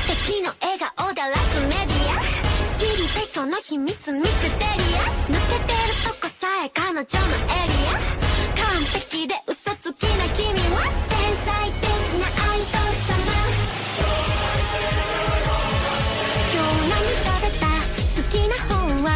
敵の笑顔でラスメディア知りたいその秘密ミステリアス抜けてるとこさえ彼女のエリア完璧で嘘つきな君は天才的なアイドル様今日何食べた好きな本は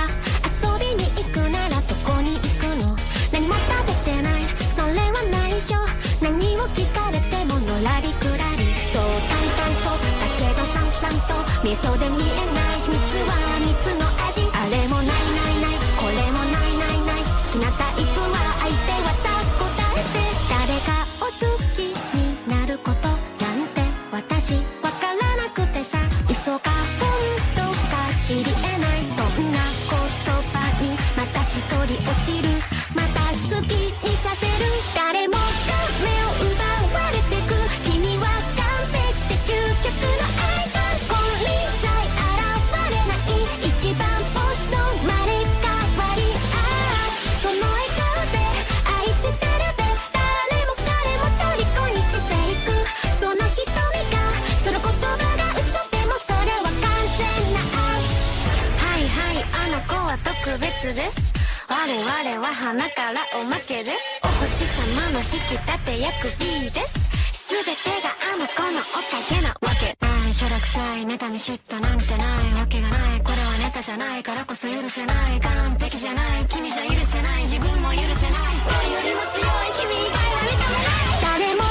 遊びに行くならどこに行くの何も食べてないそれは内緒何を聞かれてものらりくらりそう淡々とだけどさんさんと味噌で見えない秘密は蜜の味あれもないないないこれもないないない好きなタイプは相手はさ答えて誰かを好きになることなんて私わからなくてさ嘘か本当か知り得ないそんな言葉にまた一人落ちるまた好きにさせる誰もが目を奪われてく君は完璧で究極のアイドル金輪際現れない一番星の生まれ変わりその笑顔で愛してるで誰も彼も虜にしていくその瞳がその言葉が嘘でもそれは完全な愛はいはいあの子は特別です我々は花からおまけですお星様の引き立て役 B です全てがあの子のおかげなわけないしょらくさい妬み嫉妬なんてないわけがないこれはネタじゃないからこそ許せない完璧じゃない君じゃ許せない自分も許せない俺よりも強い君以外は認めない誰もが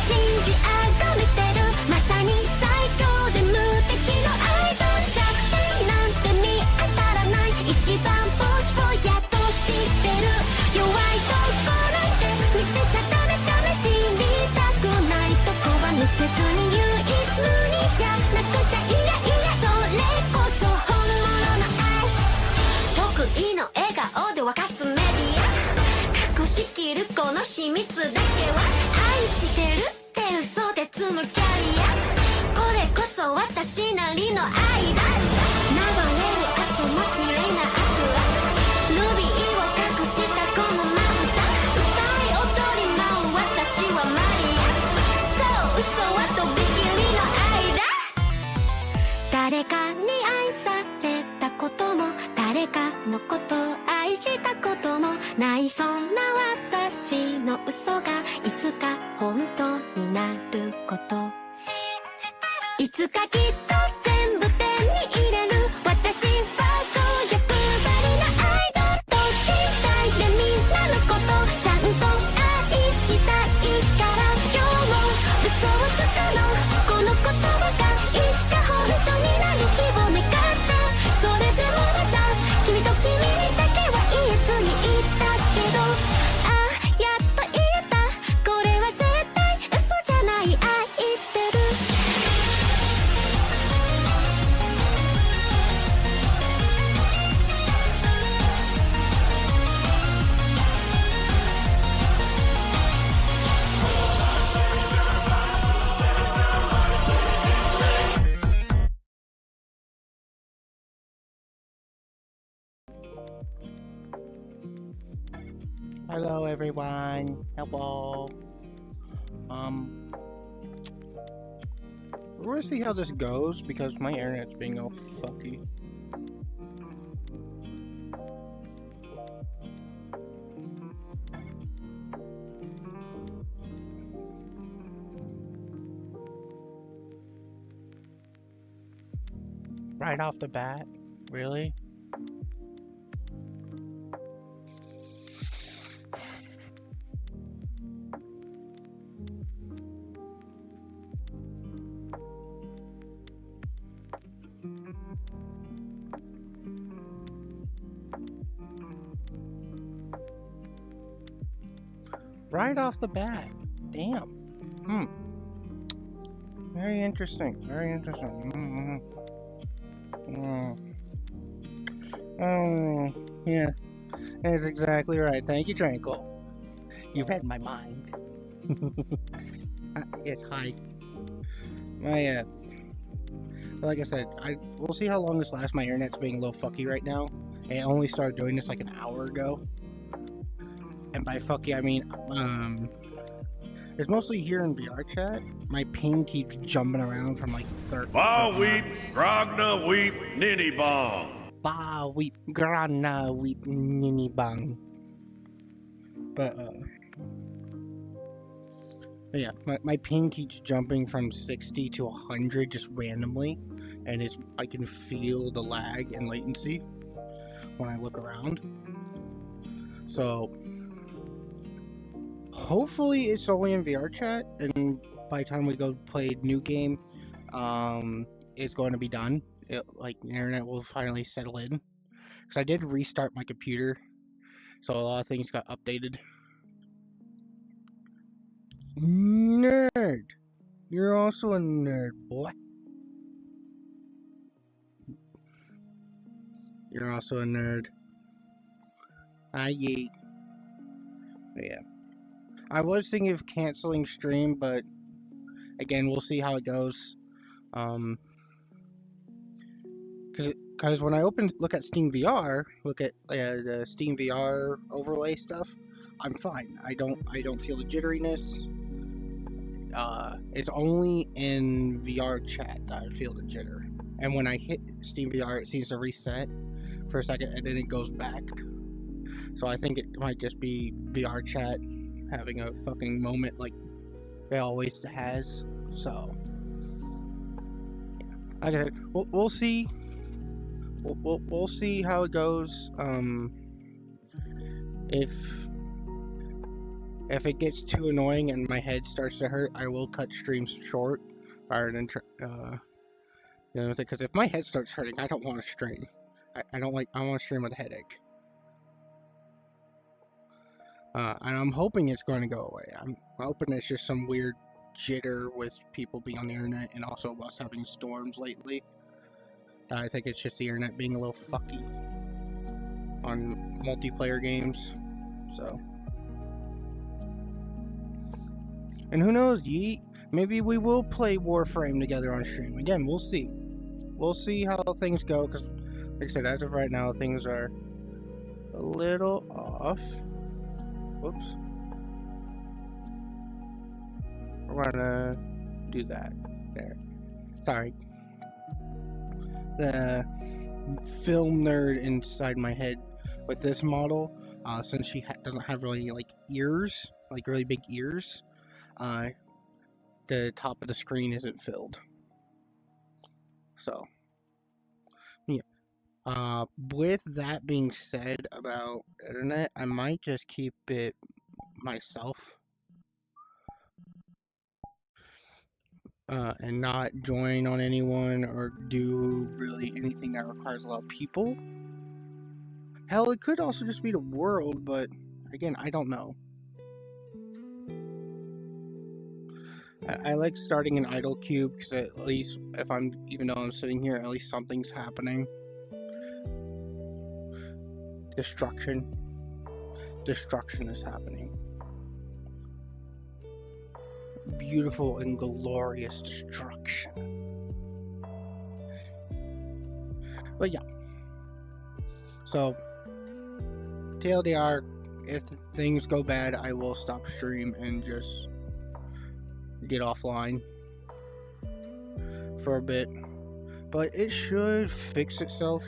信じあがめてるまさに最強で無敵のアイドル弱点なんて見当たらない一番星をやっと知ってる弱いとこなんて見せちゃダメ試しにたくないとこは見せずに唯一無二じゃなくちゃいやいやそれこそ本物の愛得意の笑顔で沸かすメディア隠しきるこの秘密だけは愛してるって嘘で積むキャリアこれこそ私なりの愛だ流れる朝も綺麗なアクアルビーを隠したこのまぶた歌い踊り舞う私はマリアそう嘘はとびきりの愛だ誰かに愛されたことも誰かのことを愛したこともないそんな私の嘘がいつか本当になることいつかきっと全部手に入れる私はそう欲張りなアイドルとしたいでみんなのことちゃんと愛したいから今日も嘘をつくのこの言葉がいつか本当になる日を願ったそれでもまた君と君にだけは言えずにいたけどやっと言えたこれは絶対嘘じゃない愛してるHello everyone. Hello. We're gonna see how this goes because my internet's being all fucky. Right off the bat? Really? Right off the bat. Damn. Very interesting. Very interesting. Yeah. That's exactly right. Thank you, Tranquil. You read my mind. Yes, hi. Like I said, we'll see how long this lasts. My internet's being a little fucky right now. I only started doing this like an hour ago. And by fucky, I mean, It's mostly here in VR chat. My ping keeps jumping around from like 30. Ba weep, grogna weep, ninny bong. Ba weep, grana weep, ninny bang. But yeah, my ping keeps jumping from 60 to 100 just randomly, and I can feel the lag and latency when I look around. So hopefully it's only in VR chat, and by the time we go play new game, it's going to be done. The internet will finally settle in. Because I did restart my computer, so a lot of things got updated. Nerd! You're also a nerd, boy. You're also a nerd. Yeah. I was thinking of canceling stream, but again, we'll see how it goes. Because when I look at Steam VR, look at the Steam VR overlay stuff, I'm fine. I don't feel the jitteriness. It's only in VR chat that I feel the jitter, and when I hit Steam VR, it seems to reset for a second and then it goes back. So I think it might just be VR chat having a fucking moment like it always has. So yeah, okay, we'll see. We'll see how it goes. If it gets too annoying and my head starts to hurt, I will cut streams short rather than because if my head starts hurting, I don't want to stream. I want to stream with a headache. And I'm hoping it's going to go away. I'm hoping it's just some weird jitter with people being on the internet and also us having storms lately. I think it's just the internet being a little fucky on multiplayer games. So, and who knows, maybe we will play Warframe together on stream. Again, we'll see. We'll see how things go, because like I said, as of right now, things are a little off. Whoops. We're gonna do that. There. Sorry. The film nerd inside my head with this model, since she doesn't have really ears, really big ears, the top of the screen isn't filled. So, yeah. With that being said about internet, I might just keep it myself. And not join on anyone or do really anything that requires a lot of people. Hell, it could also just be the world, but again, I don't know. I like starting an idle cube because at least even though I'm sitting here, at least something's happening. Destruction is happening. Beautiful and glorious destruction. But yeah. So, TLDR, if things go bad, I will stop stream and just get offline for a bit. But it should fix itself.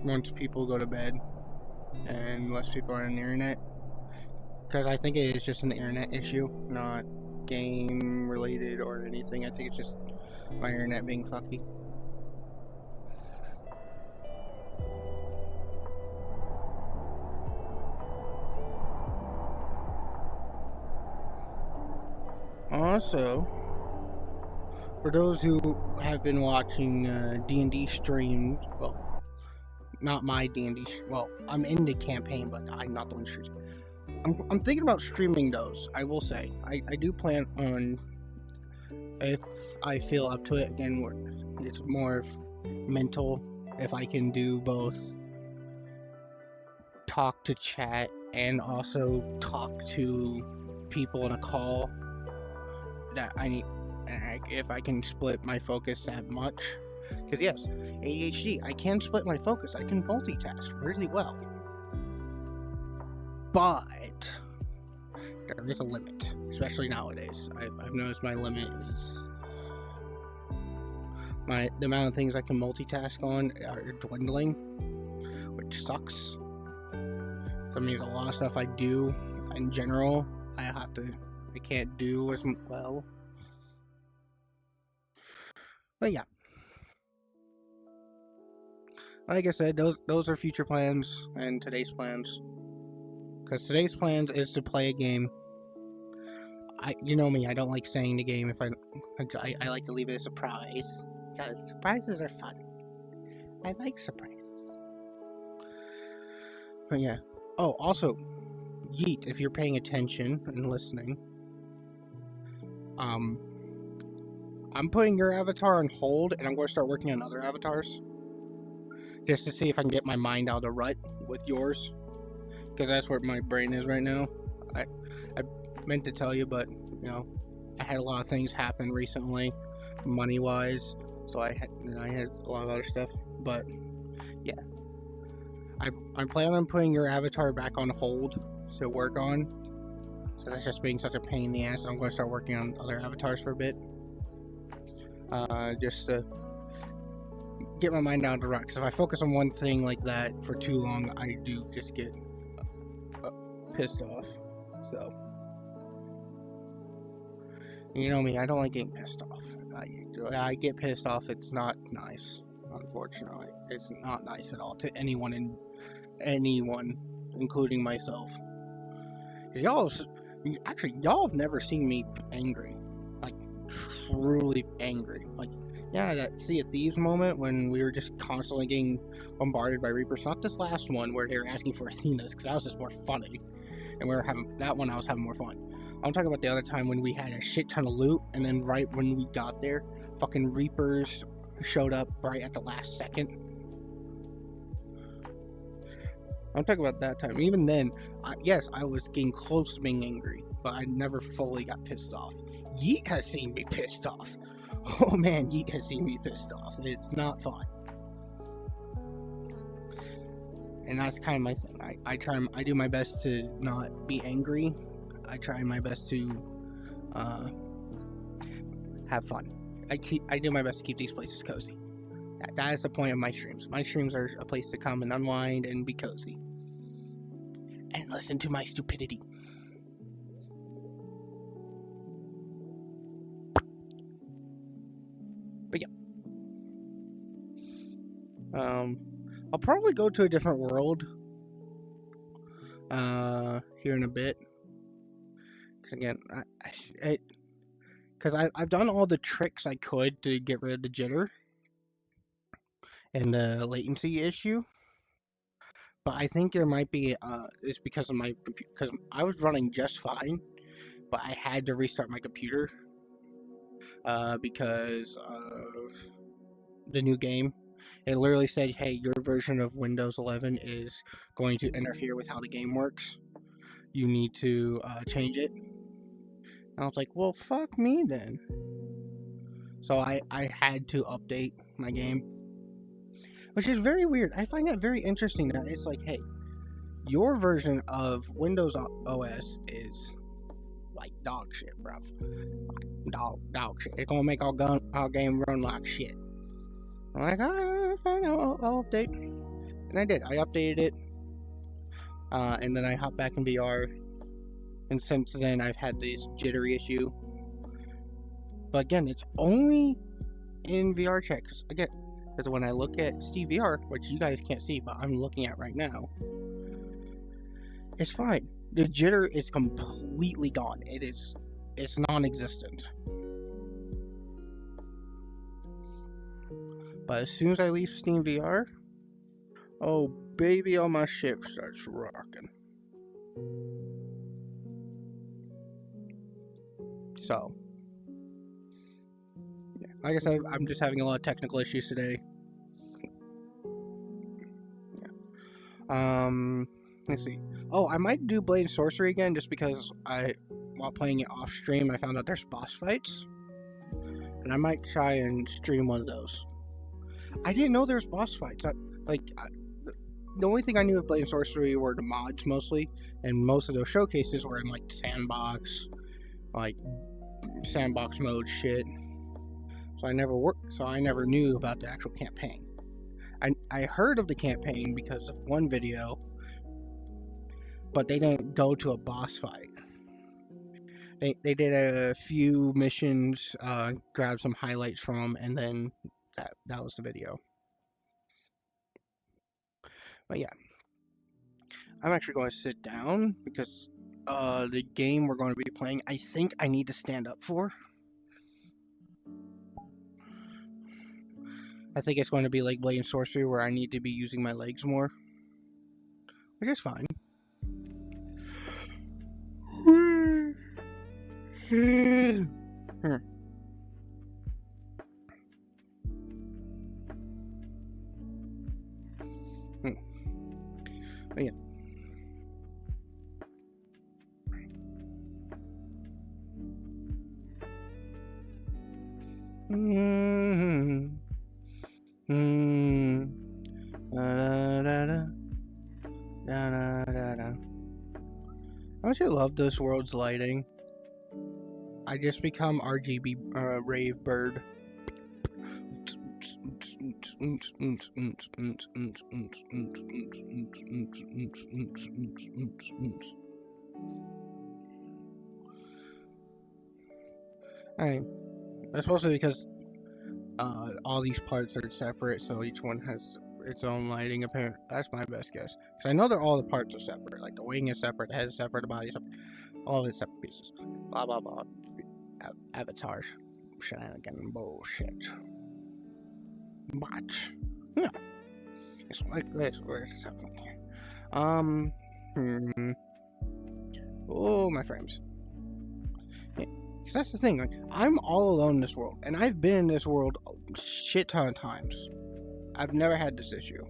Once people go to bed and less people are on the internet, because I think it is just an internet issue, not game related or anything. I think it's just my internet being fucky. Also, for those who have been watching D&D streams, well, not my D&D. Well, I'm in the campaign, but I'm not the one streaming. I'm thinking about streaming those. I will say, I do plan on, if I feel up to it. Again, it's more mental. If I can do both, talk to chat and also talk to people in a call that I need. If I can split my focus that much, Because yes, ADHD, I can split my focus. I can multitask really well. But there is a limit, especially nowadays. I've noticed my limit is the amount of things I can multitask on are dwindling, which sucks. That means a lot of stuff I do in general, I can't do as well. But yeah, like I said, those are future plans and today's plans. Because today's plans is to play a game. You know me, I don't like saying the game if I like to leave it a surprise. Because surprises are fun. I like surprises. But yeah. Oh, also, Yeet, if you're paying attention and listening, I'm putting your avatar on hold, and I'm going to start working on other avatars. Just to see if I can get my mind out of the rut with yours. Because that's where my brain is right now. I meant to tell you, but, you know, I had a lot of things happen recently, money-wise. So I had a lot of other stuff. But, yeah. I'm planning on putting your avatar back on hold to work on. So that's just being such a pain in the ass. I'm going to start working on other avatars for a bit. Just to get my mind out of the rut. Because if I focus on one thing like that for too long, I do just get pissed off. So, you know me, I don't like getting pissed off. I get pissed off. It's not nice, unfortunately. It's not nice at all to anyone, including myself. Y'all have never seen me angry, like truly angry. Like, yeah, that Sea of Thieves moment when we were just constantly getting bombarded by Reapers. Not this last one where they were asking for Athenas, because that was just more funny. And we were having that one. I was having more fun. I'm talking about the other time when we had a shit ton of loot, and then right when we got there, fucking Reapers showed up right at the last second. I'm talking about that time. Even then, yes, I was getting close to being angry, but I never fully got pissed off. Yeet has seen me pissed off. Oh man, Yeet has seen me pissed off. It's not fun. And that's kind of my thing. I do my best to not be angry. I try my best to have fun. I do my best to keep these places cozy. That is the point of my streams. My streams are a place to come and unwind and be cozy. And listen to my stupidity. But yeah. I'll probably go to a different world here in a bit. Because again, I've done all the tricks I could to get rid of the jitter and the latency issue. But I think there might be it's because of because I was running just fine, but I had to restart my computer because of the new game. It literally said, hey, your version of Windows 11 is going to interfere with how the game works. You need to change it. And I was like, well, fuck me then. So I had to update my game. Which is very weird. I find that very interesting that it's like, hey, your version of Windows OS is like dog shit, bruv. Dog shit. It's gonna make our game run like shit. I'm like, fine, I'll update. And I did. I updated it. And then I hopped back in VR. And since then, I've had this jittery issue. But again, it's only in VR chat. Because when I look at SteveVR, which you guys can't see, but I'm looking at right now, it's fine. The jitter is completely gone. It's non-existent. But as soon as I leave Steam VR, oh baby, all my shit starts rocking. So, yeah, like I said, I'm just having a lot of technical issues today. Yeah. Let's see. Oh, I might do Blade and Sorcery again, just because while playing it off stream, I found out there's boss fights, and I might try and stream one of those. I didn't know there was boss fights. The only thing I knew of Blade and Sorcery were the mods mostly, and most of those showcases were in like sandbox mode shit. So I never knew about the actual campaign. I heard of the campaign because of one video, but they didn't go to a boss fight. They did a few missions, grabbed some highlights from them, and then that was the video. But yeah, I'm actually going to sit down because the game we're going to be playing, I think I need to stand up for. I think it's going to be like Blade and Sorcery where I need to be using my legs more, which is fine. But yeah. Don't you love this world's lighting? I just become RGB rave bird. Especially because all these parts are separate, so each one has its own lighting. Apparently, that's my best guess. Because I know that all the parts are separate. Like the wing is separate, the head is separate, the body is separate. All of it's separate pieces. Blah blah blah. Avatars, shenanigan bullshit. But yeah, it's like this. Where's this happening here? Oh, my frames. Yeah, because that's the thing. Like, I'm all alone in this world, and I've been in this world a shit ton of times. I've never had this issue,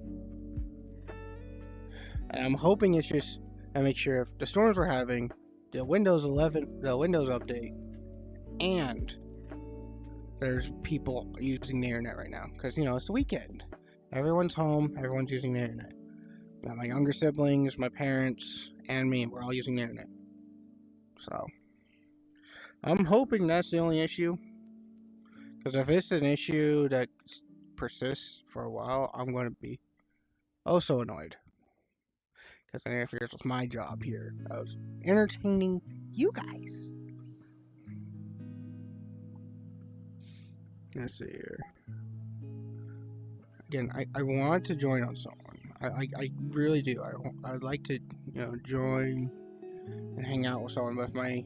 and I'm hoping it's just a mixture of the storms we're having, the Windows 11, the Windows update, and there's people using the internet right now. Because, you know, it's the weekend. Everyone's home. Everyone's using the internet. Got my younger siblings, my parents, and me. We're all using the internet. So, I'm hoping that's the only issue. Because if it's an issue that persists for a while, I'm going to be oh so annoyed. Because I interferes with my job here of entertaining you guys. Let's see here. Again, I want to join on someone. I really do. I'd like to, you know, join and hang out with someone, but if my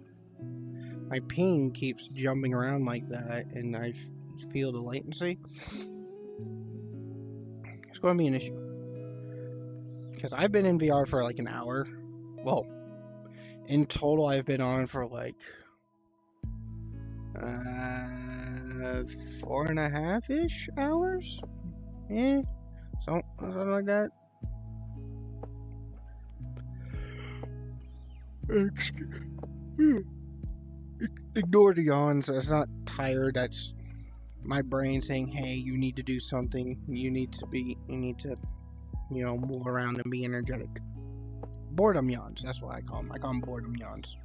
ping keeps jumping around like that and I feel the latency, it's going to be an issue. Because I've been in VR for like an hour. Well, in total I've been on for like 4.5-ish hours? Yeah, something like that. Ignore the yawns. That's not tired. That's my brain saying, hey, you need to do something. You need to, you know, move around and be energetic. Boredom yawns. That's what I call them. I call them boredom yawns.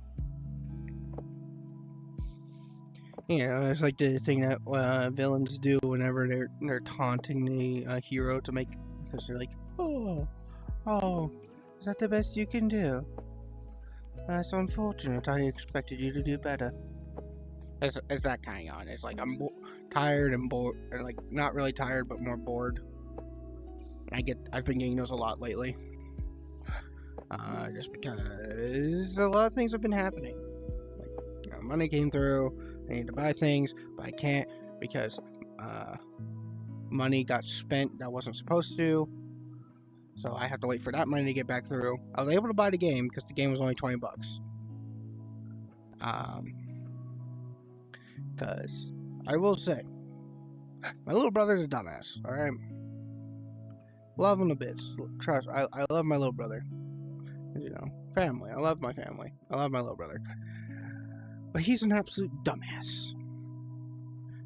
Yeah, it's like the thing that villains do whenever they're taunting the hero to make, because they're like, oh, is that the best you can do? That's unfortunate. I expected you to do better. It's that kind of yawn. It's like I'm tired and bored, or like not really tired, but more bored. And I've been getting those a lot lately. Just because a lot of things have been happening. Like, you know, money came through. I need to buy things, but I can't because money got spent that wasn't supposed to. So I have to wait for that money to get back through. I was able to buy the game because the game was only $20. Because I will say, my little brother's a dumbass. All right, love him to bits. Trust, I love my little brother. You know, family. I love my family. I love my little brother. But he's an absolute dumbass.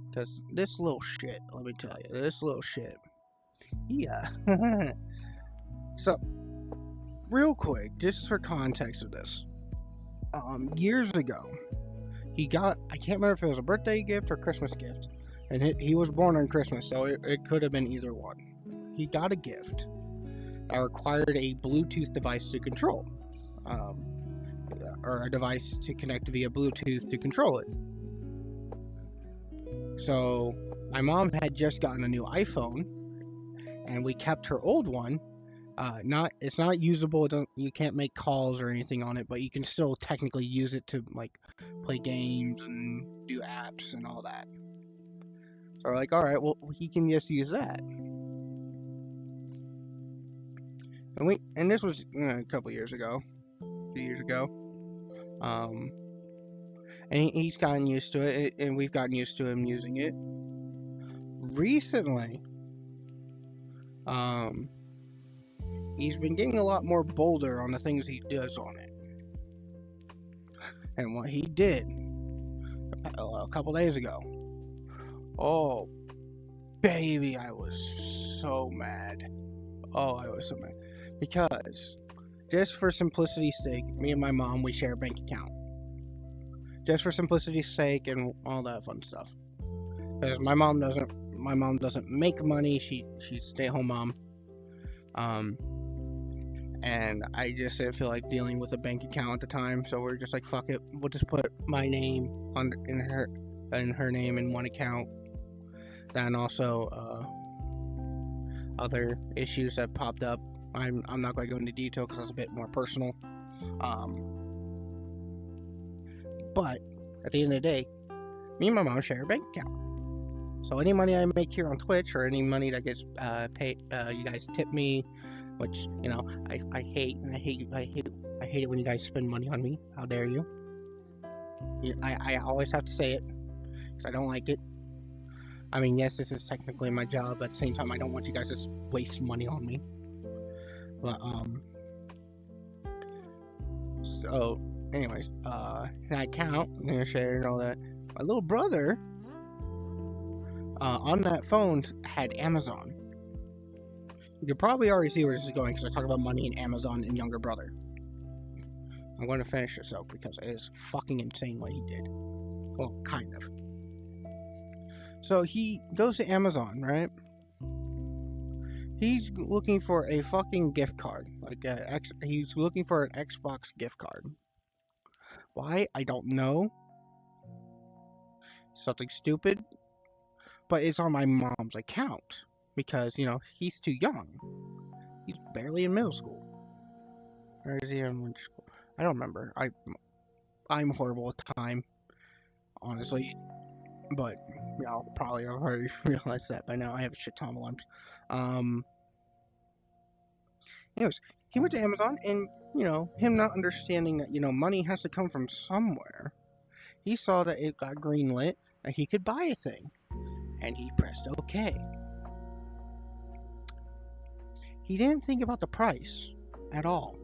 Because this little shit, let me tell you, this little shit Yeah. So, real quick, just for context of this, years ago, he got, I can't remember if it was a birthday gift or Christmas gift, and he was born on Christmas, so it could have been either one. He got a gift that required a Bluetooth device to control, or a device to connect via Bluetooth to control it. So my mom had just gotten a new iPhone, and we kept her old one. It's not usable. You can't make calls or anything on it, but you can still technically use it to like play games and do apps and all that. So we're like, all right, well, he can just use that. And this was a couple years ago, a few years ago. And he's gotten used to it, and we've gotten used to him using it. Recently, he's been getting a lot more bolder on the things he does on it. And what he did a couple days ago, oh, baby, I was so mad. Oh, I was so mad. Because, just for simplicity's sake, me and my mom, we share a bank account. Just for simplicity's sake and all that fun stuff. Because my mom doesn't make money. She's a stay-at-home mom. And I just didn't feel like dealing with a bank account at the time, so we're just like, fuck it, we'll just put my name in her name in one account. Then also other issues that popped up. I'm not going to go into detail because that's a bit more personal. But at the end of the day, me and my mom share a bank account. So any money I make here on Twitch or any money that gets paid, you guys tip me, which, you know, I hate it when you guys spend money on me. How dare you? I always have to say it because I don't like it. I mean, yes, this is technically my job, but at the same time, I don't want you guys to waste money on me. But so anyways, that account, I'm gonna share and all that. My little brother, on that phone, had Amazon. You can probably already see where this is going because I talk about money and Amazon and younger brother. I'm going to finish this up because it is fucking insane what he did. Well, kind of. So he goes to Amazon, right? He's looking for a fucking gift card. He's looking for an Xbox gift card. Why? I don't know. Something stupid. But it's on my mom's account. Because, you know, he's too young. He's barely in middle school. Or is he in middle school? I don't remember. I'm horrible with time. Honestly. But, you know, probably I've already realized that by now. I have a shit ton of alarms. Anyways, he went to Amazon and, you know, him not understanding that, you know, money has to come from somewhere. He saw that it got greenlit, that he could buy a thing. And he pressed OK. He didn't think about the price at all.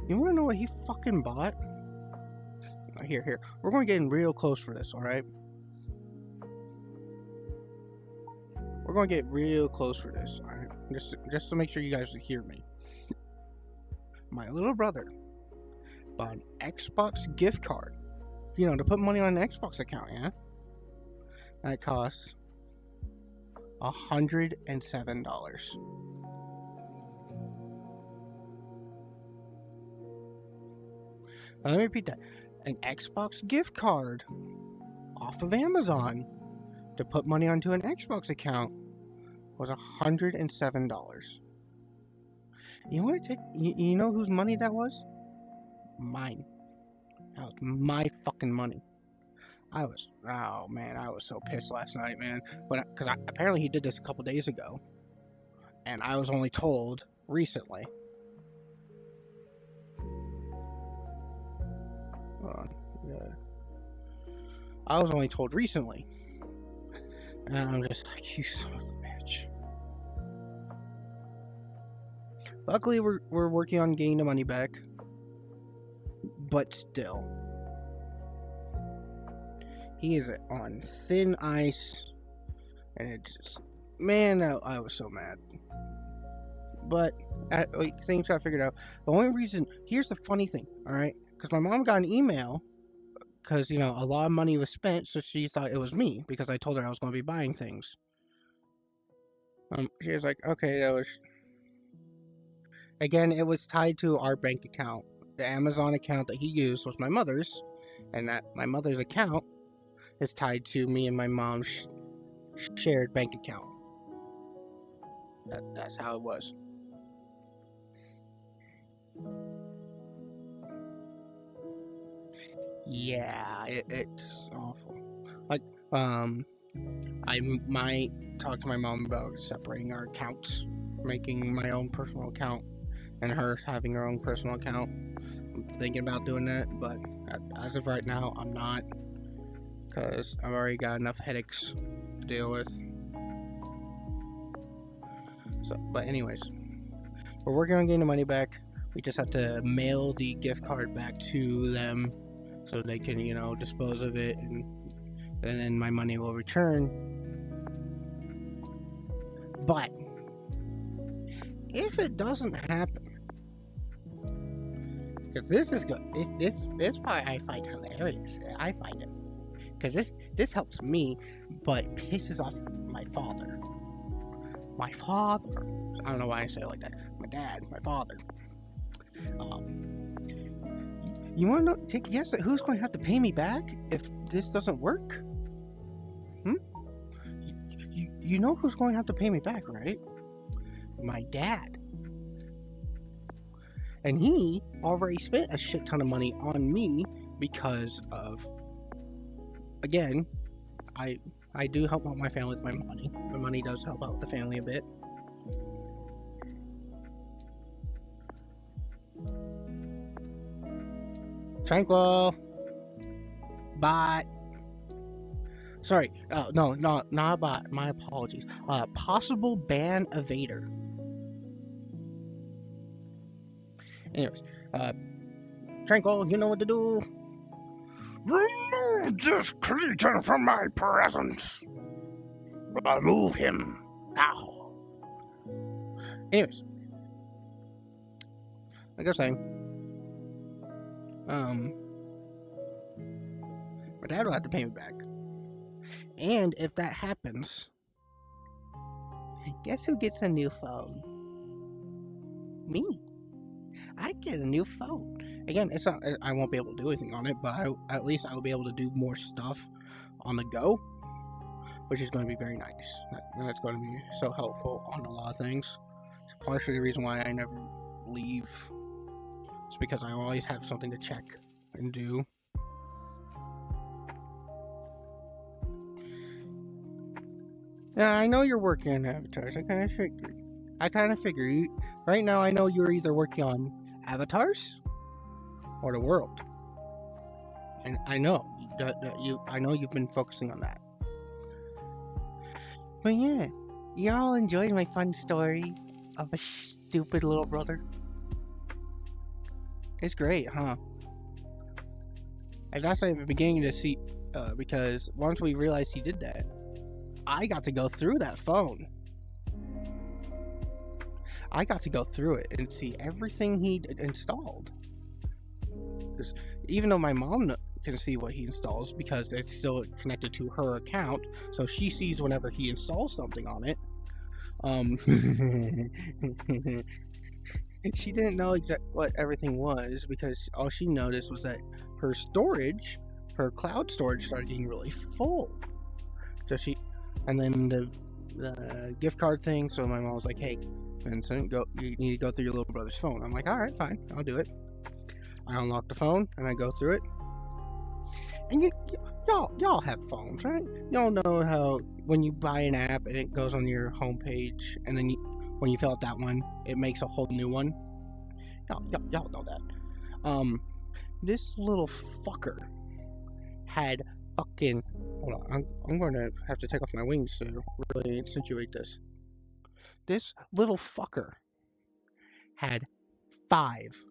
You want to know what he fucking bought? Here. We're going to get in real close for this, alright? We're going to get real close for this, alright? Just to make sure you guys hear me. My little brother bought an Xbox gift card. You know, to put money on an Xbox account, yeah? That costs $107. Now, let me repeat that. An Xbox gift card off of Amazon to put money onto an Xbox account was $107. You want to take... You know whose money that was? Mine. That was my fucking money. I was so pissed last night, man. Because apparently he did this a couple days ago. And I was only told recently. I was only told recently. And I'm just like, you son of a bitch. Luckily, we're working on getting the money back. But still. He is on thin ice. And it just Man, I was so mad. But things got figured out. The only reason, here's the funny thing, all right? Because my mom got an email because, a lot of money was spent, so she thought it was me because I told her I was going to be buying things. She was like, okay, that was... Again, it was tied to our bank account. The Amazon account that he used was my mother's, and that my mother's account is tied to me and my mom's shared bank account. That's how it was. Yeah, it's awful. Like, I might talk to my mom about separating our accounts, making my own personal account, and her having her own personal account. I'm thinking about doing that, but as of right now, I'm not, because I've already got enough headaches to deal with. So, but anyways, we're working on getting the money back. We just have to mail the gift card back to them so they can, dispose of it, and then my money will return. But if it doesn't happen, because this is good, this part I find hilarious. I find it because this helps me, but pisses off my father. My father. I don't know why I say it like that. My dad, my father. You want to know? Take a guess at who's going to have to pay me back if this doesn't work? You know who's going to have to pay me back, right? My dad. And he already spent a shit ton of money on me because of, again, I do help out my family with my money. My money does help out the family a bit. Tranquil. Bot. Sorry. No, not bot. My apologies. Possible ban evader. Anyways, Tranquil, you know what to do. Remove this creature from my presence. Remove him now. Anyways, like I was saying, my dad will have to pay me back. And if that happens, guess who gets a new phone? Me. I get a new phone. Again, it's not, I won't be able to do anything on it, but at least I will be able to do more stuff on the go, which is going to be very nice. That's going to be so helpful on a lot of things. It's partially the reason why I never leave. It's because I always have something to check and do. Yeah, I know you're working on avatars. I kind of figured. Right now, I know you're either working on avatars or the world, and I know that you've been focusing on that. But yeah, y'all enjoyed my fun story of a stupid little brother. It's great, huh? And that's at the beginning to see, because once we realized he did that, I got to go through that phone. I got to go through it and see everything he installed. Even though my mom can see what he installs because it's still connected to her account, so she sees whenever he installs something on it. She didn't know what everything was because all she noticed was that her storage, her cloud storage, started getting really full. So and then the gift card thing. So my mom was like, "Hey, Vincent, you need to go through your little brother's phone." I'm like, "All right, fine, I'll do it." I unlock the phone and I go through it. And y'all have phones, right? Y'all know how when you buy an app and it goes on your homepage, and then when you fill out that one, it makes a whole new one. Y'all know that. This little fucker had fucking. Hold on, I'm going to have to take off my wings to really accentuate this. This little fucker had 5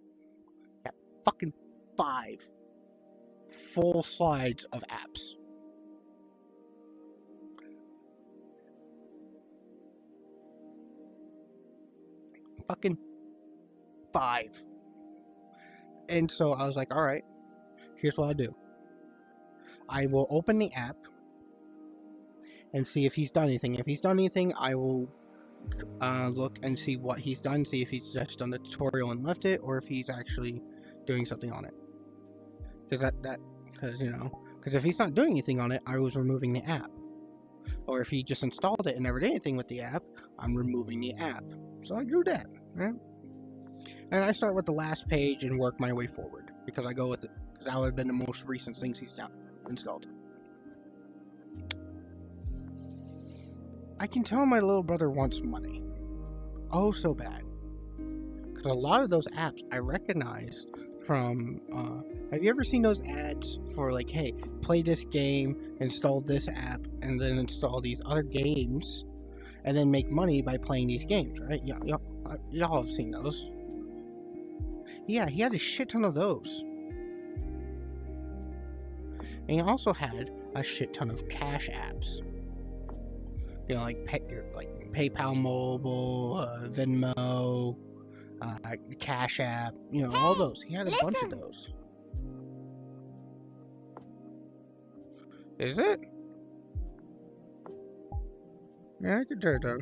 full slides of apps. Fucking 5. And so I was like, all right, here's what I'll do. I will open the app and see if he's done anything. If he's done anything, I will look and see what he's done, see if he's just done the tutorial and left it, or if he's actually doing something on it. Because because if he's not doing anything on it, I was removing the app. Or if he just installed it and never did anything with the app, I'm removing the app. So I do that, right? And I start with the last page and work my way forward, because I go with it, because that would have been the most recent things he's installed. I can tell my little brother wants money. Oh, so bad. Because a lot of those apps I recognize from, have you ever seen those ads for like, hey, play this game, install this app, and then install these other games, and then make money by playing these games, right? Y'all have seen those. Yeah, he had a shit ton of those. And he also had a shit ton of cash apps. You know, like PayPal Mobile, Venmo, Cash App, you know, all those. He had a bunch of those. Is it? Yeah, I could turn it down.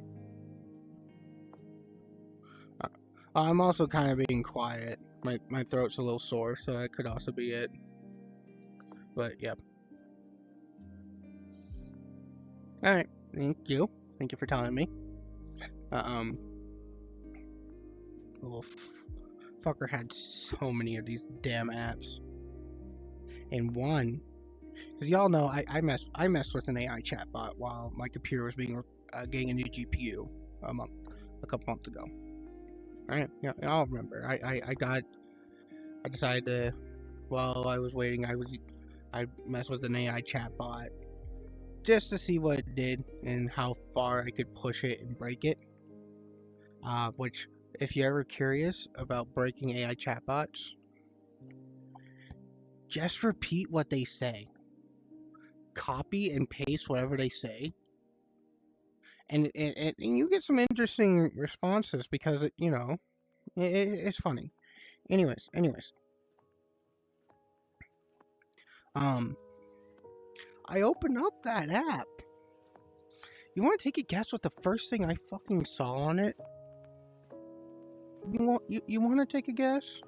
I'm also kind of being quiet. My throat's a little sore, so that could also be it. But, yep. Alright, thank you. Thank you for telling me. Little fucker had so many of these damn apps. And one, because y'all know I messed with an AI chatbot while my computer was being getting a new GPU a couple months ago. Right? Yeah, y'all remember. I decided to, while I was waiting, I messed with an AI chatbot just to see what it did and how far I could push it and break it. Which, if you're ever curious about breaking AI chatbots, just repeat what they say. Copy and paste whatever they say. And you get some interesting responses because, it's funny. Anyways. I opened up that app. You want to take a guess what the first thing I fucking saw on it? You want to take a guess?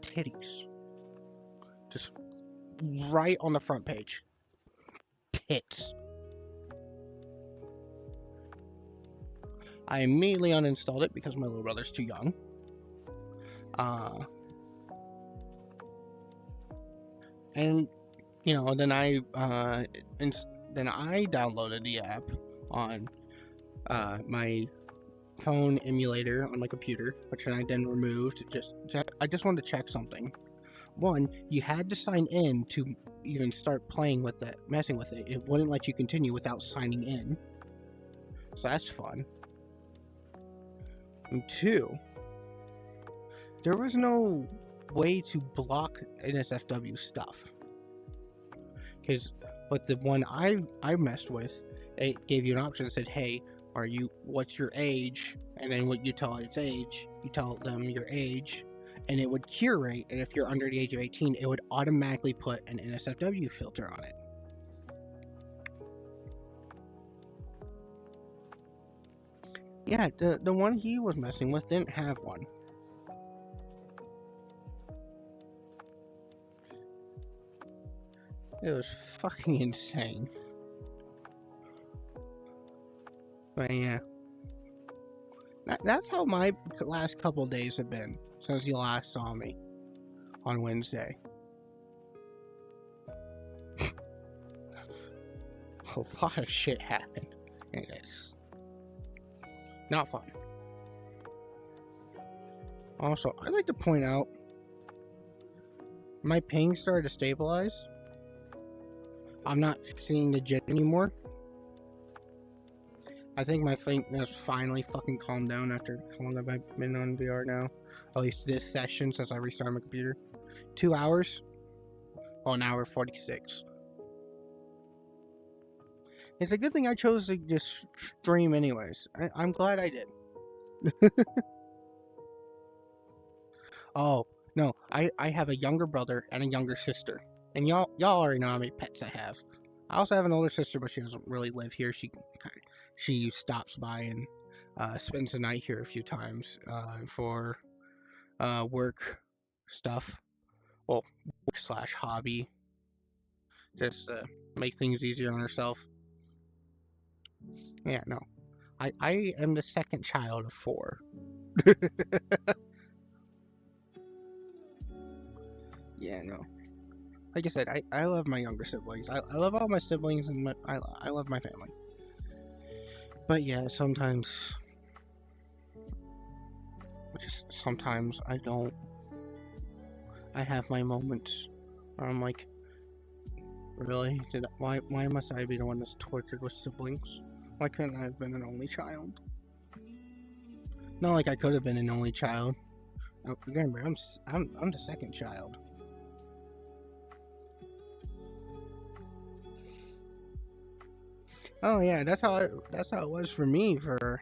Titties. Just right on the front page. Tits. I immediately uninstalled it because my little brother's too young. And then I downloaded the app on my phone emulator on my computer, which I then removed. I just wanted to check something. One, you had to sign in to even start messing with it. It wouldn't let you continue without signing in. So that's fun. And two, there was no way to block NSFW stuff. Because with the one I messed with, it gave you an option that said, hey, what's your age? And then when you tell its age, you tell them your age, and it would curate, and if you're under the age of 18, it would automatically put an NSFW filter on it. Yeah, the one he was messing with didn't have one. It was fucking insane. But yeah. That's how my last couple days have been since you last saw me on Wednesday. A lot of shit happened, and it's not fun. Also, I'd like to point out my ping started to stabilize. I'm not seeing the jet anymore. I think my thing has finally fucking calmed down after how long have I been on VR now? At least this session since I restarted my computer. 2 hours? Oh, an hour 46. It's a good thing I chose to just stream anyways. I'm glad I did. Oh, no. I have a younger brother and a younger sister. And y'all already know how many pets I have. I also have an older sister, but she doesn't really live here. She stops by and spends the night here a few times for work stuff. Well, work / hobby. Just make things easier on herself. Yeah, no. I am the second child of 4. Yeah, no. Like I said, I love my younger siblings. I love all my siblings, and I love my family. But yeah, sometimes I don't. I have my moments where I'm like, really? Why must I be the one that's tortured with siblings? Why couldn't I have been an only child? Not like I could have been an only child. Remember, I'm the second child. Oh yeah, that's how it was for me for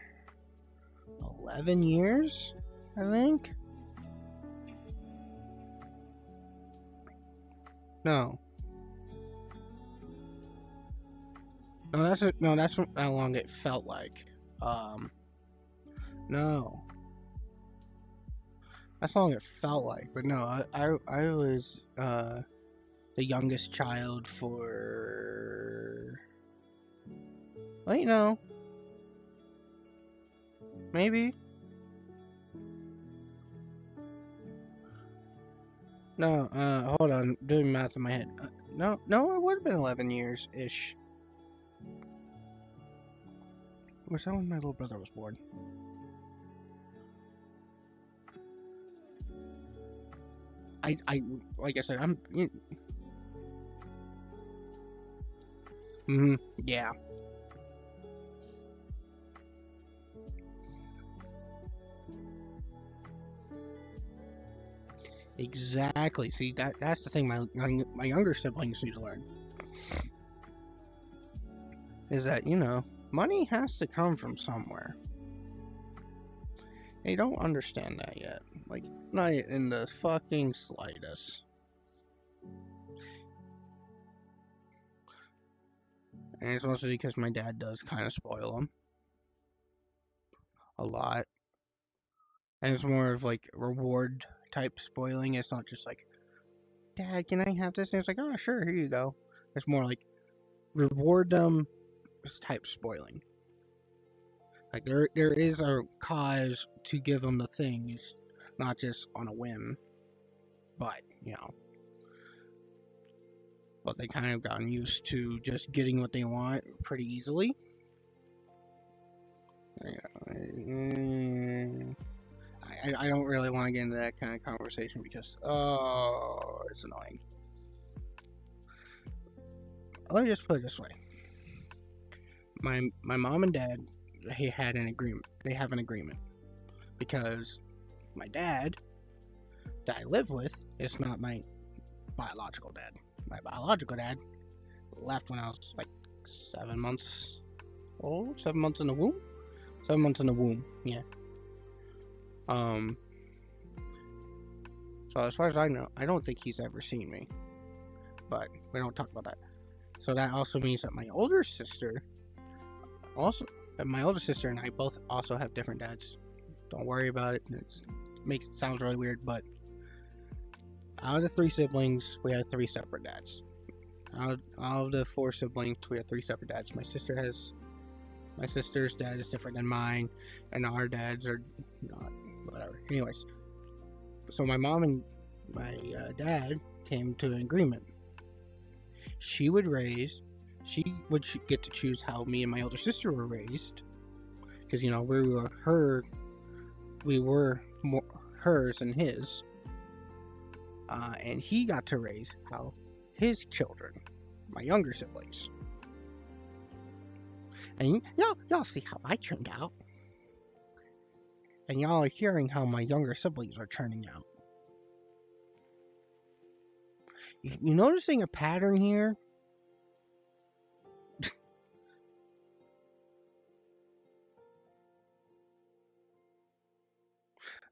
11 years, I think. No, that's how long it felt like. No, that's how long it felt like. But no, I was the youngest child for. Wait, no. Maybe. No, hold on. Doing math in my head. No, it would have been 11 years-ish. Was that when my little brother was born? I like I said, yeah. Exactly. See, that's the thing my younger siblings need to learn. Is that, money has to come from somewhere. They don't understand that yet. Like, not in the fucking slightest. And it's mostly because my dad does kind of spoil them. A lot. And it's more of like reward type spoiling. It's not just like, Dad, can I have this? And it's like, oh, sure, here you go. It's more like reward them type spoiling. Like there is a cause to give them the things, not just on a whim. But but they kind of gotten used to just getting what they want pretty easily. I don't really want to get into that kind of conversation because it's annoying. Let me just put it this way. My mom and dad, they have an agreement because my dad that I live with is not my biological dad. My biological dad left when I was like 7 months old. 7 months in the womb. 7 months in the womb. Yeah. So as far as I know, I don't think he's ever seen me. But we don't talk about that. So that also means that my older sister and I both also have different dads. Don't worry about it. It sounds really weird, but out of the 3 siblings, we have 3 separate dads. Out of the 4 siblings, we have 3 separate dads. My sister's dad is different than mine, and our dads are not, whatever. Anyways, so my mom and my dad came to an agreement. She would get to choose how me and my older sister were raised, because we were more hers and his, and he got to raise how his children, my younger siblings. And y'all see how I turned out. And y'all are hearing how my younger siblings are turning out. You noticing a pattern here?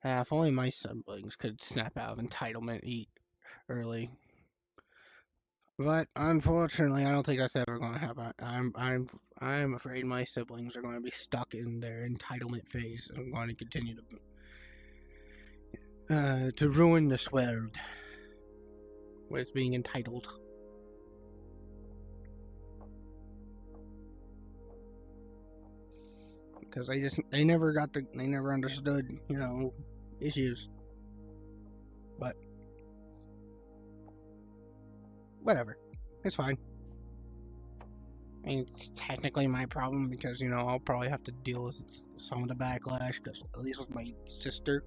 If only my siblings could snap out of entitlement, eat early. But unfortunately, I don't think that's ever going to happen. I'm afraid my siblings are going to be stuck in their entitlement phase. I'm going to continue to ruin this world with being entitled. Because they never understood, issues. But whatever, it's fine. I mean, it's technically my problem because, I'll probably have to deal with some of the backlash, because at least with my sister,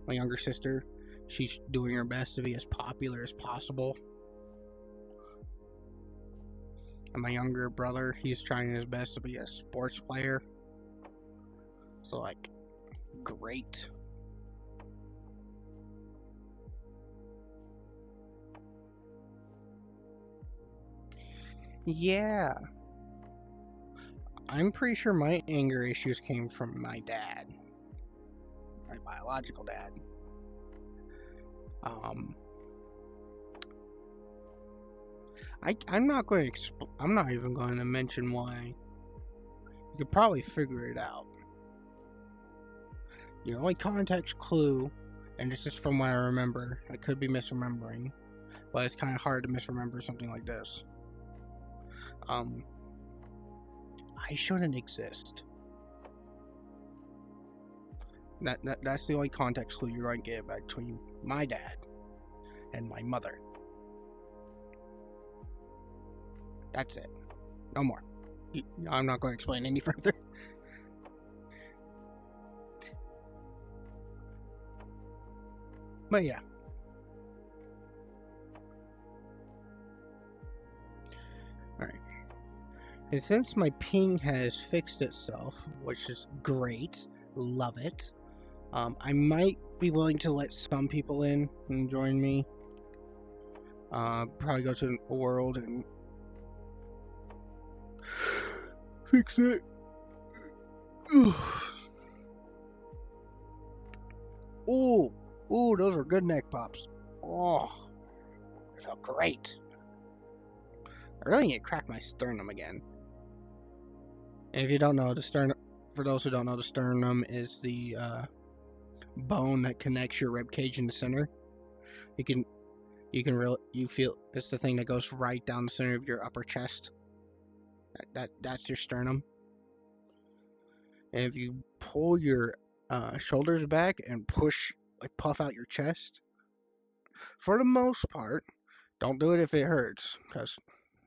my younger sister, she's doing her best to be as popular as possible. And my younger brother, he's trying his best to be a sports player. So, great. Yeah. I'm pretty sure my anger issues came from my dad. My biological dad. I'm not going to I'm not even going to mention why. You could probably figure it out. The only context clue, and this is from what I remember, I could be misremembering, but it's kind of hard to misremember something like this. I shouldn't exist. That's the only context clue you're going to get between my dad and my mother. That's it. No more. I'm not going to explain any further. But yeah. Alright. And since my ping has fixed itself, which is great, love it, I might be willing to let some people in and join me. Probably go to a world and fix it. Ooh, those were good neck pops. Oh, they felt great. I really need to crack my sternum again. And if you don't know, for those who don't know, the sternum is the bone that connects your rib cage in the center. You feel it's the thing that goes right down the center of your upper chest. That's your sternum. And if you pull your shoulders back and puff out your chest, for the most part, don't do it if it hurts, because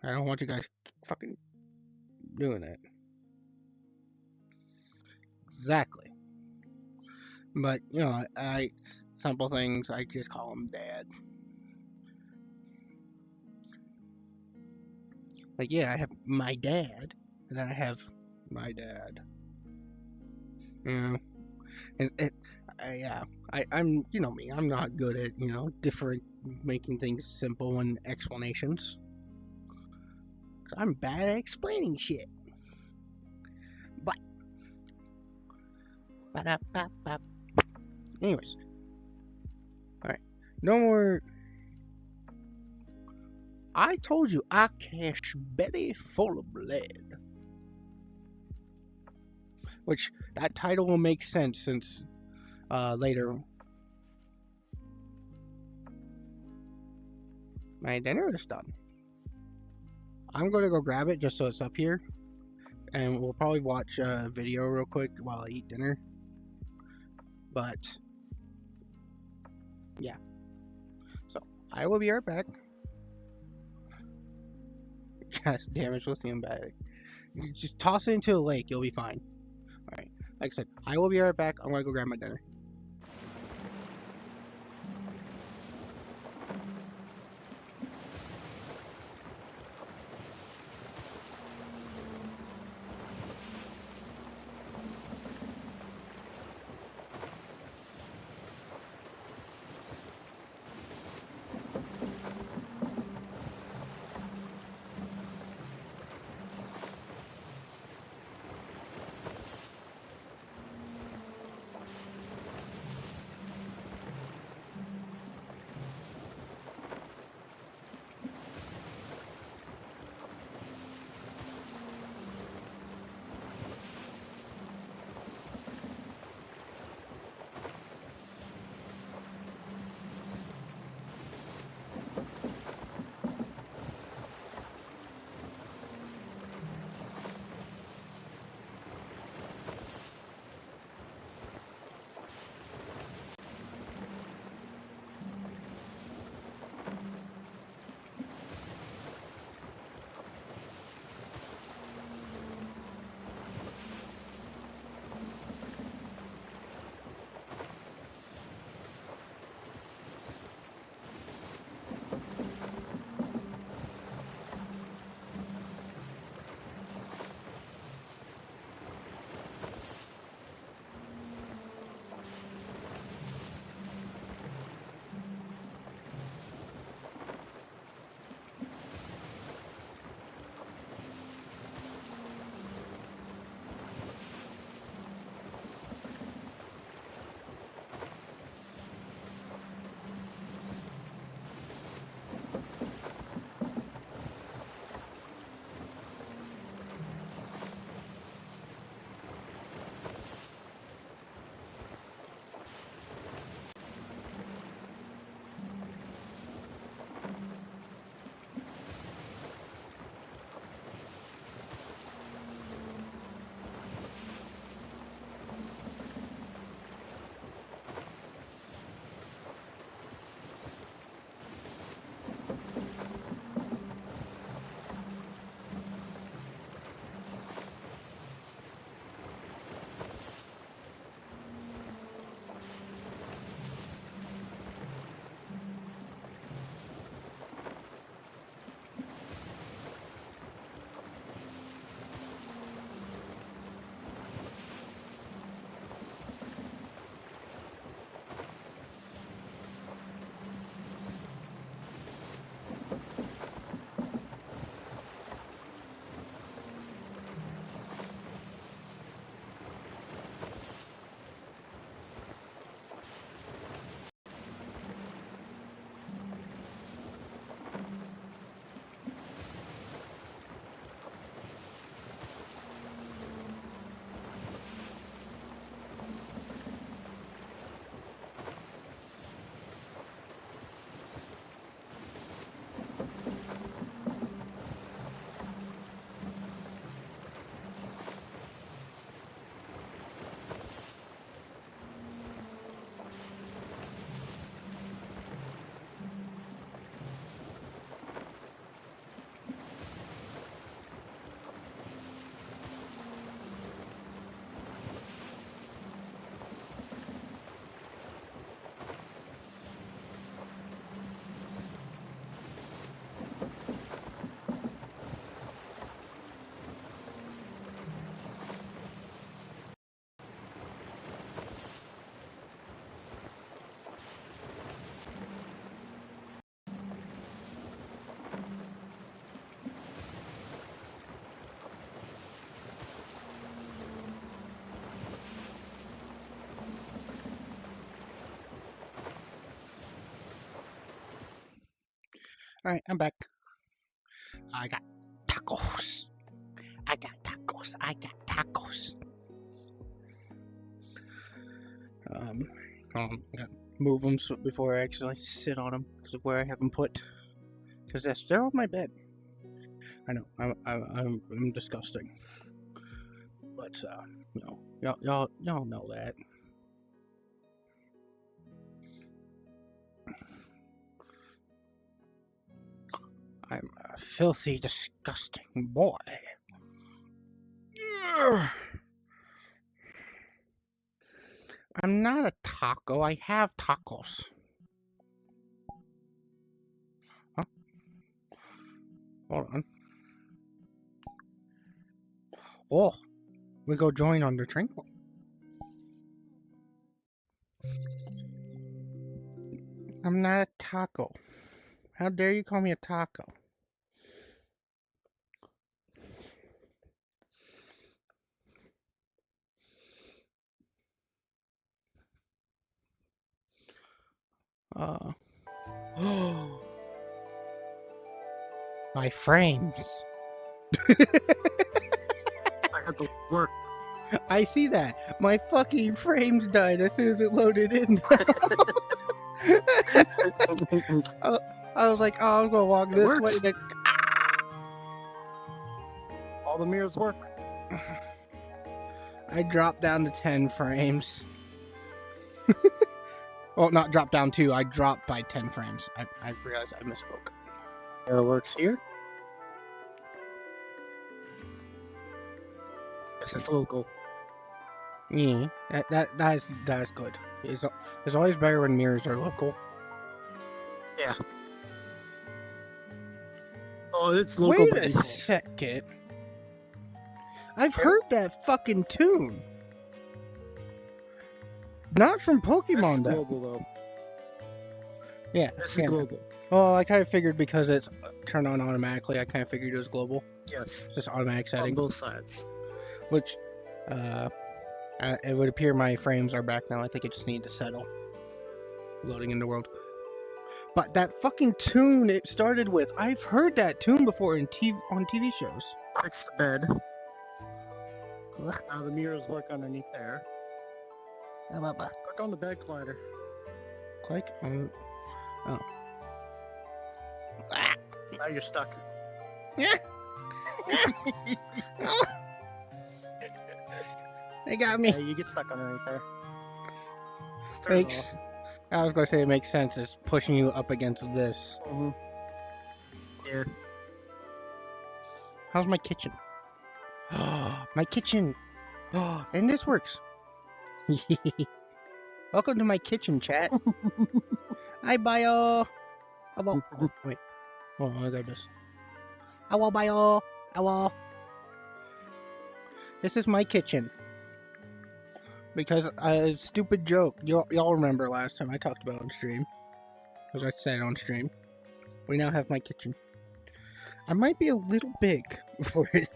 I don't want you guys fucking doing it. Exactly. But, simple things, I just call him Dad. I have my dad, and then I have my dad. I'm, me, I'm not good at, making things simple and explanations. 'Cause I'm bad at explaining shit. But, anyways. Alright. No more. I told you I cash belly full of blood. Which, that title will make sense since later. My dinner is done. I'm going to go grab it just so it's up here. And we'll probably watch a video real quick while I eat dinner. But, yeah. So, I will be right back. Gosh, damaged lithium battery. Just toss it into a lake, you'll be fine. Alright, like I said, I will be right back. I'm gonna go grab my dinner. Alright, I'm back. I got tacos. I got tacos. I got tacos. I'm gonna move them before I actually sit on them because of where I have them put. Because they're on my bed. I know I'm disgusting, but y'all know that. I'm a filthy, disgusting boy. Ugh. I'm not a taco. I have tacos. Huh? Hold on. Oh, we go join under Tranquil. I'm not a taco. How dare you call me a taco? My frames. I had to work. I see that. My fucking frames died as soon as it loaded in. I was like, oh, I'm gonna walk It this works. way. Then... All the mirrors work. I dropped down to 10 frames. Well, not dropped down 2. I dropped by 10 frames. I realized I misspoke. It works here. This is local. Yeah, that's good. It's always better when mirrors are local. Yeah. Oh, it's local. Wait but a equal. second. I've heard that fucking tune. Not from This is Pokemon, though. global, though. Yeah. This yeah. is global. Well, I kind of figured because it's turned on automatically, I kind of figured it was global. Yes. Just automatic On setting. both sides. Which, it would appear my frames are back now. I think I just need to settle. Loading in the world. But that fucking tune it started with, I've heard that tune before on TV shows. Fix the bed. Now the mirrors work underneath there. Click on the bed collider. Click on. Oh. Now you're stuck. They got me. Yeah, you get stuck underneath there. Just turn it Makes, off. I was going to say it makes sense. It's pushing you up against this. Mhm. Yeah. How's my kitchen? My kitchen. And this works. Welcome to my kitchen, chat. Hi, bio. Hello. Oh, wait. Oh, I got this. Hello, bio. Hello. This is my kitchen. Because a stupid joke. Y'all remember last time I talked about on stream. Because I said on stream. We now have my kitchen. I might be a little big for it.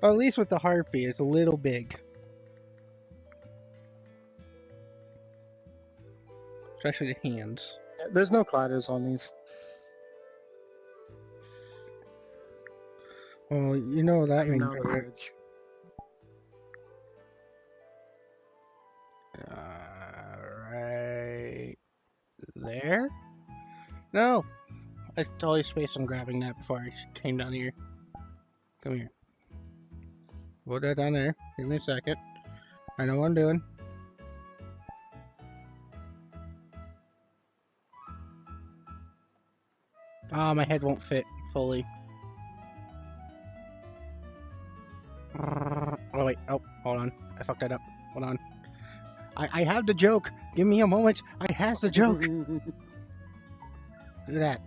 Or at least with the harpy, it's a little big. Especially the hands. Yeah, there's no colliders on these. Well, you know that means Now the bridge. right there? No! I totally spaced on grabbing that before I came down here. Come here. Put that down there. Give me a second. I know what I'm doing. Ah, my head won't fit fully. Oh, wait. Oh, hold on. I fucked that up. Hold on. I have the joke. Give me a moment. I has the joke. Do that.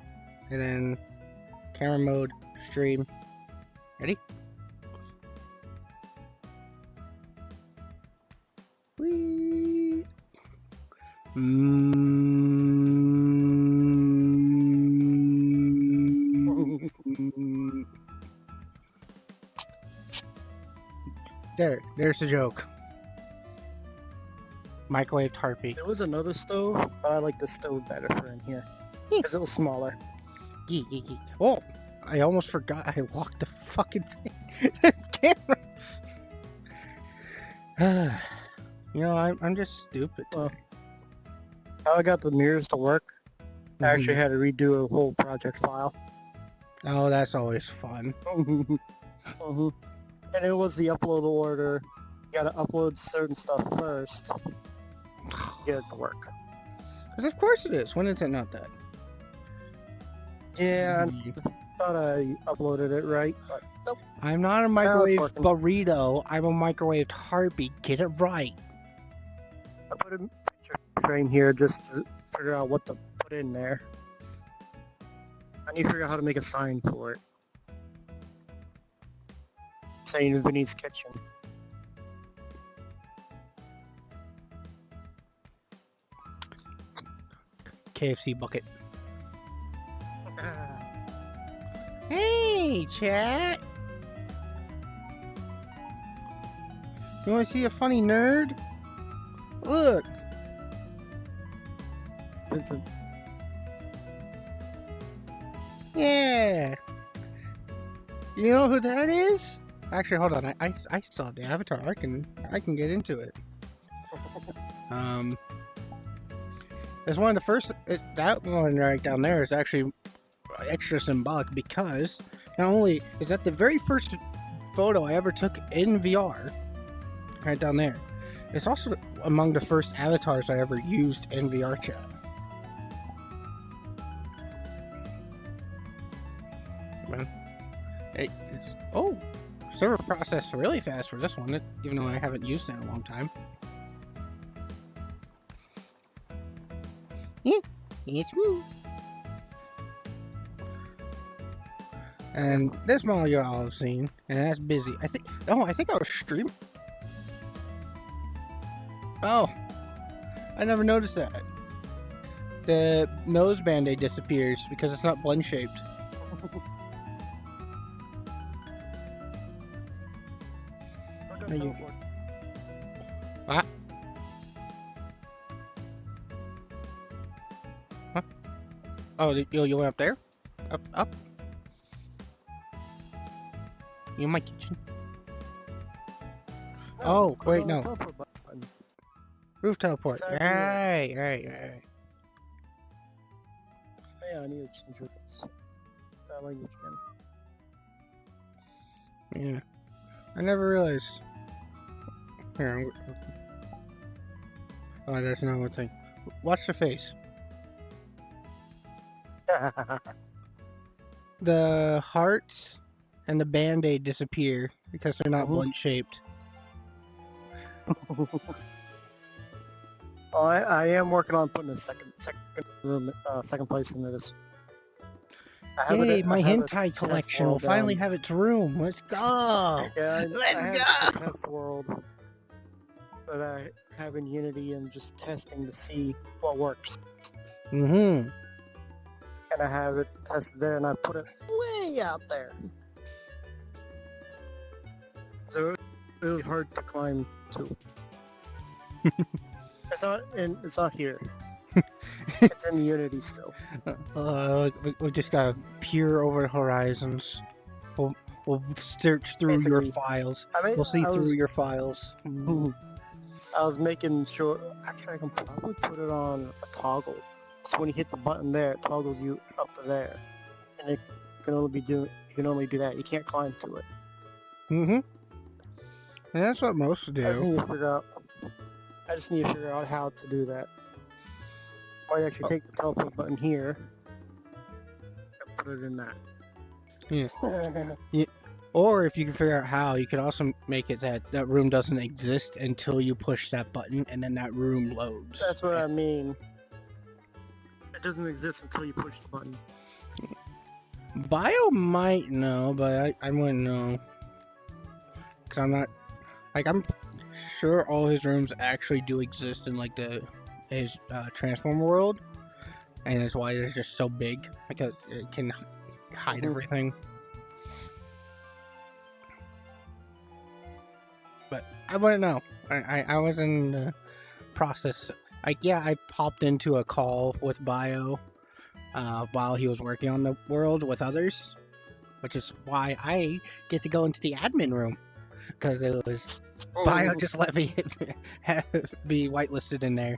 And then camera mode, stream. Ready? Whee! There's the joke. Microwaved harpy. There was another stove, but I like the stove better for in here. Because it was smaller. Oh, I almost forgot I locked the fucking thing. Camera. I'm just stupid. Well, how I got the mirrors to work, I actually had to redo a whole project file. Oh, that's always fun. Mhm. And it was the upload order. You gotta upload certain stuff first to get it to work. 'Cause of course it is. When is it not that? Yeah, I thought I uploaded it right, but nope. I'm not a microwave working. burrito. I'm a microwaved harpy. Get it right. I put a picture frame here just to figure out what to put in there. I need to figure out how to make a sign for it. Saying Vinny's Kitchen. KFC bucket. Hey, chat. You want to see a funny nerd? Look. Vincent. Yeah. You know who that is? Actually, hold on. I saw the avatar. I can get into it. It's one of the first. That one right down there is actually extra symbolic because not only is that the very first photo I ever took in VR, right down there, it's also among the first avatars I ever used in VR chat. Man, server processed really fast for this one, even though I haven't used it in a long time. Yeah, it's me. And this model you all have seen, and that's busy. I think I was streaming. Oh, I never noticed that. The nose band-aid disappears because it's not bun-shaped. What? Huh? Oh, you went up there? Up? You in my kitchen? Oh, wait, no. Roof teleport. Right. Yeah, I need to change that language again. Yeah. I never realized. Here, oh, that's not one thing. Watch the face. The hearts and the band-aid disappear because they're not blunt-shaped. Oh, I am working on putting a second place into this. Yay, my hentai collection will finally have its room. Let's go! Yeah, Let's go! go! Test world that I have in Unity and just testing to see what works. Mm-hmm. And I have it tested there, and I put it way out there. So it was hard to climb to. It's not here. It's in Unity still. We just gotta peer over the horizons. We'll search through your files. We'll see through your files. I was making sure. Actually, I can probably put it on a toggle. So when you hit the button there, it toggles you up to there, and it can only You can only do that. You can't climb to it. Mm-hmm. And that's what most do. I just need to figure out how to do that. Might actually take the teleport button here and put it in that. Yeah. Or if you can figure out how, you could also make it that room doesn't exist until you push that button, and then that room loads. That's what I mean. It doesn't exist until you push the button. Bio might know, but I wouldn't know. Because I'm not... I'm sure all his rooms actually do exist in, his Transformer world. And that's why it's just so big. Because it can hide everything. But I wouldn't know. I was in the process. I popped into a call with Bio while he was working on the world with others, which is why I get to go into the admin room because it was Bio just let me be whitelisted in there,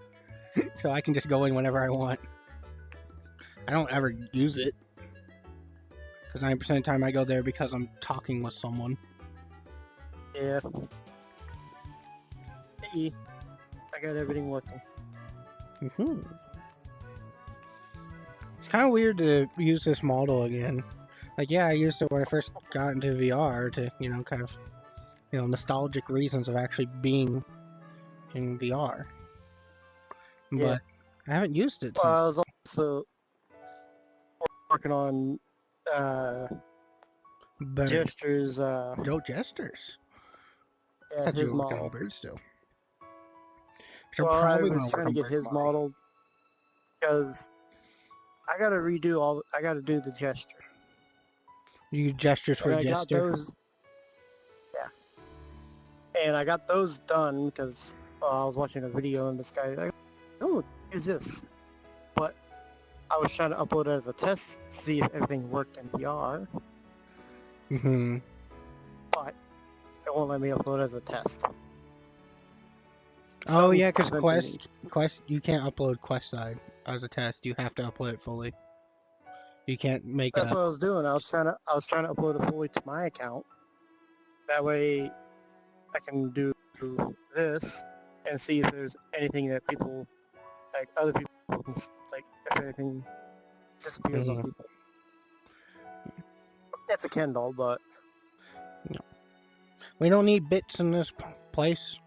so I can just go in whenever I want. I don't ever use it because 90% of the time I go there because I'm talking with someone. Yeah. Hey, I got everything working. Mm-hmm. It's kind of weird to use this model again. Like, yeah, I used it when I first got into VR to, kind of, nostalgic reasons of actually being in VR. But Yeah. I haven't used it Well, I since. was also working on But Gestures, no gestures. I yeah, thought you his were working on model. Bird still. Which I'm Well, I probably was going to trying work to on get Bird his tomorrow. model because I gotta redo I gotta do the gesture. You use gestures for And a I got gesture? those. Yeah. And I got those done because I was watching a video and this guy like, oh, what is this? But I was trying to upload it as a test to see if everything worked in VR, Mm-hmm. but it won't let me upload as a test. Oh, Something's yeah, because preventing me. Quest, you can't upload Quest side as a test. You have to upload it fully. You can't make it That's up. what I was doing. I was trying to upload it fully to my account. That way, I can do this and see if there's anything that people, like other people, can like if anything disappears on Mhm. people. That's a Kindle, but We don't need bits in this place.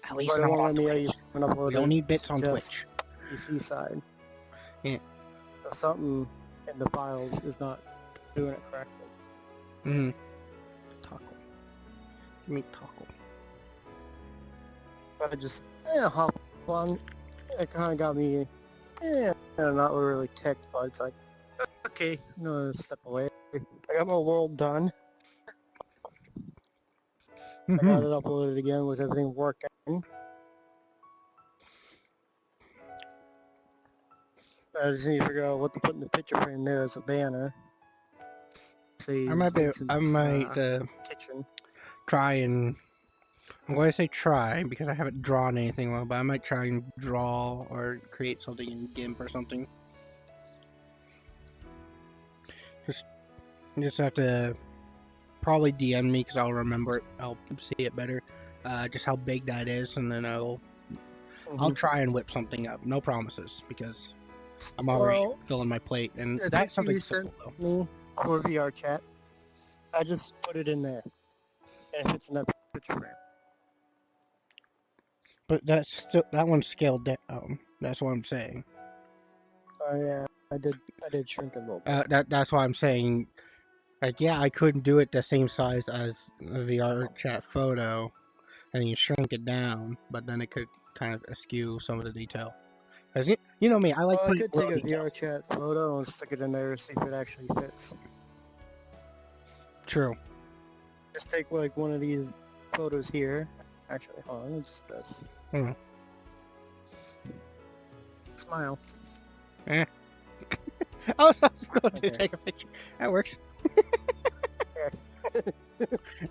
At least it not won't on let me Twitch. even upload We don't it need bits on just Twitch. PC side. Yeah. So something in the files is not doing it correctly. Mm-hmm. Taco. Give me taco. But I just hop on. It kind of got me, not really ticked, but it's like, okay, I'm gonna step away. I got my world done. I got Mm-hmm. it uploaded again with everything working. I just need to figure out what to put in the picture frame there as a banner. I might Kitchen. try and... I'm going to say try because I haven't drawn anything well, but I might try and draw or create something in GIMP or something. Just have to probably DM me because I'll remember it. I'll see it better. Just how big that is, and then I'll try and whip something up. No promises because I'm already filling my plate, and the that's picture something you simple sent though. me for VR chat, I just put it in there, and it fits in that picture frame. But that's still, that one's scaled down. That's what I'm saying. Oh yeah, I did shrink it a little bit. That's why I'm saying. Like, yeah, I couldn't do it the same size as a VR chat photo, and you shrink it down, but then it could kind of eschew some of the detail. Because you know me, I like I putting could take a little VR details. chat photo and stick it in there and see if it actually fits. True. Just take like one of these photos here. Actually, hold on, let's just this. Mhm. Smile. I was going to Okay. take a picture. That works.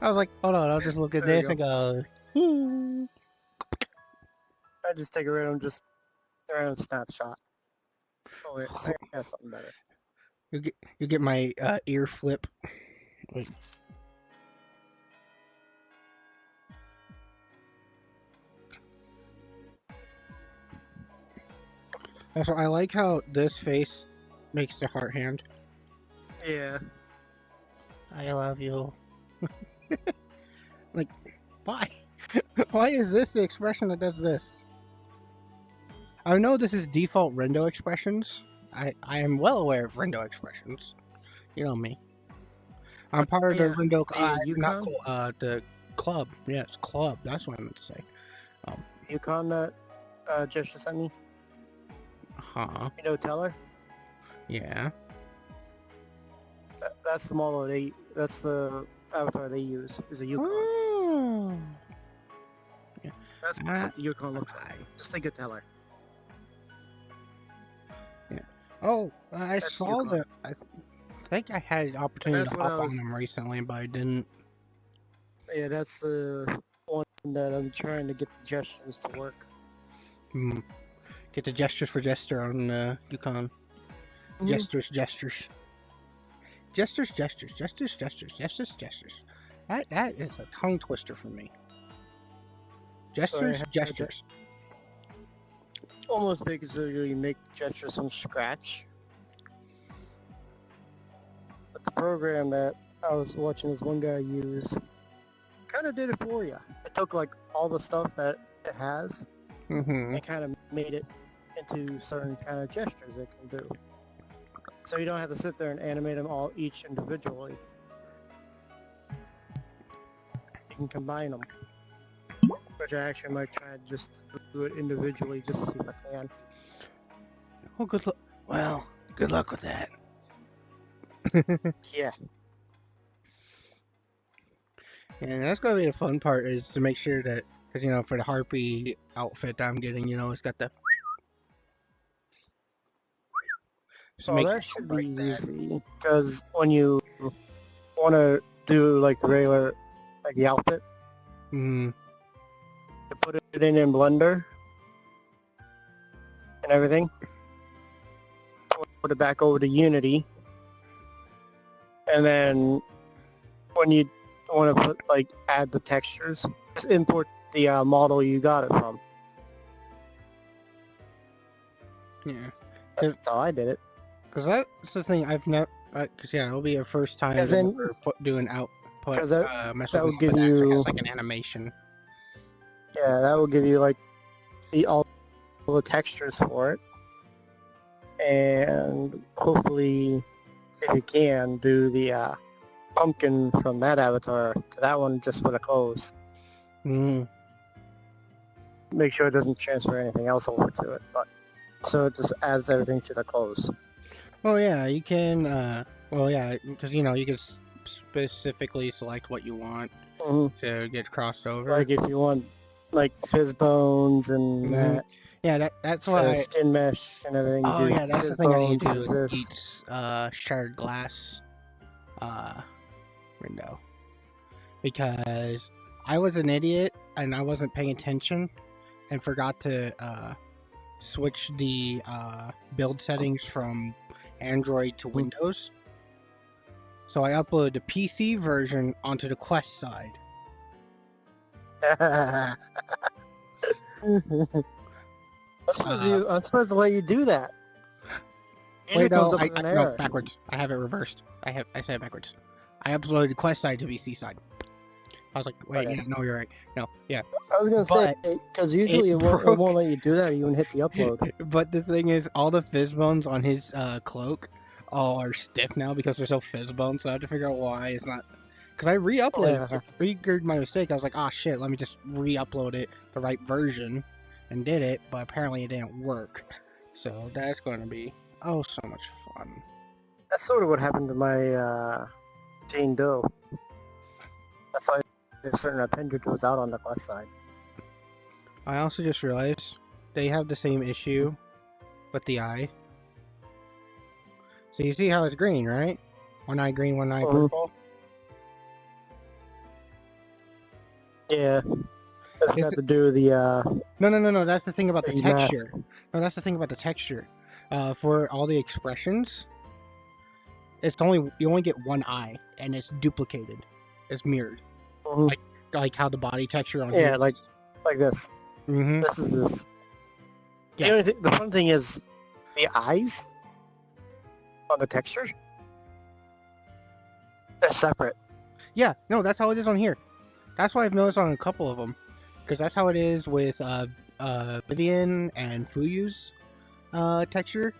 I was like, hold on, I'll just look at There you this and go. "Hmm." I just take a random snapshot. Oh wait, I got something better. You get my ear flip. Wait. Also, I like how this face makes the heart hand. Yeah. I love you. Like, why? Why is this the expression that does this? I know this is default Rendo expressions. I am well aware of Rendo expressions. You know me. I'm part of the Yeah, Rendo Yukon? the club. Yes, club. That's what I meant to say. Yukon that Josh just sent me. Huh. You know Teller? Yeah. That's the model that's the avatar they use, is a Yukon. Oh. That's what the Yukon looks like. Hi. Just think of Teller. Oh, I That's saw Yukon. I think I had an opportunity That's to what I hop on was- them recently, but I didn't. Yeah, that's the one that I'm trying to get the gestures to work. Get the gestures for Jester on Yukon. Mhm. Gestures. That is a tongue twister for me. Sorry, I Gestures. had to almost basically make gestures from scratch. But the program that I was watching this one guy use kind of did it for you. It took like all the stuff that it has Mm-hmm. and kind of made it into certain kind of gestures it can do. So you don't have to sit there and animate them all each individually. You can combine them. Which I actually might try to just do it individually just to see if I can. Oh, good luck. Well, good luck with that. Yeah. And that's gonna be the fun part, is to make sure that, because you know, for the harpy outfit that I'm getting, you know, it's got the. So Oh, make that sure should like be that. easy. Because when you want to do like the regular, like the outfit, Mm, you put it in Blender and everything. Put it back over to Unity. And then when you want to put like add the textures, just import the model you got it from. yeah. That's how I did it. Because that's the thing I've never. Because yeah, it'll be a first time 'Cause then- ever doing output. 'cause that Mess will with an give outfit that actually you- has like an animation. Yeah, that will give you like all the textures for it, and hopefully, if you can, do the pumpkin from that avatar to that one just for the clothes. Mm. Make sure it doesn't transfer anything else over to it, but so it just adds everything to the clothes. Oh yeah, you can. Well, yeah, because you know you can specifically select what you want to get crossed over. Like if you want like fizz bones and Mhm. that, Yeah, that's so what I. skin mesh and everything. Oh do yeah, that's the fizz thing I need to do bones, is this. each shattered glass window, because I was an idiot and I wasn't paying attention and forgot to switch the build settings from Android to Windows. So I uploaded the PC version onto the Quest side. I'm supposed to let you do that. And Wait, it comes no, up with an no, error. backwards. I have it reversed. I said it backwards. I uploaded the Quest side to PC side. I was like, wait, Okay. yeah, no, you're right. No, yeah. I was gonna say because usually it broke. won't let you do that. You won't hit the upload. But the thing is, all the fizz bones on his cloak all are stiff now because they're so fizz bones. So I have to figure out why it's not. Because I re-uploaded, Yeah. figured my mistake. I was like, oh shit, let me just re-upload it the right version, and did it. But apparently it didn't work. So that's going to be so much fun. That's sort of what happened to my Jane Doe. That's why there's certain appendage was out on the Quest side. I also just realized they have the same issue with the eye. So you see how it's green, right? One eye green, one eye Mhm. purple. Yeah. That's Is got it- to do with the No. That's the thing about the the mask. texture. No, that's the thing about the texture. For all the expressions, you only get one eye, and it's duplicated. It's mirrored, Mhm. like how the body texture on Yeah, like this. Mm-hmm. This is this. Yeah. The only thing, the fun thing is the eyes on the texture. They're separate. Yeah, no, that's how it is on here. That's why I've noticed on a couple of them, because that's how it is with Vivian and Fuyu's texture.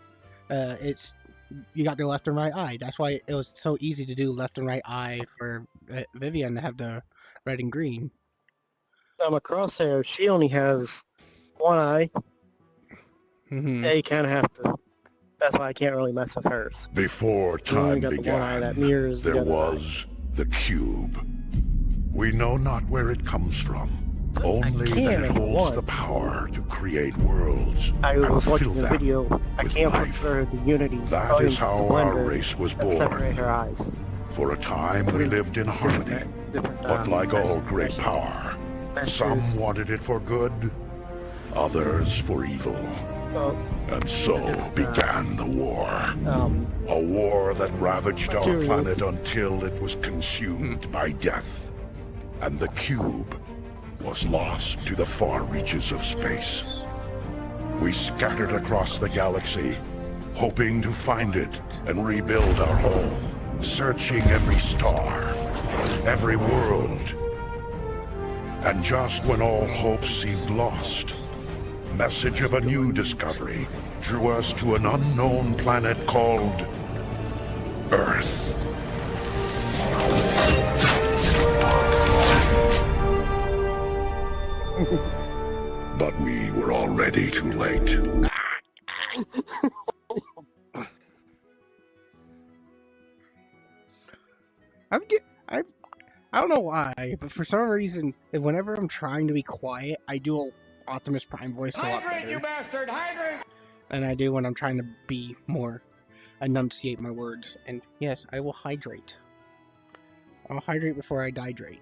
It's you got the left and right eye. That's why it was so easy to do left and right eye for Vivian to have the red and green. Now my crosshair, she only has one eye. Mm-hmm. Yeah, you kind of have to. That's why I can't really mess with hers. Before She only time got the one eye that began, mirrors the there other eye. was the cube. We know not where it comes from, Only that can it if I holds want. the power to create worlds I and was fill watching the them video. I with can't life. put the unity. That is how our race was and separate born. her eyes. For a time we lived in harmony, Different, but like all great measures- power, measures, some wanted it for good, others for evil. And so began the war. A war that ravaged our Material. planet until it was consumed by death. And the cube was lost to the far reaches of space. We scattered across the galaxy, hoping to find it and rebuild our home, searching every star, every world. And just when all hope seemed lost, message of a new discovery drew us to an unknown planet called Earth. But we were already too late. I don't know why, but for some reason, whenever I'm trying to be quiet, I do a Optimus Prime voice a lot Hydrate, you better bastard! Hydrate! than I do when I'm trying to be more enunciate my words. And yes, I will hydrate. I'll hydrate before I dihydrate.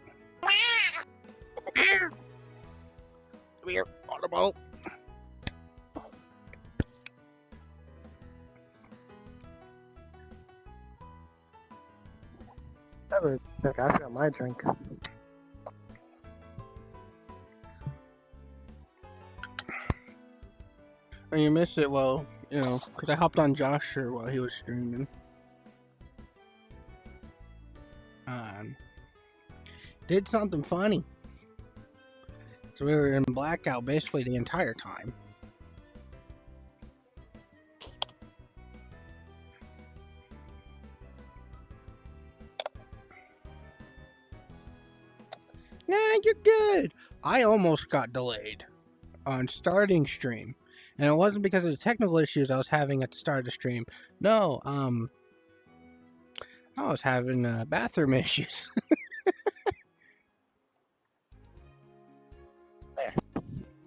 Come here, water bottle. I forgot my drink. And you missed it, well, you know, because I hopped on Joshua while he was streaming. Did something funny. So we were in blackout basically the entire time. Nah, you're good. I almost got delayed on starting stream. And it wasn't because of the technical issues I was having at the start of the stream. No, I was having bathroom issues.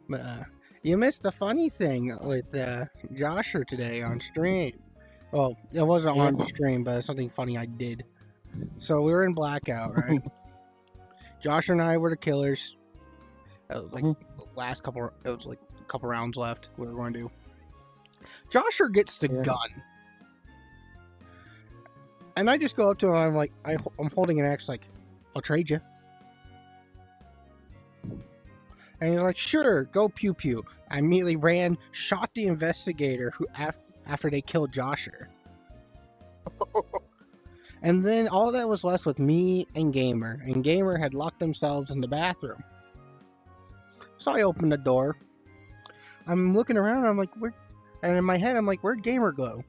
But you missed the funny thing with Joshua today on stream. Well, it wasn't on stream, but it's something funny I did. So we were in blackout, right? Josh and I were the killers. It was like last couple. It was like a couple rounds left. We were going to do. Joshua gets the gun, and I just go up to him. I'm like, I'm holding an axe. Like, I'll trade you. And he's like, sure, go pew pew. I immediately ran, shot the investigator who after they killed Joshua. And then all that was left with me and Gamer. And Gamer had locked themselves in the bathroom. So I opened the door. I'm looking around, I'm like, where? And in my head, I'm like, where'd Gamer go?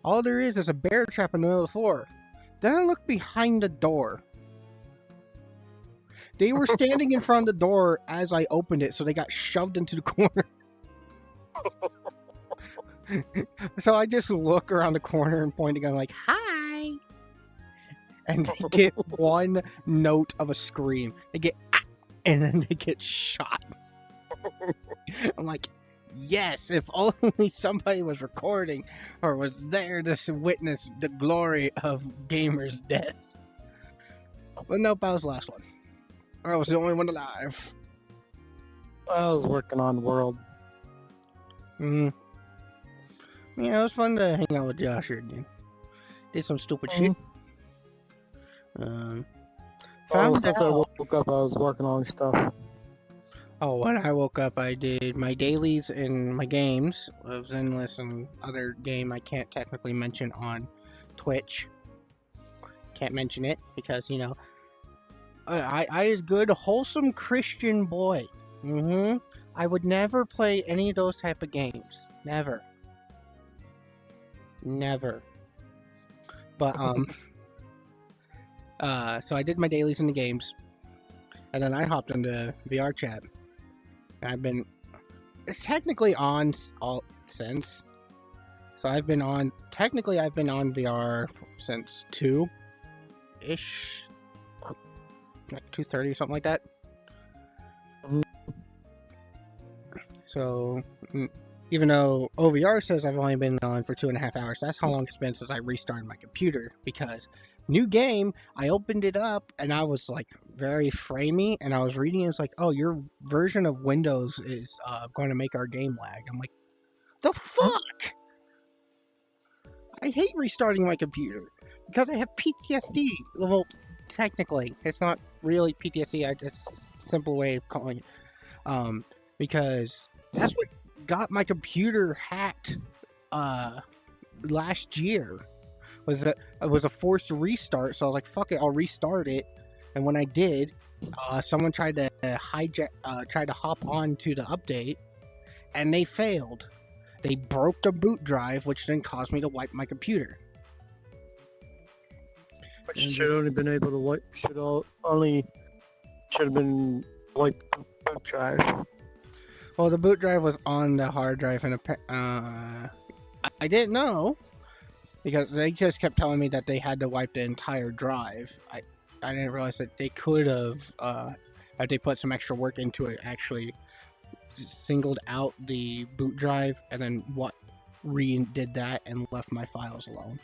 All there is a bear trap in the middle of the floor. Then I look behind the door. They were standing in front of the door as I opened it, so they got shoved into the corner. So I just look around the corner and point a gun like, hi! And they get one note of a scream. They get, ah! And then they get shot. I'm like, yes, if only somebody was recording or was there to witness the glory of Gamer's death. But nope, I was the last one. I was the only one alive. I was working on World. Yeah, it was fun to hang out with Josh again. Did some stupid shit. Found Since I out. woke up, I was working on stuff. Oh, when I woke up, I did my dailies in my games of Zenless and other game I can't technically mention on Twitch. Can't mention it because, you know, I is good, wholesome Christian boy. I would never play any of those type of games. Never. Never. But, so I did my dailies in the games. And then I hopped into VR chat. And I've been... It's technically on all since. So I've been on... Technically, I've been on VR since 2-ish... like 2:30, something like that. So, even though OVR says I've only been on for 2.5 hours, that's how long it's been since I restarted my computer. Because new game, I opened it up and I was like very framey, and I was reading it's like, oh, your version of Windows is going to make our game lag. I'm like, the fuck? I hate restarting my computer because I have PTSD. Well, technically, it's not really PTSD. It's a simple way of calling it. Because that's what got my computer hacked last year. It was a forced restart, so I was like, fuck it, I'll restart it. And when I did, someone tried to hop on to the update, and they failed. They broke the boot drive, which then caused me to wipe my computer. But you should only been able to wipe. Should have been wiped the boot drive. Well, the boot drive was on the hard drive, and I didn't know because they just kept telling me that they had to wipe the entire drive. I didn't realize that they could have, if they put some extra work into it, actually singled out the boot drive and then redid that and left my files alone.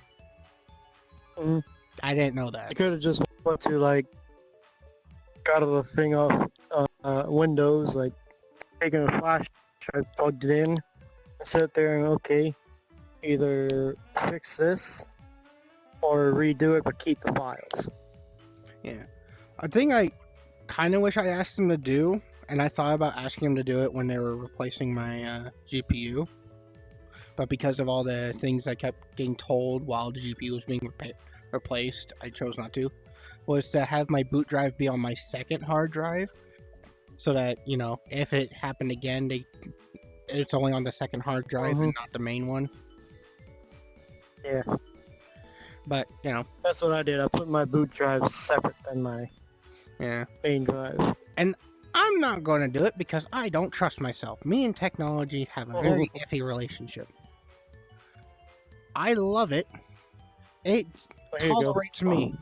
Mm. I didn't know that. I could have just went to got the thing off Windows, taken a flash drive, plugged it in, and sit there and okay, either fix this or redo it, but keep the files. Yeah, a thing I kind of wish I asked them to do, and I thought about asking them to do it when they were replacing my GPU, but because of all the things I kept getting told while the GPU was being replaced, I chose not to, was to have my boot drive be on my second hard drive, so that, if it happened again, it's only on the second hard drive and not the main one. Yeah. But, That's what I did. I put my boot drive separate than my main drive. And I'm not going to do it because I don't trust myself. Me and technology have a very iffy relationship. I love it. It tolerates me.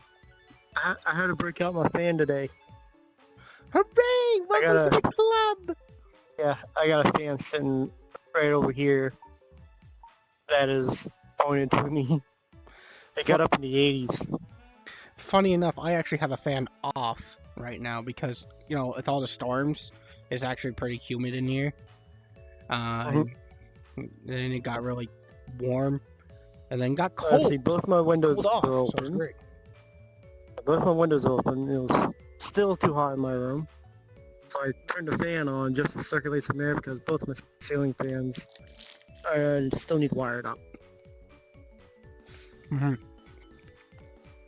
I had to break out my fan today. Hooray! Welcome to the club! Yeah, I got a fan sitting right over here that is pointed to me. It got up in the 80s. Funny enough, I actually have a fan off right now because, with all the storms, it's actually pretty humid in here. And then it got really warm, and then got cold. See, both my windows Cooled off, were so it's open. great. Both my windows were open. It was still too hot in my room. So I turned the fan on just to circulate some air because both my ceiling fans still need wired up. Mm-hmm.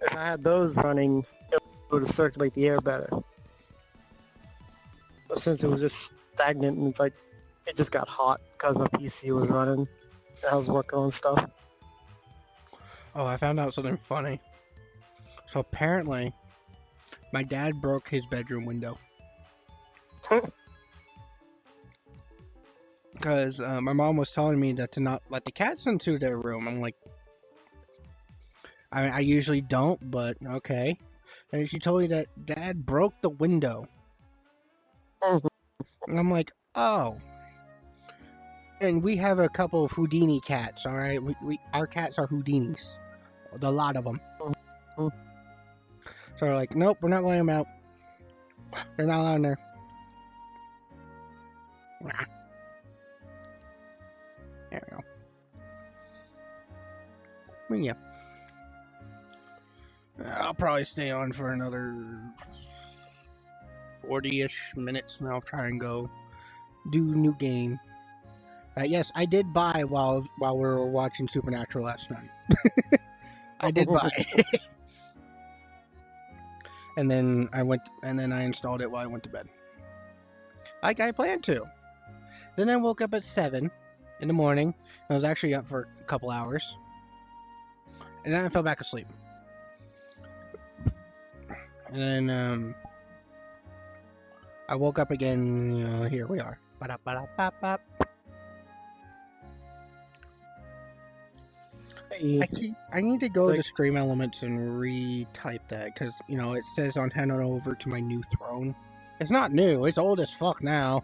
If I had those running, it would circulate the air better. But since it was just stagnant and it just got hot because my PC was running and I was working on stuff. Oh, I found out something funny. So apparently, my dad broke his bedroom window. Because my mom was telling me that to not let the cats into their room. I'm like, I usually don't, but okay. And she told me that Dad broke the window. And I'm like, oh. And we have a couple of Houdini cats, all right? Our cats are Houdinis. A lot of them. So we're like, nope, we're not letting them out. They're not allowed in there. There we go. Well, yeah. I'll probably stay on for another 40-ish minutes, and I'll try and go do new game. Yes, I did buy while we were watching Supernatural last night. I did buy it. And then I installed it while I went to bed. Like I planned to. Then I woke up at 7 in the morning. I was actually up for a couple hours. And then I fell back asleep. And then I woke up again. Here we are. Ba-da-ba-da-ba-ba. I need to go to Stream Elements and retype that because, it says on heading over to my new throne. It's not new. It's old as fuck now.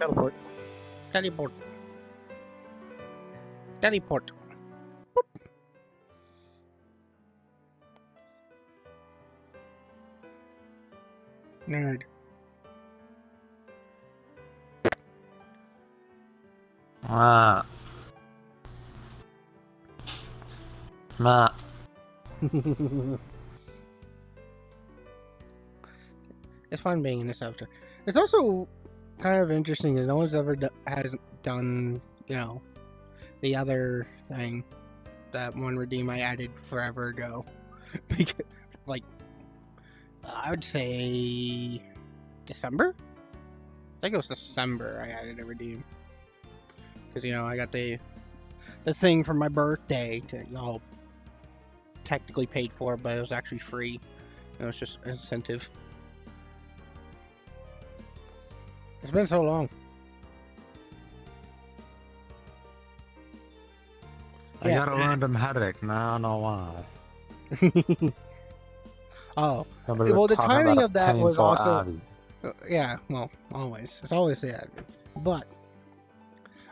Teleport. Teleport. Teleport. Nerd. Ah. Ma. It's fun being in this episode. It's also kind of interesting that no one's ever has done, you know, the other thing, that one redeem I added forever ago. Because, like, I would say December? I think it was December I added a redeem. Because, you know, I got the thing for my birthday that y'all technically paid for, but it was actually free. It was just an incentive. It's been so long. I got a random headache. Now I know why. Oh, Somebody well, was the talking timing about a of that was painful also. Abby. Yeah, well, always. It's always the admin. But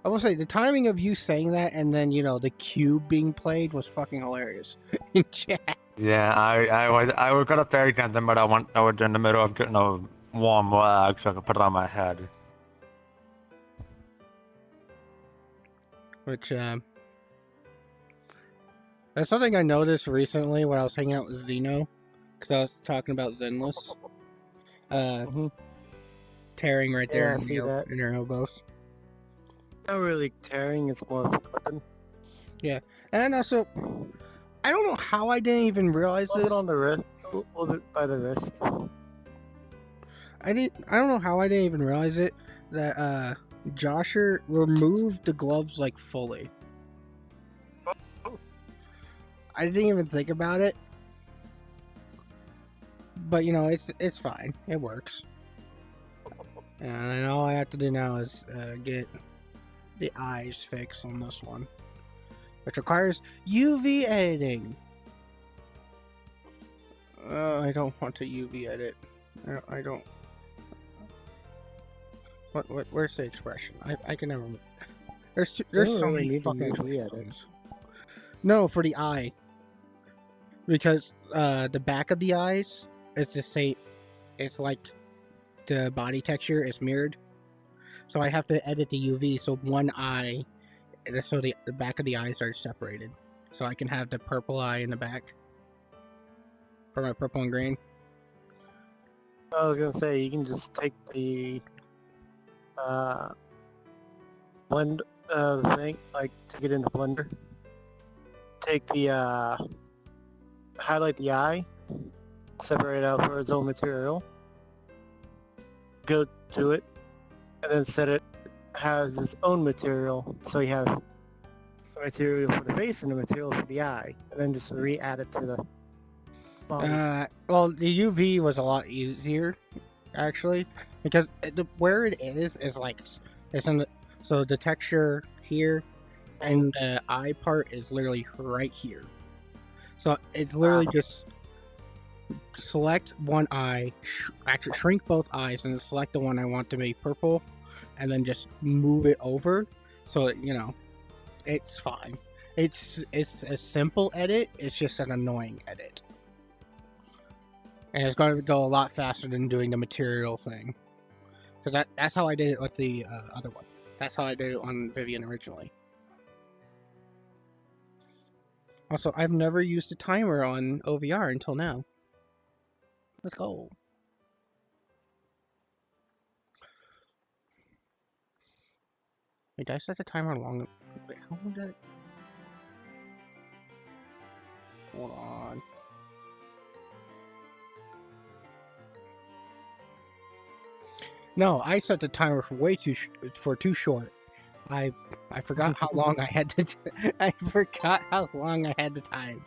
I will say the timing of you saying that and then, you know, the cube being played was fucking hilarious in chat. Yeah, I was gonna say something, but I was in the middle of getting a warm rag so I could put it on my head. Which, that's something I noticed recently when I was hanging out with Zeno. Because I was talking about Zenless. Tearing right there Yeah, I in, see the, that. in her elbows. Not really tearing, it's more flipping. And also, I don't know how I didn't even realize A little this. bit on the wrist. A little bit by the wrist. I don't know how I didn't even realize it, that Josher removed the gloves like fully. I didn't even think about it. But you know, it's fine. It works. And all I have to do now is get the eyes fixed on this one, which requires UV editing. I don't want to UV edit. I don't. Where's the expression? I can never. There's so don't many really need to fucking UV edit. expressions. No, for the eye. Because the back of the eyes, it's the same. It's like the body texture is mirrored. So I have to edit the UV so one eye, so the back of the eyes are separated. So I can have the purple eye in the back for my purple and green. I was gonna say, you can just take the blend thing, like take it into Blender. Take the highlight the eye, separate it out for its own material. Go to it, and then set it has its own material. So you have a material for the face and a material for the eye, and then just re-add it to the body. Well, the UV was a lot easier, actually, because where it is like it's in the, so the texture here and the eye part is literally right here. So it's literally just select one eye, actually shrink both eyes, and select the one I want to be purple, and then just move it over. So you know, it's fine. It's a simple edit. It's just an annoying edit. And it's going to go a lot faster than doing the material thing. Because that's how I did it with the other one. That's how I did it on Vivian originally. Also, I've never used a timer on OVR until now. Let's go. Wait, did I set the timer long? Wait, how long did it? Hold on. No, I set the timer for way too short. I forgot how long I had to. I forgot how long I had the time.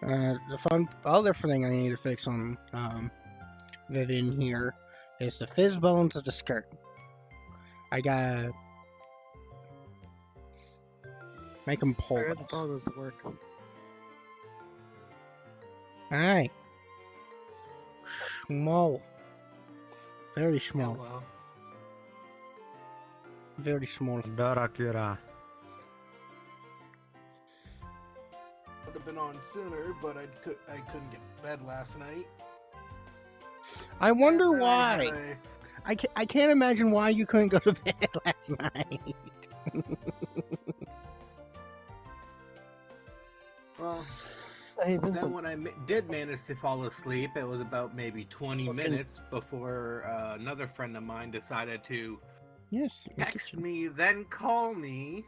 The other thing I need to fix on Vivian here is the fizz bones of the skirt. I gotta make them pull. I got the toggles to work. Alright. Small. Very small. Hello. Very small. Darakira. Would have been on sooner, but I couldn't get to bed last night. I wonder And then I why. had a- I can't imagine why you couldn't go to bed last night. Well, Hey, then Vincent. when I did manage to fall asleep, it was about maybe 20 minutes before another friend of mine decided to Yes. my text kitchen. me, then call me.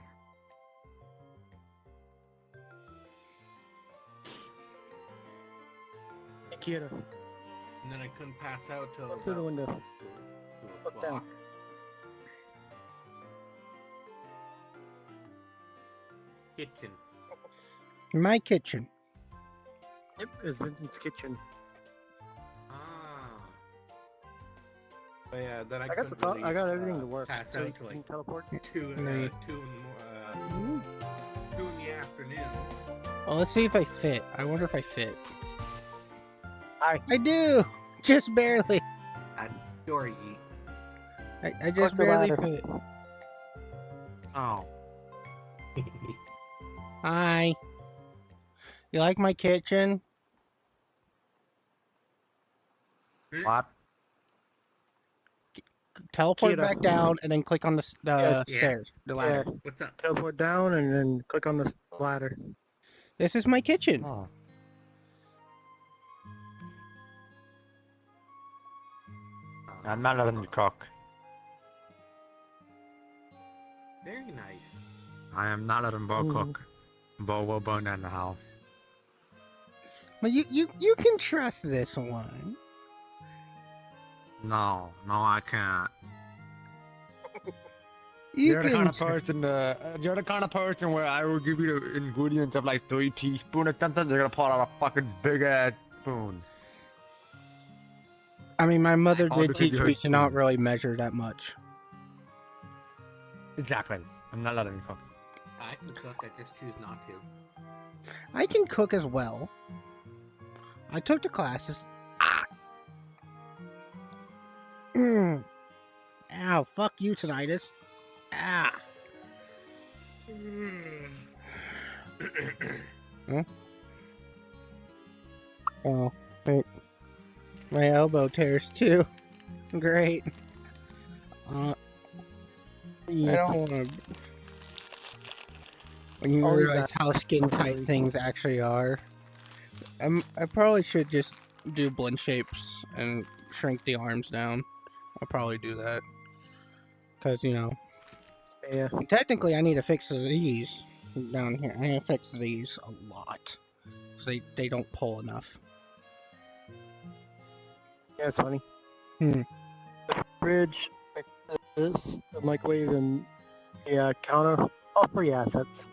Hey, Kira, And then I couldn't pass out till look through the about window. 2 Look down. o'clock. Kitchen. My kitchen. Yep, it's Vincent's kitchen. Ah. But yeah, then I I got the couldn't I got really, everything to work. Pass So out you till can like teleport. 2 And then- 2 in the afternoon. Well, let's see if I fit. I wonder if I fit. Hi. I do! Just barely. Adore ye. I just Click the barely ladder. fit. Oh. Hi. You like my kitchen? What? Teleport Kira. back down and then click on the Yeah. stairs, the ladder. Yeah, What's up? teleport down and then click on the ladder. This is my kitchen. Oh. I'm not letting you cook. Very nice. I am not letting Bo Mhm. cook. Bo will burn down the house. But you can trust this one. No, I can't. You You're the can kind of tr- person. You're the kind of person where I will give you the ingredients of like 3 teaspoons or something. You're gonna pull out a fucking big ass spoon. I mean, my mother All did because teach you me heard to not spoon. really measure that much. Exactly. I'm not letting you cook. I can cook, I just choose not to. I can cook as well. I took the classes. Ah. Ow! Fuck you, tinnitus. Ah. Oh, wait. My elbow tears too. Great. I don't want to. When you Always realize that- how skin tight things actually are, I probably should just do blend shapes and shrink the arms down. I'll probably do that. Because, you know, Yeah. technically I need to fix these down here. I need to fix these a lot. Because they don't pull enough. Yeah, it's funny. Hmm. The fridge, like this, the microwave, and the counter. All 3 assets.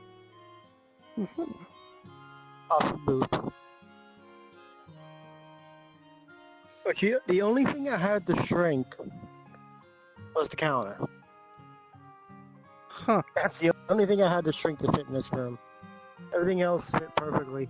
Off the booth. But the only thing I had to shrink was the counter. Huh. That's the only thing I had to shrink to fit in this room. Everything else fit perfectly.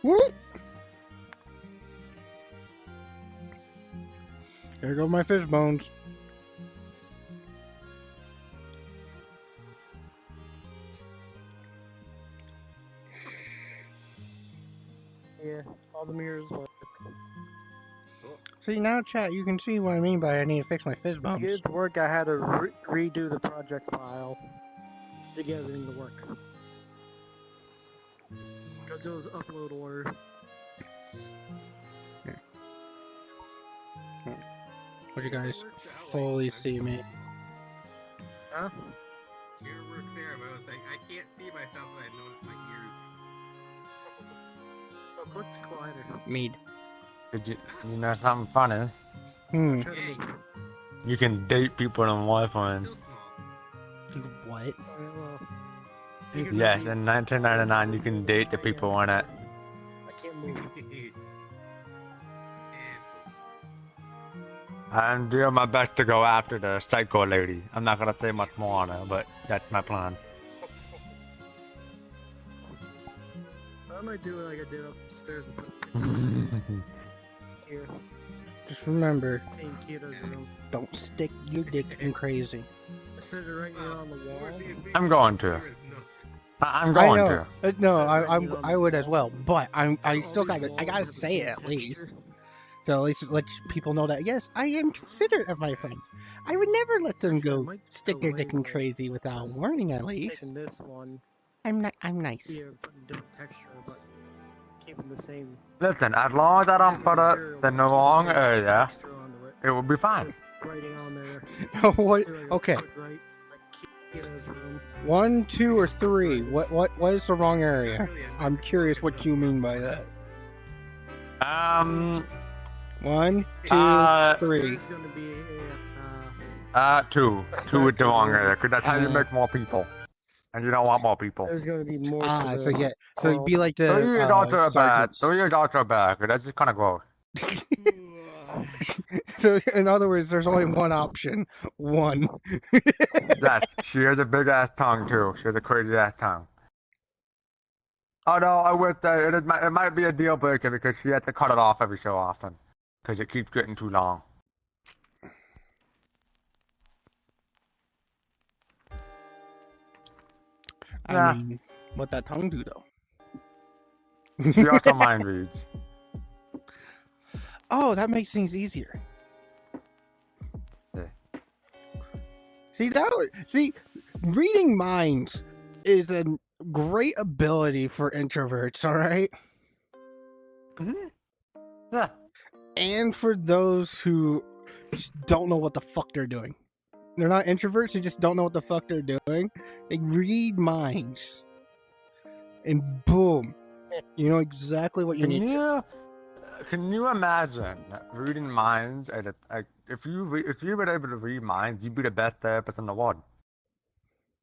Woo! There go my fish bones. Yeah, all the mirrors work. See, now, chat, you can see what I mean by I need to fix my fizz To bumps. get it to work, I had to redo the project file to get everything to work. Because it was upload order. Would you guys fully see me? Huh? Here we're clear, but I was like, I can't see myself, and I noticed my ears What's quieter? Mead. You know something funny? Hmm. Try to make. You can date people in Wi-Fi. Still small. What? Alright, well. bigger Yes, movies. in 1999 you can date the people in it. I can't move. I'm doing my best to go after the psycho lady. I'm not gonna say much more on her, but that's my plan. I might do it like I did upstairs and put a picture here. Just remember, Same kiddo's room. don't stick your dick in crazy. Instead of writing it on the wall. I'm going to. I'm I going know. to. No, I would as well, but I still gotta say it at least. So at least let people know that yes, I am considerate of my friends. I would never let them go stick their dick in crazy without warning. At least Taking this one I'm nice. here, putting different texture, but keeping the same. Listen, as long as I don't put it in the wrong area, Texture onto it. it will be fine. Just writing on there. What? Do like a Okay, quick write, like kiddo's room. 1, 2, or 3. What is the wrong area? I'm curious what you mean by that. 1, 2, 3. There's gonna be a, Two. Two is the wrong area, because that's how you make more people. And you don't want more people. there's gonna be more. Ah, to so the, yeah, so it'd be like the 3 is also bad. sergeants. 3 is also bad, because that's just kind of gross. So in other words, there's only one option. 1. Yes, she has a big ass tongue too. She has a crazy ass tongue. Although I would say it might be a deal breaker because she has to cut it off every so often because it keeps getting too long. Yeah. I mean, what that tongue do though? She also mind reads. Oh, that makes things easier. Yeah. See, reading minds is a great ability for introverts, all right? Yeah. And for those who just don't know what the fuck they're doing. They're not introverts, they just don't know what the fuck they're doing. They read minds. And boom, you know exactly what you need. Can you imagine reading minds? If you were able to read minds, you'd be the best therapist in the world.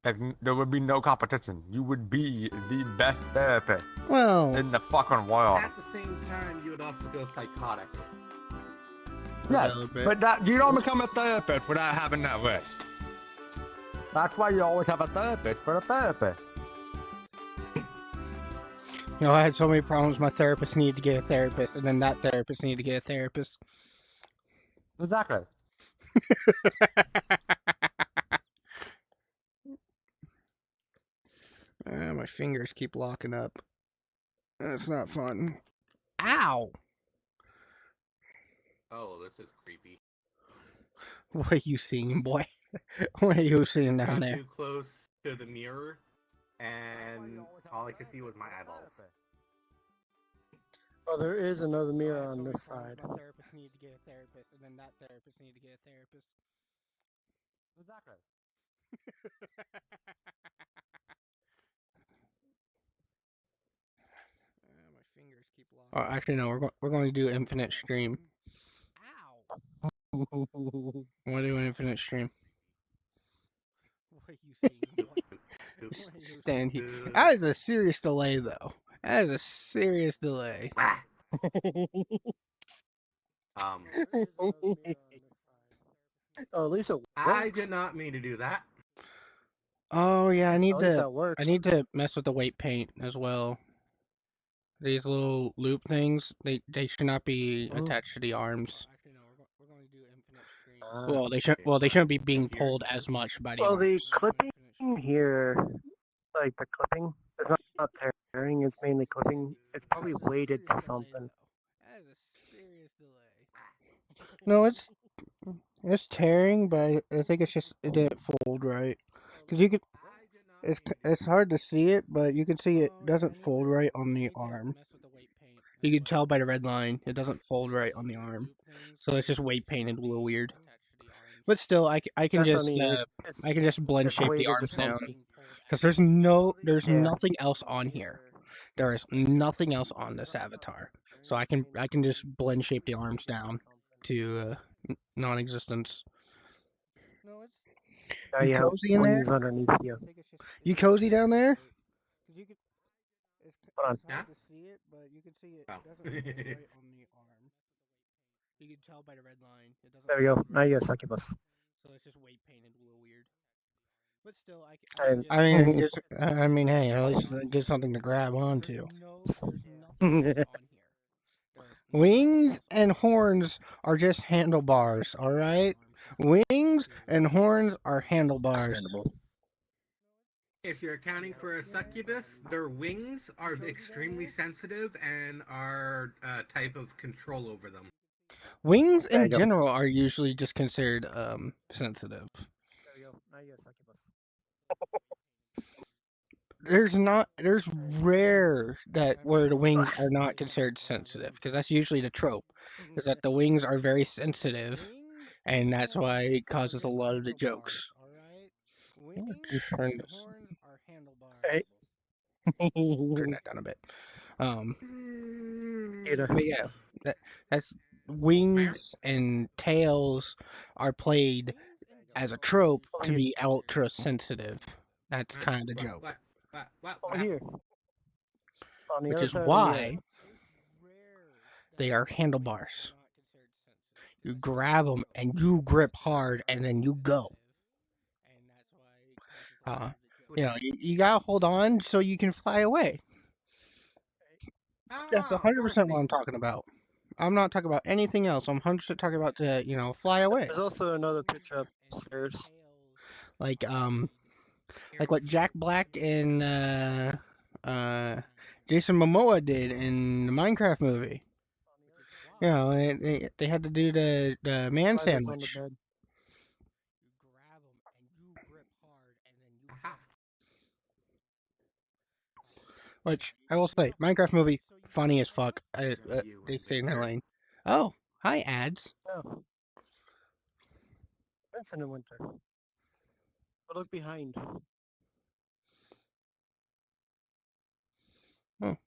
Like there would be no competition. You would be the best therapist Well, in the fucking world. At the same time, you would also go psychotic. Yeah, little bit. but that you don't become a therapist without having that risk. That's why you always have a therapist for a therapist. you know, I had so many problems. My therapist needed to get a therapist, and then that therapist needed to get a therapist. Exactly. My fingers keep locking up. That's not fun. Ow! Oh, this is creepy. What are you seeing, boy? What are you seeing down Got there? too close to the mirror, and all I could see was my eyeballs. Oh, there is another mirror on this side. My therapist needed to get a therapist, and then that therapist needed to get a therapist. Exactly. My fingers keep locking. Oh, actually, no. We're going to do infinite stream. Ow! We'll do an infinite stream. What are you seeing? Just stand here. That is a serious delay, though. That is a serious delay. Um, Oh, at least it works. I did not mean to do that. Oh yeah, I need At least to. that works. I need to mess with the weight paint as well. These little loop things, they should not be Oh. attached to the arms. Actually, no, we're going to do infinite stream. Uh, Well, they shouldn't be being pulled as much by the Well, the arms. clipping here, like the clipping, is not tearing. It's mainly clipping. It's probably weighted to something. That is a serious delay. No, it's tearing, but I think it's just it didn't fold right. Cause you could, it's hard to see it, but you can see it doesn't fold right on the arm. You can tell by the red line, it doesn't fold right on the arm. So it's just weight painted a little weird. But still, I can That's what just I mean, it's- I can just blend it's shape the weighted to arms down. something. Because there's Yeah. nothing else on here. There is nothing else on this avatar, so I can just blend shape the arms down to non-existence. There You you have cozy in there? wings underneath you. You cozy down there? Hold on. Yeah? to see it, but you can see it Oh. doesn't look right on the arm. You can tell by the red line. It doesn't. There we go. Now you have succubus. So it's just weight painted a little weird. But still, And- I mean, hey, at least it gives something to grab onto. Wings and horns are just handlebars, all right? Wings and horns are handlebars. Understandable. If you're accounting for a succubus, their wings are extremely sensitive and are a type of control over them. Wings There you in go. general are usually just considered sensitive. There we go. Now you have succubus. There's rare that where the wings are not considered sensitive, because that's usually the trope, is that the wings are very sensitive, and that's why it causes a lot of the jokes. Turn this, Hey. turn that down a bit. Ada. But yeah, that's wings and tails are played as a trope to be ultra sensitive. That's kind of the joke. Over here. On the Which other is side of the why mirror. they are handlebars. You grab them and you grip hard, and then you go. You gotta hold on so you can fly away. That's 100% what I'm talking about. I'm not talking about anything else. I'm 100% talking about to fly away. There's also another picture upstairs. Like what Jack Black and Jason Momoa did in the Minecraft movie. They had to do the man Spiders on the sandwich. bed. Which I will say, Minecraft movie funny as fuck. They stay in their lane. Oh, hi ads. Oh. Vincent in winter. But look behind. Oh.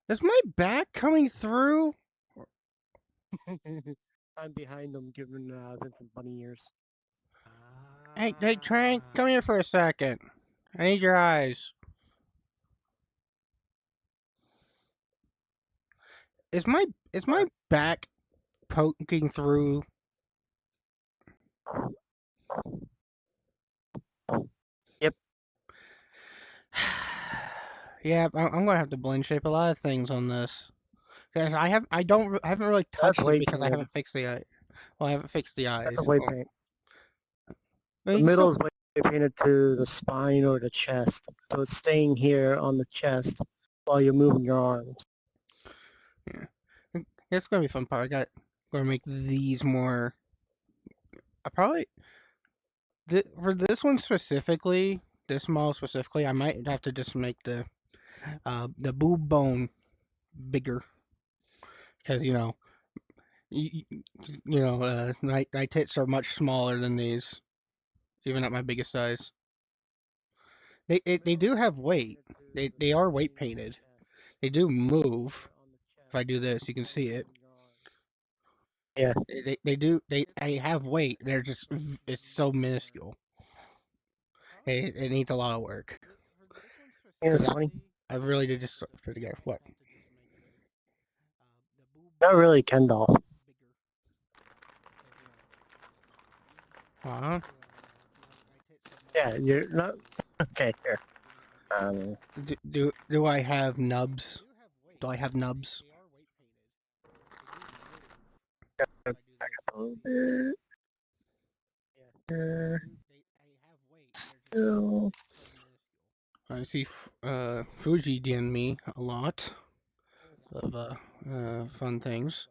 Is my back coming through? I'm behind them giving Vincent bunny ears. Hey, Trank, come here for a second. I need your eyes. Is my back poking through? Yep. Yeah, I'm gonna have to blend shape a lot of things on this. Because I haven't really touched it weight because I painted. haven't fixed the eye. Well, I haven't fixed the eyes. That's a weight so- paint. But The you middle still- is weight painted to the spine or the chest. So it's staying here on the chest while you're moving your arms. It's gonna be a fun part. Gonna make these more. I probably for this one specifically, this model specifically, I might have to just make the boob bone bigger, because my tits are much smaller than these, even at my biggest size. They do have weight. They are weight painted. They do move. If I do this, you can see it. Yeah. They have weight. It's so minuscule. It needs a lot of work. Yeah, it's funny. I really did just put it together. What? Not really Ken doll. Huh? Yeah, you're not. Okay, here. Do I have nubs? Do I have nubs? A little bit. Still. I see Fuji DN me a lot of fun things.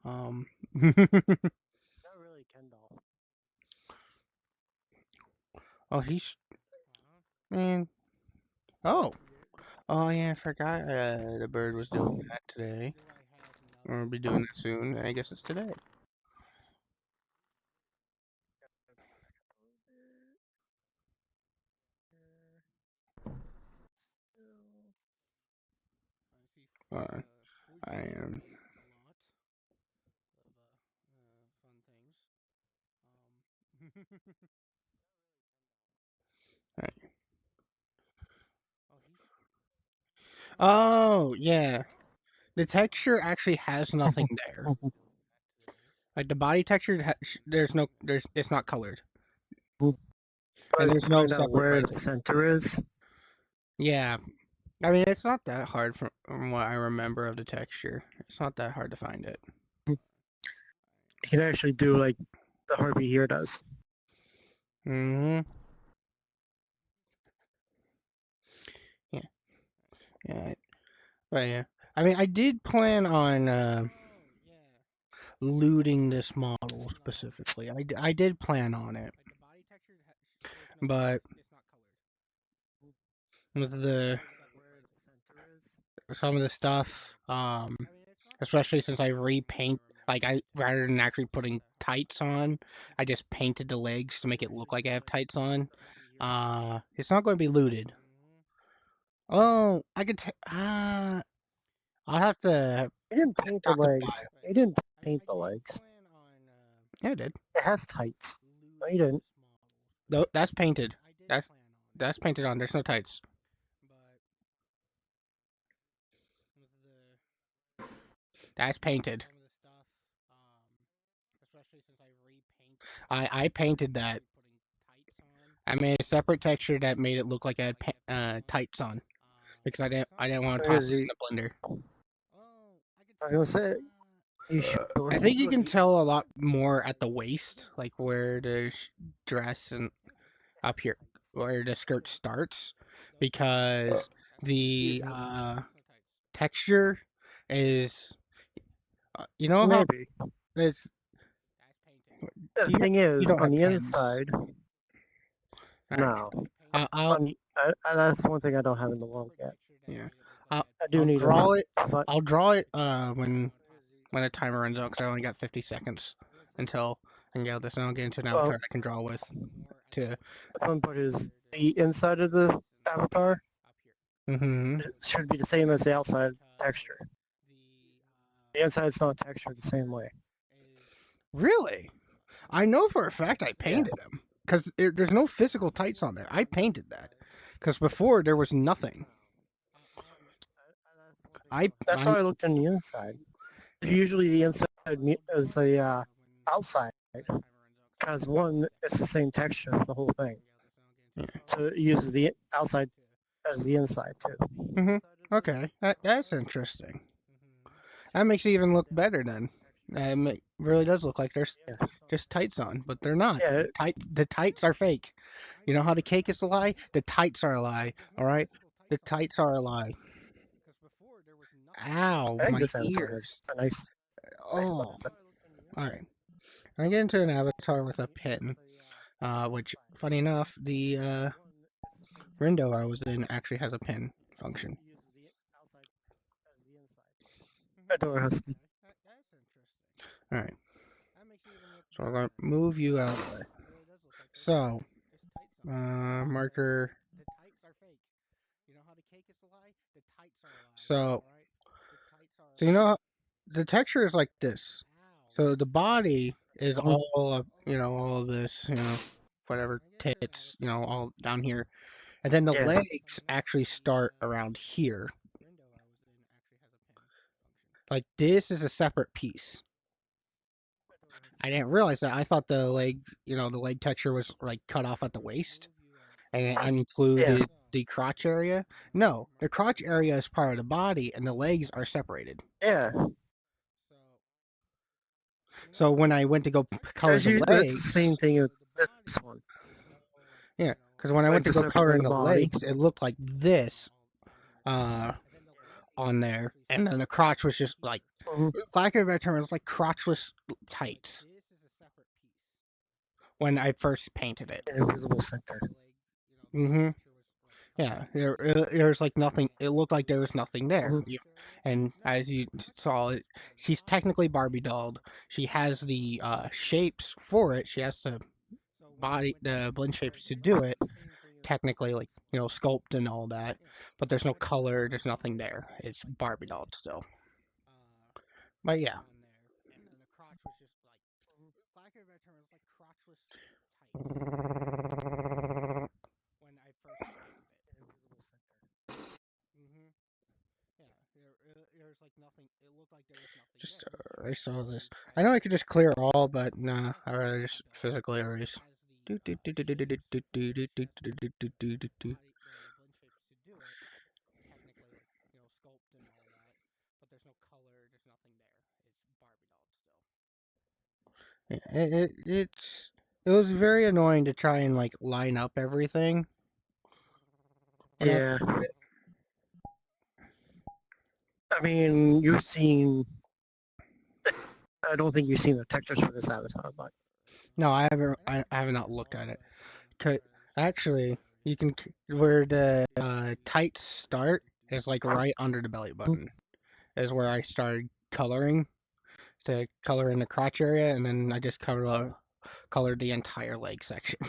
Not really Ken doll. Oh, man. Oh yeah, I forgot the bird was doing that today. Or will be doing it soon. I guess it's today. I am. Right. Oh yeah, the texture actually has nothing there. Like the body texture, it's not colored, and there's no Find out separate where layer. the center is. Yeah, I mean it's not that hard from what I remember of the texture. It's not that hard to find it. You can actually do like the Harvey here does. Hmm. Yeah, but yeah. I mean, I did plan on looting this model specifically. I did plan on it, but with some of the stuff, especially since I repaint, like I rather than actually putting tights on, I just painted the legs to make it look like I have tights on. It's not going to be looted. Oh, I could. I'll have to. You didn't paint the Talk to legs. Bio. You didn't paint the legs. Yeah, I did. It has tights. No, you didn't. No, that's painted. That's painted on. There's no tights. That's painted. I painted that. I made a separate texture that made it look like I had tights on because I didn't want to Where toss is this he? in the blender. I was gonna say. You should. I think you can tell a lot more at the waist, like where the dress and up here, where the skirt starts, because the texture is, you know how Maybe. it's. The you- thing is, don't on have the pens. inside. No. I'll That's one thing I don't have in the wall yet. yeah. I do I'll need draw it. But I'll draw it when the timer runs out because I only got 50 seconds until I can get out this, and I'll get into an avatar I can draw with. the fun part is the inside of the avatar Mm-hmm. should be the same as the outside texture. The inside's not textured the same way. Really? I know for a fact I painted them because there's no physical tights on there. I painted that because before there was nothing. That's how I looked on the inside. Usually the inside is the outside. Because one, it's the same texture as the whole thing. Yeah. So it uses the outside as the inside too. Okay, that's interesting. That makes it even look better then. It really does look like there's just tights on, but they're not. Yeah. The tights are fake. You know how the cake is a lie? The tights are a lie. All right, the tights are a lie. Ow, I think my this avatar ears. is a nice. Oh, all right. I get into an avatar with a pin, which, funny enough, the window I was in actually has a pin function. Adore Husky. All right. So I'm gonna move you out of the way. So, marker. So you know, the texture is like this. So the body is all of, all of this, whatever, tits, all down here. And then the Yeah. legs actually start around here. Like this is a separate piece. I didn't realize that. I thought the leg, the leg texture was like cut off at the waist and it included the crotch area. No, the crotch area is part of the body and the legs are separated. Yeah. So when I went to go color the That's legs, the same thing with this one. yeah, because when I went to go color in the legs, it looked like this on there, and then the crotch was just like, lack of a better term, it was like crotchless tights when I first painted it. An invisible center. Mm-hmm. Yeah, there's like nothing. It looked like there was nothing there. And as you saw, she's technically Barbie dolled. She has the shapes for it. She has the blend shapes to do it. technically like sculpt and all that, but there's no color. There's nothing there. It's Barbie doll still. But yeah. When I first there's like nothing. It looked like there was nothing. Just I saw this. I know I could just clear all, but nah. I'd rather just physically erase. It was very annoying to try and like line up everything. Yeah. I mean, you've seen. I don't think you've seen the textures for this avatar, but No, I haven't. I have not looked at it. Actually, you can where the tights start is like right under the belly button. Is where I started coloring to color in the crotch area, and then I just colored the entire leg section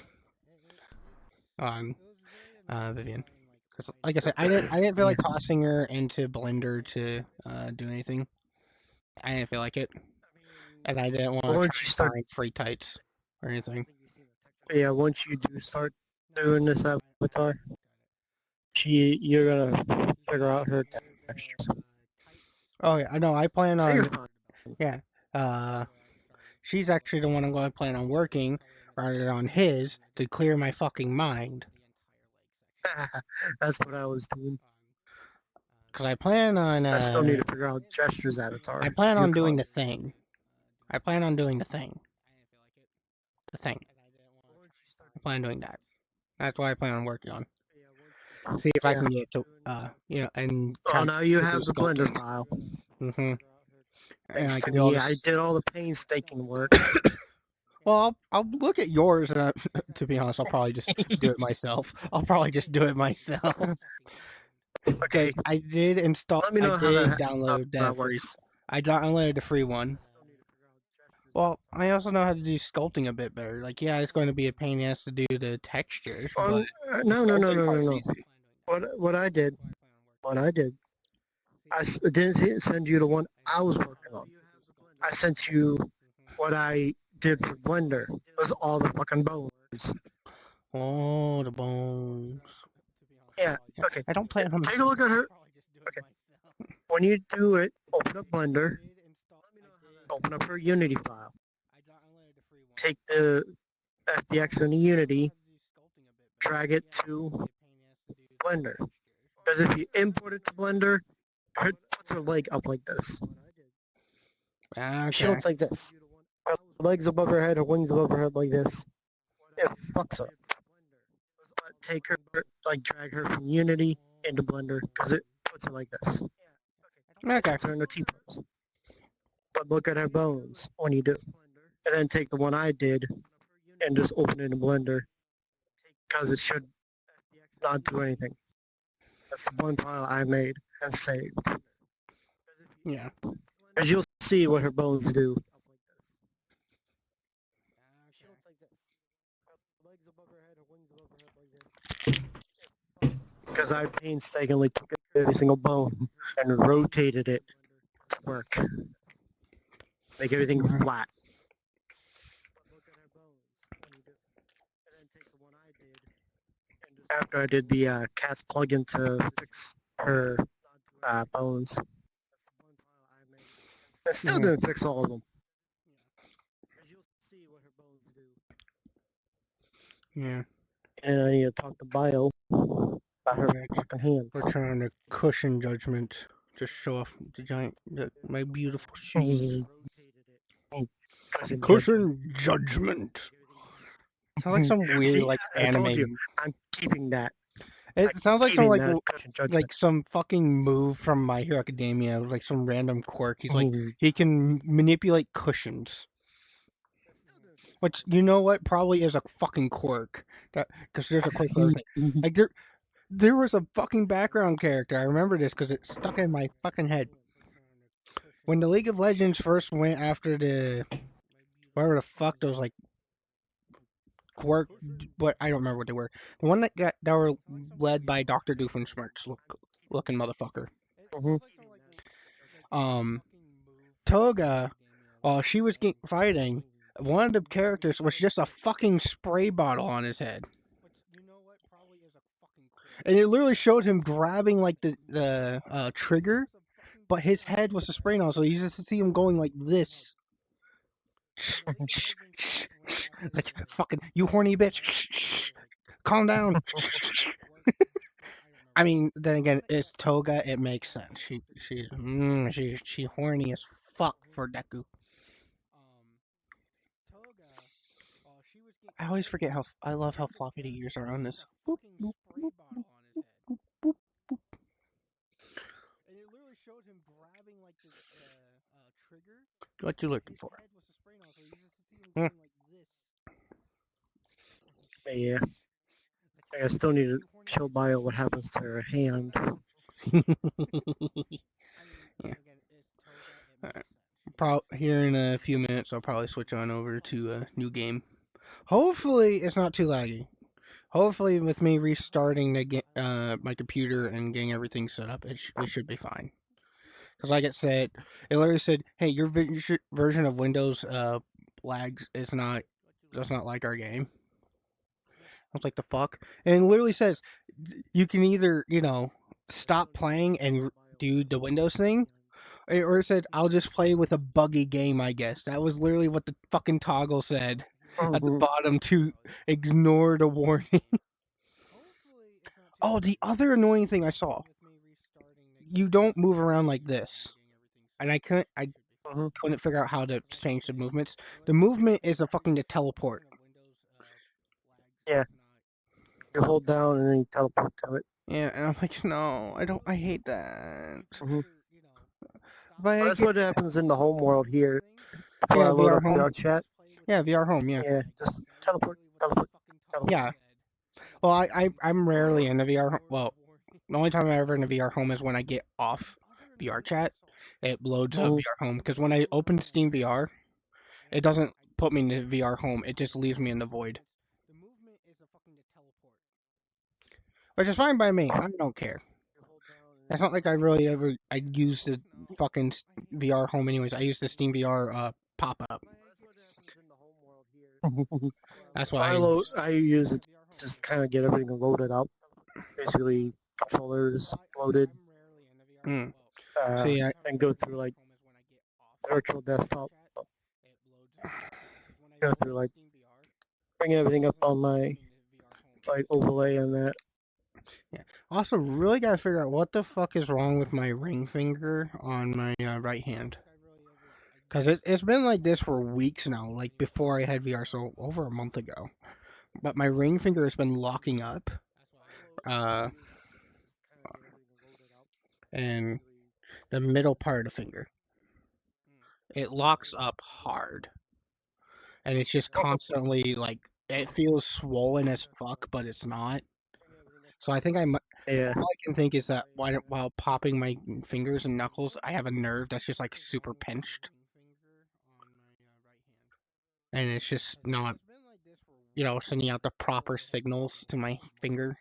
on Vivian. Because, like I said, I didn't feel like tossing her into Blender to do anything. I didn't feel like it, and I didn't want to Once try you to start- find free tights or anything. yeah, once you do start doing this avatar, you're gonna figure out her textures. Oh yeah, I know. I plan So you're on. fine. She's actually the one I'm going to plan on working rather than on his to clear my fucking mind. That's what I was doing. Because I plan on. I still need to figure out gestures avatar. I plan on doing the. the thing. I plan on doing the thing. The thing. I plan on doing that. That's what I plan on working on. See if I can get to, and. Oh, now you have the Blender file. Mm-hmm. And Thanks I to can me, do I did all the painstaking work. Well, I'll look at yours, and to be honest, I'll probably just do it myself. Okay, I did install. let me know I how did that, download how that that free. works. I downloaded the free one. Well, I also know how to do sculpting a bit better. Like, yeah, it's going to be a pain in the ass to do the textures, Oh, but no. sculpting part's easy. What I did, I didn't send you the one I was working on. I sent you what I did for Blender. It was all the fucking bones. Oh, the bones. Yeah, okay. I don't plan on. Take a look at her. Okay. When you do it, open up Blender, open up her Unity file. Take the FBX and the Unity, drag it to Blender. Because if you import it to Blender, it puts her leg up like this. She Okay. looks like this. Her legs above her head, her wings above her head like this. It fucks her. Take her, like drag her from Unity into Blender, because it puts her like this. Okay. Puts her in a T-pose. But look at her bones when you do. And then take the one I did and just open it in Blender, because it should not do anything. That's the one file I made and saved. Yeah. As you'll see what her bones do. Because I painstakingly took every single bone and rotated it to work. Make everything flat. After I did the CATS plugin to fix her bones. I still didn't fix all of them. Yeah. And I need to talk to Bio about her Okay. fucking hands. We're trying to cushion judgment. Just show off my beautiful shoes. Cushion judgment. Sounds like some weird See, like I told anime. you, I'm keeping that. It sounds like some Keeping like that cushion judgment. like some fucking move from My Hero Academia, like some random quirk. He's like Ooh. he can manipulate cushions. Which you know what probably is a fucking quirk. Because there's a quirk for everything. Like there was a fucking background character. I remember this because it stuck in my fucking head. When the League of Legends first went after the whatever the fuck those like Quark, what I don't remember what they were. The one that were led by Dr. Doofenshmirtz looking motherfucker. Mm-hmm. Toga, while she was fighting, one of the characters was just a fucking spray bottle on his head. And it literally showed him grabbing like the trigger, but his head was a spray nozzle, so you just see him going like this. Like, fucking, you horny bitch. Calm down. I mean, then again, it's Toga. It makes sense. She horny as fuck for Deku. I always forget how I love how floppy the ears are on this. Boop, boop, boop, boop, boop, boop, boop, boop. And it literally showed him grabbing like the trigger. What you looking for? Yeah. I still need to show Bio what happens to her hand. Here in a few minutes, I'll probably switch on over to a new game. Hopefully, it's not too laggy. Hopefully, with me restarting my computer and getting everything set up, it should be fine. Because like it said, it literally said, "Hey, your version of Windows lags does not like our game." I was like, "The fuck?" And it literally says you can either stop playing and do the Windows thing, or it said I'll just play with a buggy game. I guess that was literally what the fucking toggle said at the bottom to ignore the warning. Oh, the other annoying thing I saw. You don't move around like this. And I couldn't figure out how to change the movements. The movement is the teleport. Yeah. You hold down and then you teleport to it. Yeah, and I'm like, no, I hate that. Mhm. But That's what happens in the home world here. Yeah, Before I load VR up home. VR chat. Yeah, VR home, yeah. Yeah, just teleport. Yeah. Well, I'm rarely in the VR home. Well, the only time I'm ever in the VR home is when I get off VR chat. It loads up VR home. Because when I open Steam VR, it doesn't put me in the VR home. It just leaves me in the void. Which is fine by me. I don't care. It's not like I really I use the fucking VR home anyways. I use the Steam VR pop-up. That's why I use it to just kind of get everything loaded up. Basically, controllers loaded. So yeah, and go through like virtual desktop. Go through like bring everything up on my overlay and that. Yeah. Also, really gotta figure out what the fuck is wrong with my ring finger on my right hand. Because it's been like this for weeks now, like before I had VR, so over a month ago. But my ring finger has been locking up. And the middle part of the finger. It locks up hard. And it's just constantly like, it feels swollen as fuck, but it's not. So I think all I can think is that while popping my fingers and knuckles, I have a nerve that's just like super pinched. And it's just not, sending out the proper signals to my finger.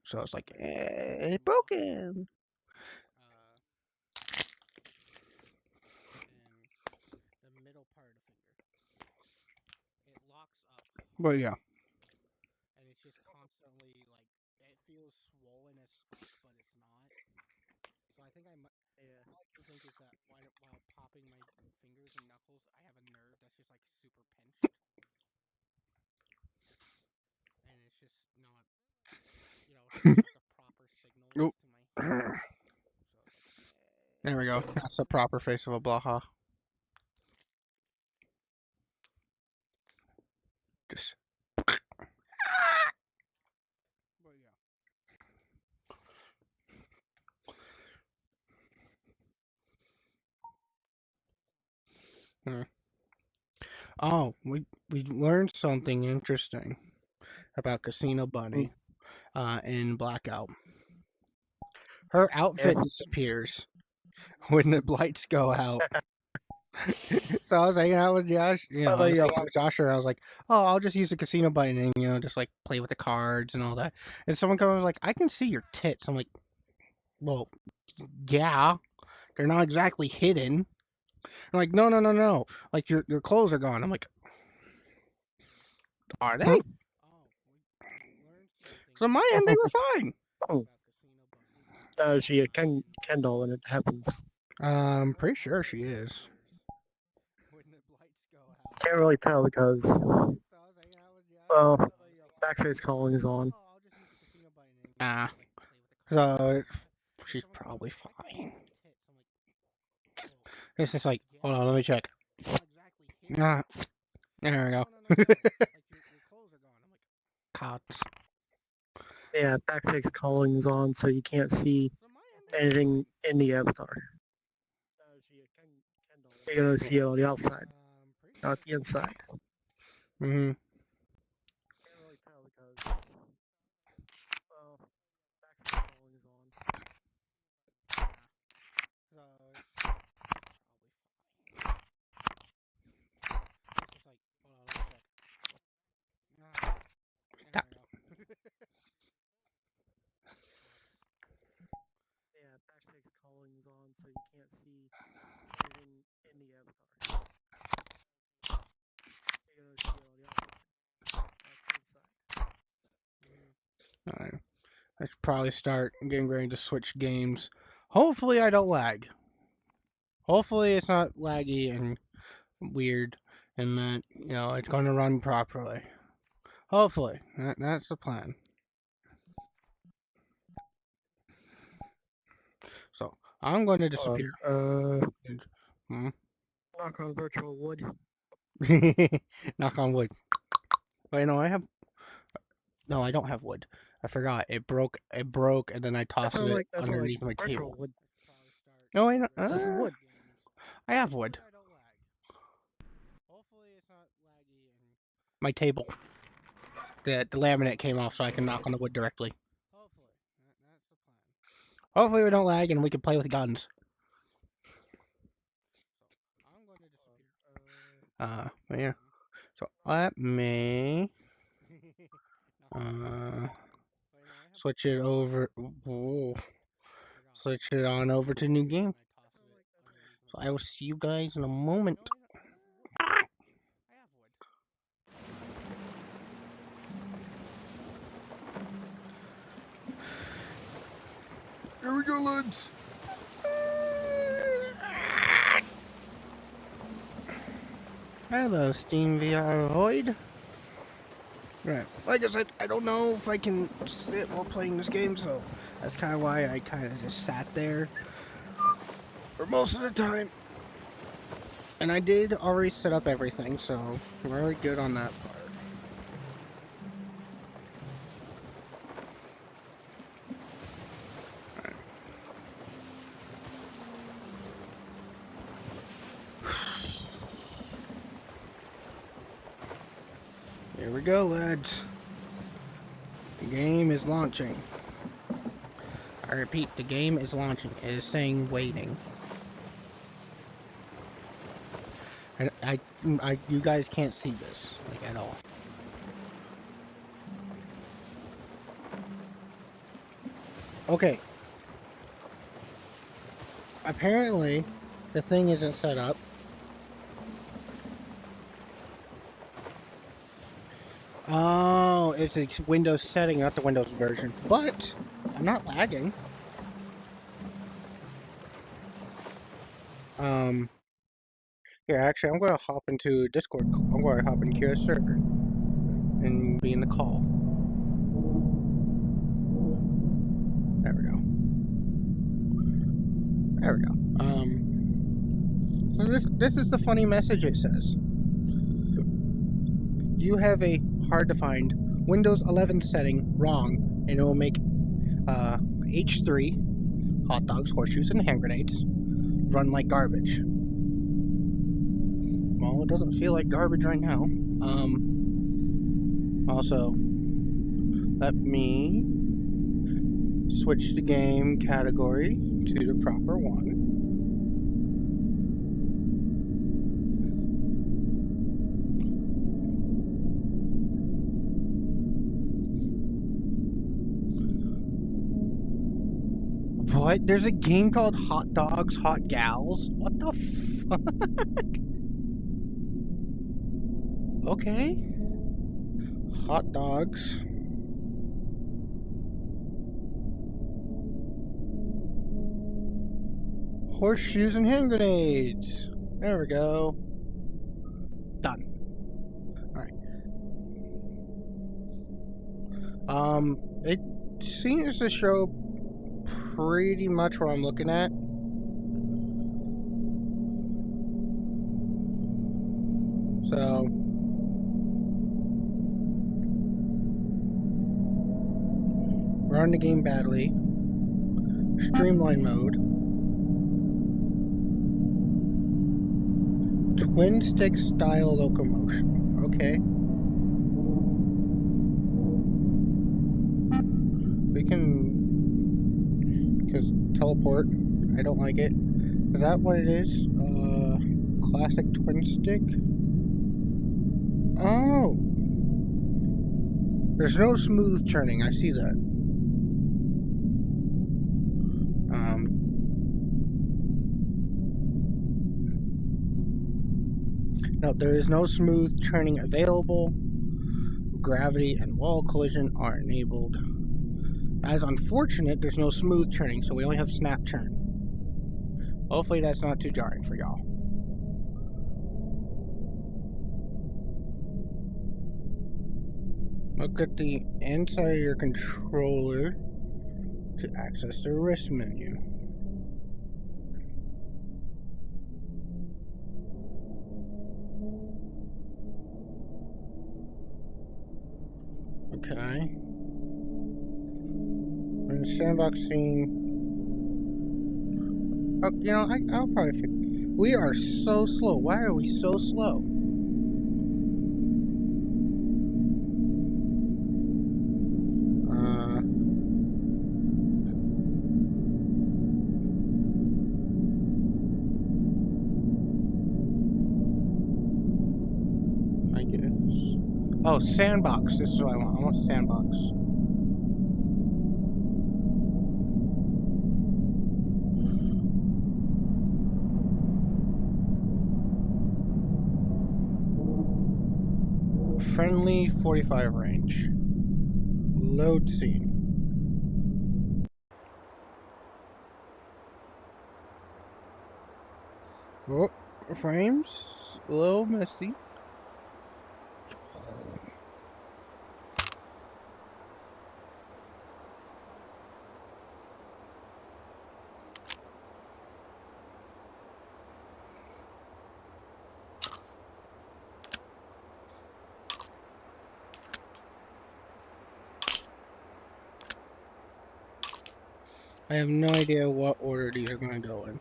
So it's like, it's broken. But yeah. And it's just constantly like, it feels swollen as fuck, but it's not. So I think all I can think is that while popping my fingers and knuckles, I have a nerve that's just like super pinched. And it's just not, the proper signal to my. There we go. That's the proper face of a Blaha. Just. Oh, we learned something interesting about Casino Bunny in Blackout. Her outfit disappears when the lights go out. So I was hanging out with Josh. You know, Oh, I was yeah. hanging out with Josh, and I was like, "Oh, I'll just use the casino button and just like play with the cards and all that." And someone comes and was like, "I can see your tits." I'm like, "Well, yeah, they're not exactly hidden." I'm like, "No. Like your clothes are gone." I'm like, "Are they?" So on my end, they were fine. She a Kendall when it happens. I'm pretty sure she is. Can't really tell because, well, Backtrace Calling is on. So she's probably fine. It's just like, hold on, let me check. There we go. Cops. Yeah, Backtrace Calling is on, so you can't see anything in the avatar. You're gonna see it on the outside, not the inside. Mm-hmm. Can't really tell because, well, Backtrace Calling is on. Yeah, Backtrace Calling is on, so you can't see anything in the avatar. You're gonna see it on the outside, not the inside. Alright. I should probably start getting ready to switch games. Hopefully I don't lag. Hopefully it's not laggy and weird and that, it's going to run properly. Hopefully. That's the plan. So, I'm going to disappear. Knock on virtual wood. Knock on wood. Wait, no, No, I don't have wood. I forgot. It broke, and then I tossed it underneath my table. Wood. No, I don't. This is wood. I have wood. My table. The laminate came off, so I can knock on the wood directly. Hopefully we don't lag and we can play with guns. But yeah. So let me switch it over. Whoa. Switch it on over to new game. So I will see you guys in a moment. Here we go, lads. Hello, Steam VR Void. Right. Like I said, I don't know if I can sit while playing this game, so that's kind of why I kind of just sat there for most of the time. And I did already set up everything, so we're already good on that part. Here we go, lads. The game is launching. I repeat, the game is launching. It is saying waiting. And you guys can't see this, like, at all. Okay. Apparently, the thing isn't set up. Oh, it's a Windows setting, not the Windows version. But I'm not lagging. Here, actually, I'm going to hop into Discord. I'm going to hop into QS server and be in the call. There we go. There we go. So this is the funny message it says. You have a hard-to-find Windows 11 setting wrong, and it will make H3, hot dogs, horseshoes, and hand grenades, run like garbage. Well, it doesn't feel like garbage right now. Also, let me switch the game category to the proper one. What? There's a game called Hot Dogs, Hot Gals? What the fuck? Okay. Hot dogs. Horseshoes and hand grenades. There we go. Done. Alright. It seems to show pretty much what I'm looking at. So run the game badly. Streamline mode. Twin stick style locomotion. Okay. We can... because teleport. I don't like it. Is that what it is? Classic twin stick? Oh! There's no smooth turning. I see that. No, there is no smooth turning available. Gravity and wall collision are enabled. As unfortunate, there's no smooth turning, so we only have snap turn. Hopefully that's not too jarring for y'all. Look at the inside of your controller to access the wrist menu. Okay. And sandboxing. Oh, you know, I'll probably fix. We are so slow. Why are we so slow? I guess. Oh, sandbox. This is what I want. I want sandbox. Friendly 45 range. Load scene. Oh, frames. A little messy. I have no idea what order these are going to go in.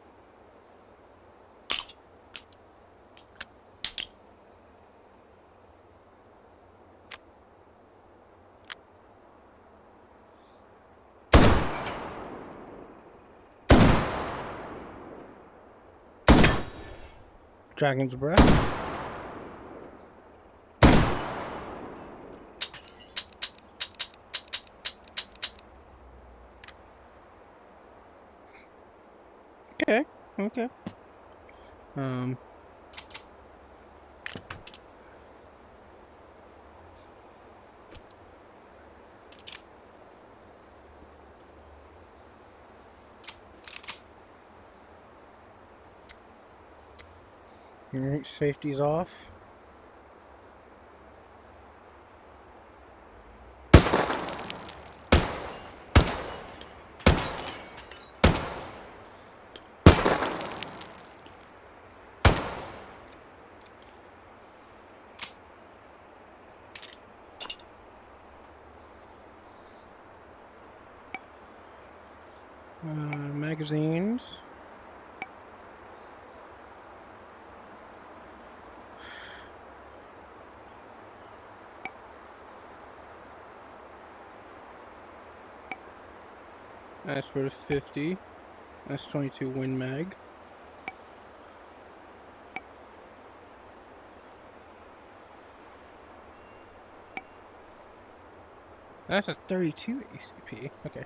Dragon's Breath. Okay, okay. Alright, safety's off. Magazines. That's for the 50. That's 22 Win Mag. That's a 32 ACP. Okay.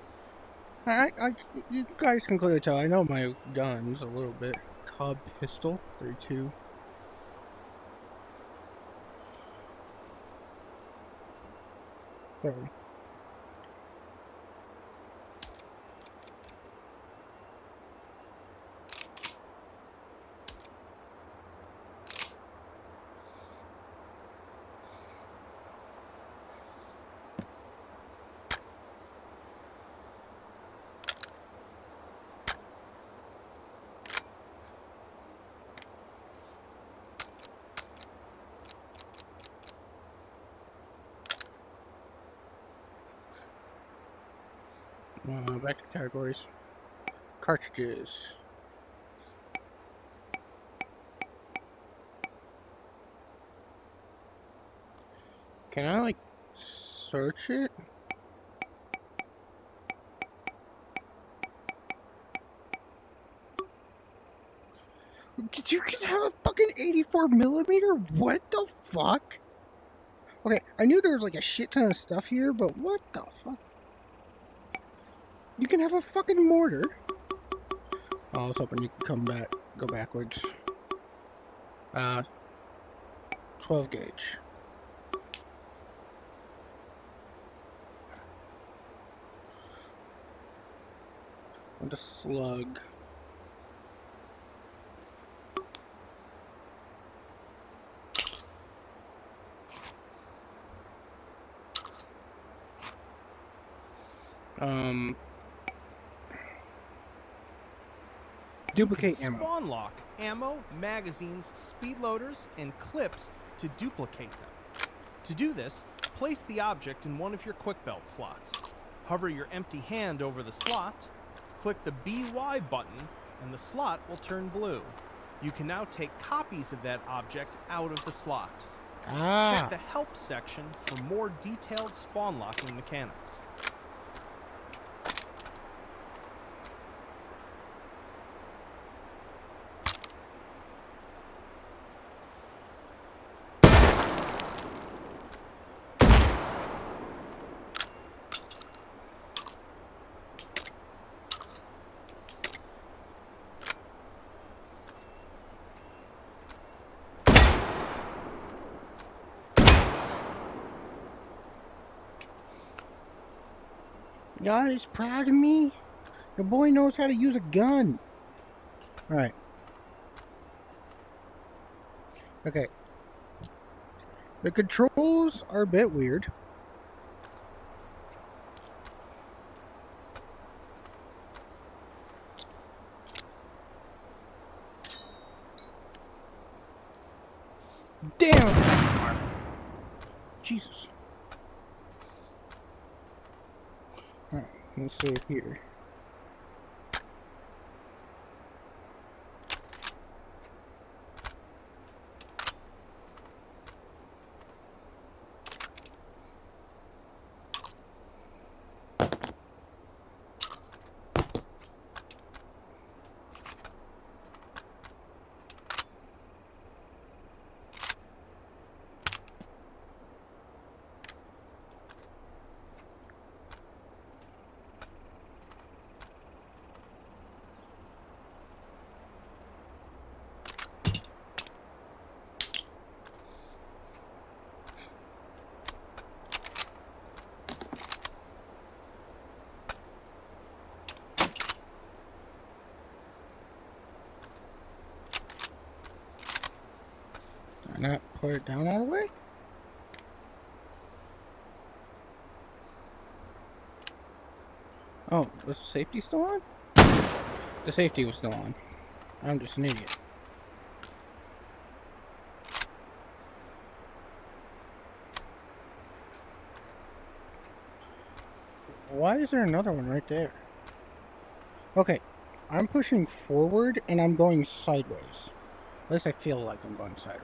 You guys can clearly tell I know my guns a little bit. Cub pistol, 32. Sorry. Back to categories. Cartridges. Can I, like, search it? You can have a fucking 84 millimeter? What the fuck? Okay, I knew there was like a shit ton of stuff here, but what the fuck? You can have a fucking mortar. Oh, I was hoping you could go backwards. 12 gauge. And a slug. Duplicate ammo. Spawn lock ammo, magazines, speed loaders, and clips to duplicate them. To do this, place the object in one of your quick belt slots. Hover your empty hand over the slot, click the BY button, and the slot will turn blue. You can now take copies of that object out of the slot. Check the help section for more detailed spawn locking mechanics. Guys, proud of me? The boy knows how to use a gun. Alright. Okay. The controls are a bit weird. Damn! Jesus. Alright, let's see here. Did I not put it down all the way? Oh, was the safety still on? The safety was still on. I'm just an idiot. Why is there another one right there? Okay, I'm pushing forward and I'm going sideways. At least I feel like I'm going sideways.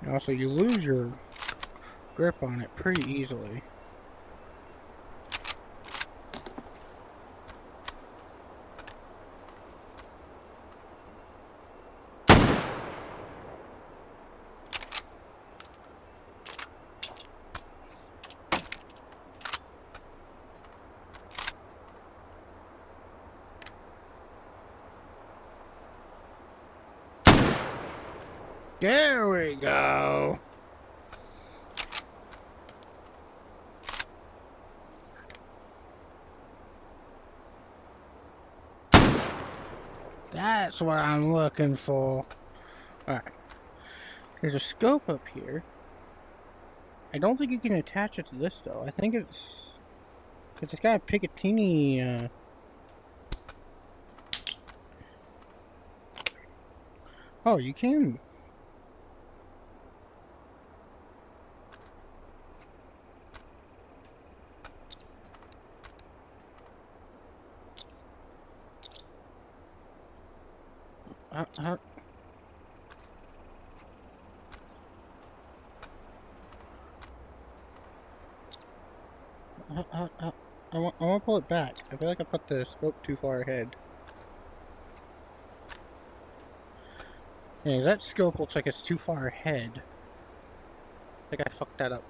Also, you lose your grip on it pretty easily. There we go. That's what I'm looking for. Alright. There's a scope up here. I don't think you can attach it to this though. I think it's got a Picatinny Oh, you can. How? I want to pull it back. I feel like I put the scope too far ahead. Yeah, that scope looks like it's too far ahead. I think I fucked that up.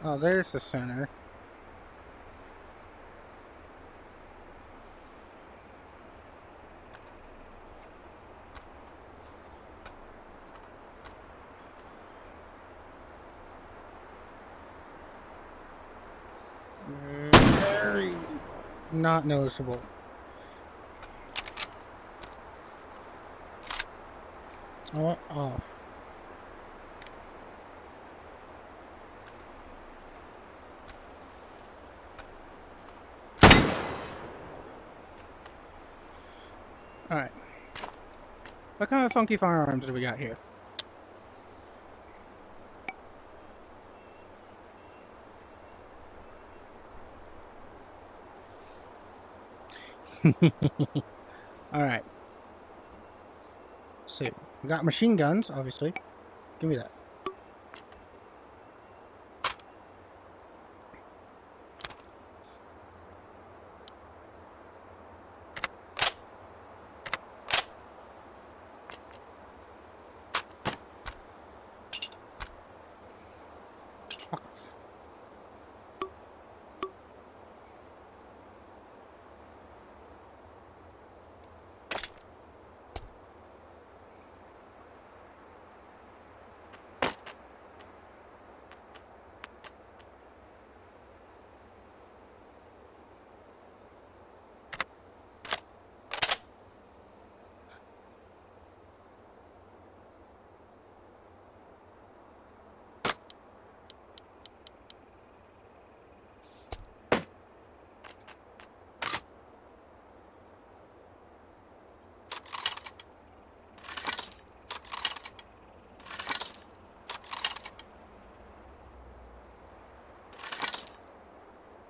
Oh, there's the center. Very not noticeable. I want off. Alright. What kind of funky firearms do we got here? Alright. So, we got machine guns, obviously. Give me that. Fuck off.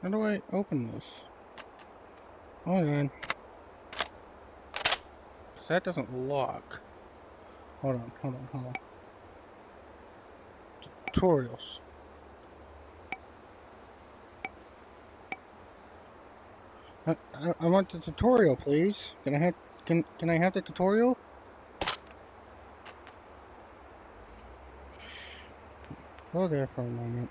How do I open this? Hold on. 'Cause that doesn't lock. Hold on. Tutorials. I want the tutorial, please. Can I have the tutorial? Go there for a moment.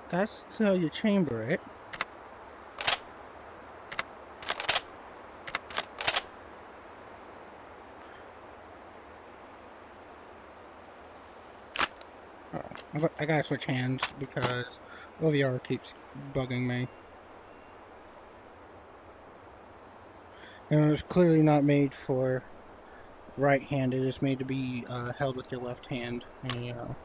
That's how you chamber it. I gotta switch hands because OVR keeps bugging me. And it was clearly not made for right-handed. It's made to be held with your left hand. And, you know.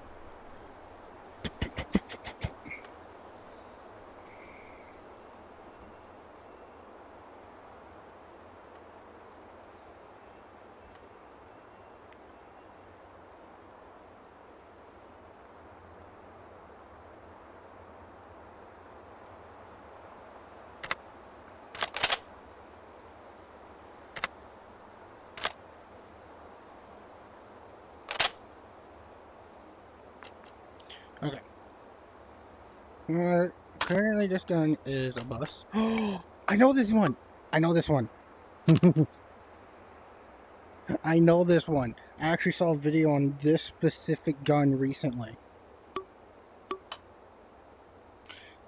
Okay. Currently, this gun is a bus. I know this one. I know this one. I know this one. I actually saw a video on this specific gun recently.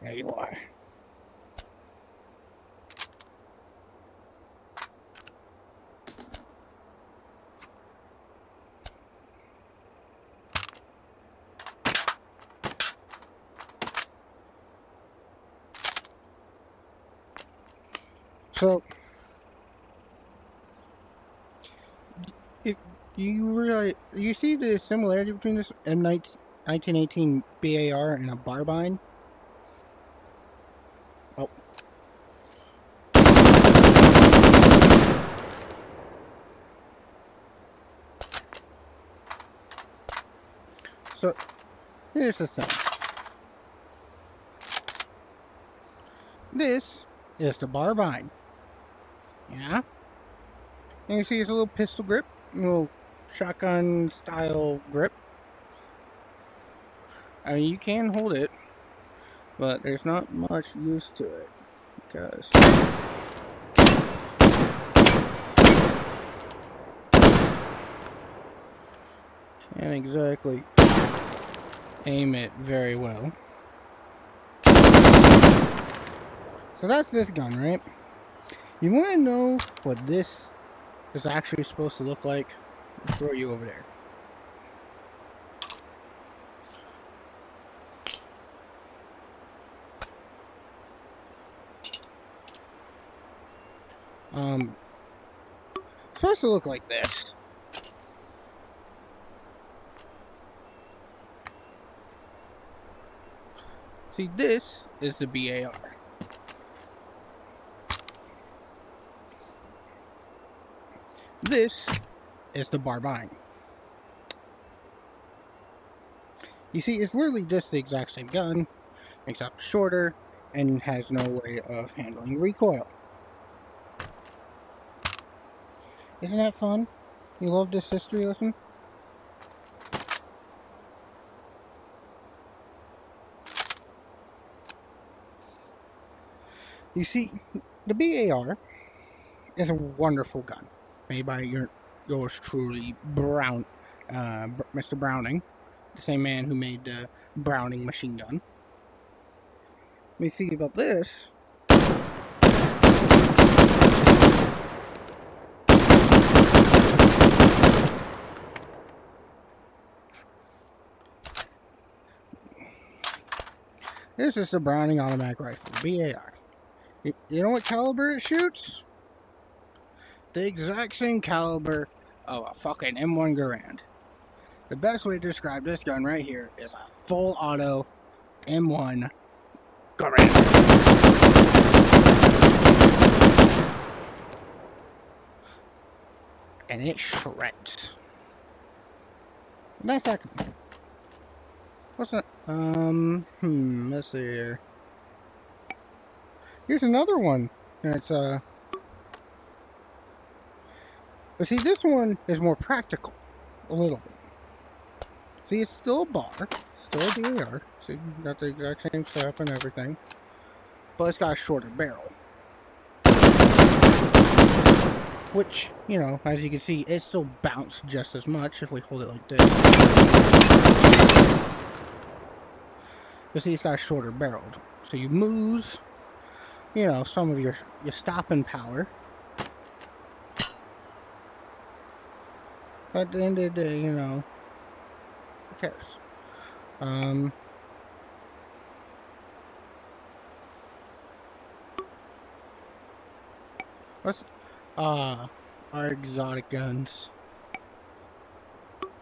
There you are. So, if you see the similarity between this M1918 BAR and a Barbine? Oh. So, here's the thing. This is the Barbine. Yeah? And you see it's a little pistol grip, a little shotgun style grip. I mean, you can hold it, but there's not much use to it because can't exactly aim it very well. So that's this gun, right? You want to know what this is actually supposed to look like? I'll throw you over there. It's supposed to look like this. See, this is the BAR. This is the Barbine. You see, it's literally just the exact same gun, except shorter and has no way of handling recoil. Isn't that fun? You love this history lesson? You see, the BAR is a wonderful gun made by yours truly, Mr. Browning, the same man who made the Browning machine gun. Let me see about this. This is the Browning automatic rifle, BAR. You know what caliber it shoots? The exact same caliber of a fucking M1 Garand. The best way to describe this gun right here is a full auto M1 Garand. And it shreds. That's that. What's that? Let's see here. Here's another one. That's but see, this one is more practical, a little bit. See, it's still a bar, still a BAR. See, got the exact same setup and everything, but it's got a shorter barrel. Which, you know, as you can see, it still bounces just as much if we hold it like this. But see, it's got a shorter barrel, so you lose, you know, some of your stopping power. But at the end of the day, you know, who cares? What's our exotic guns?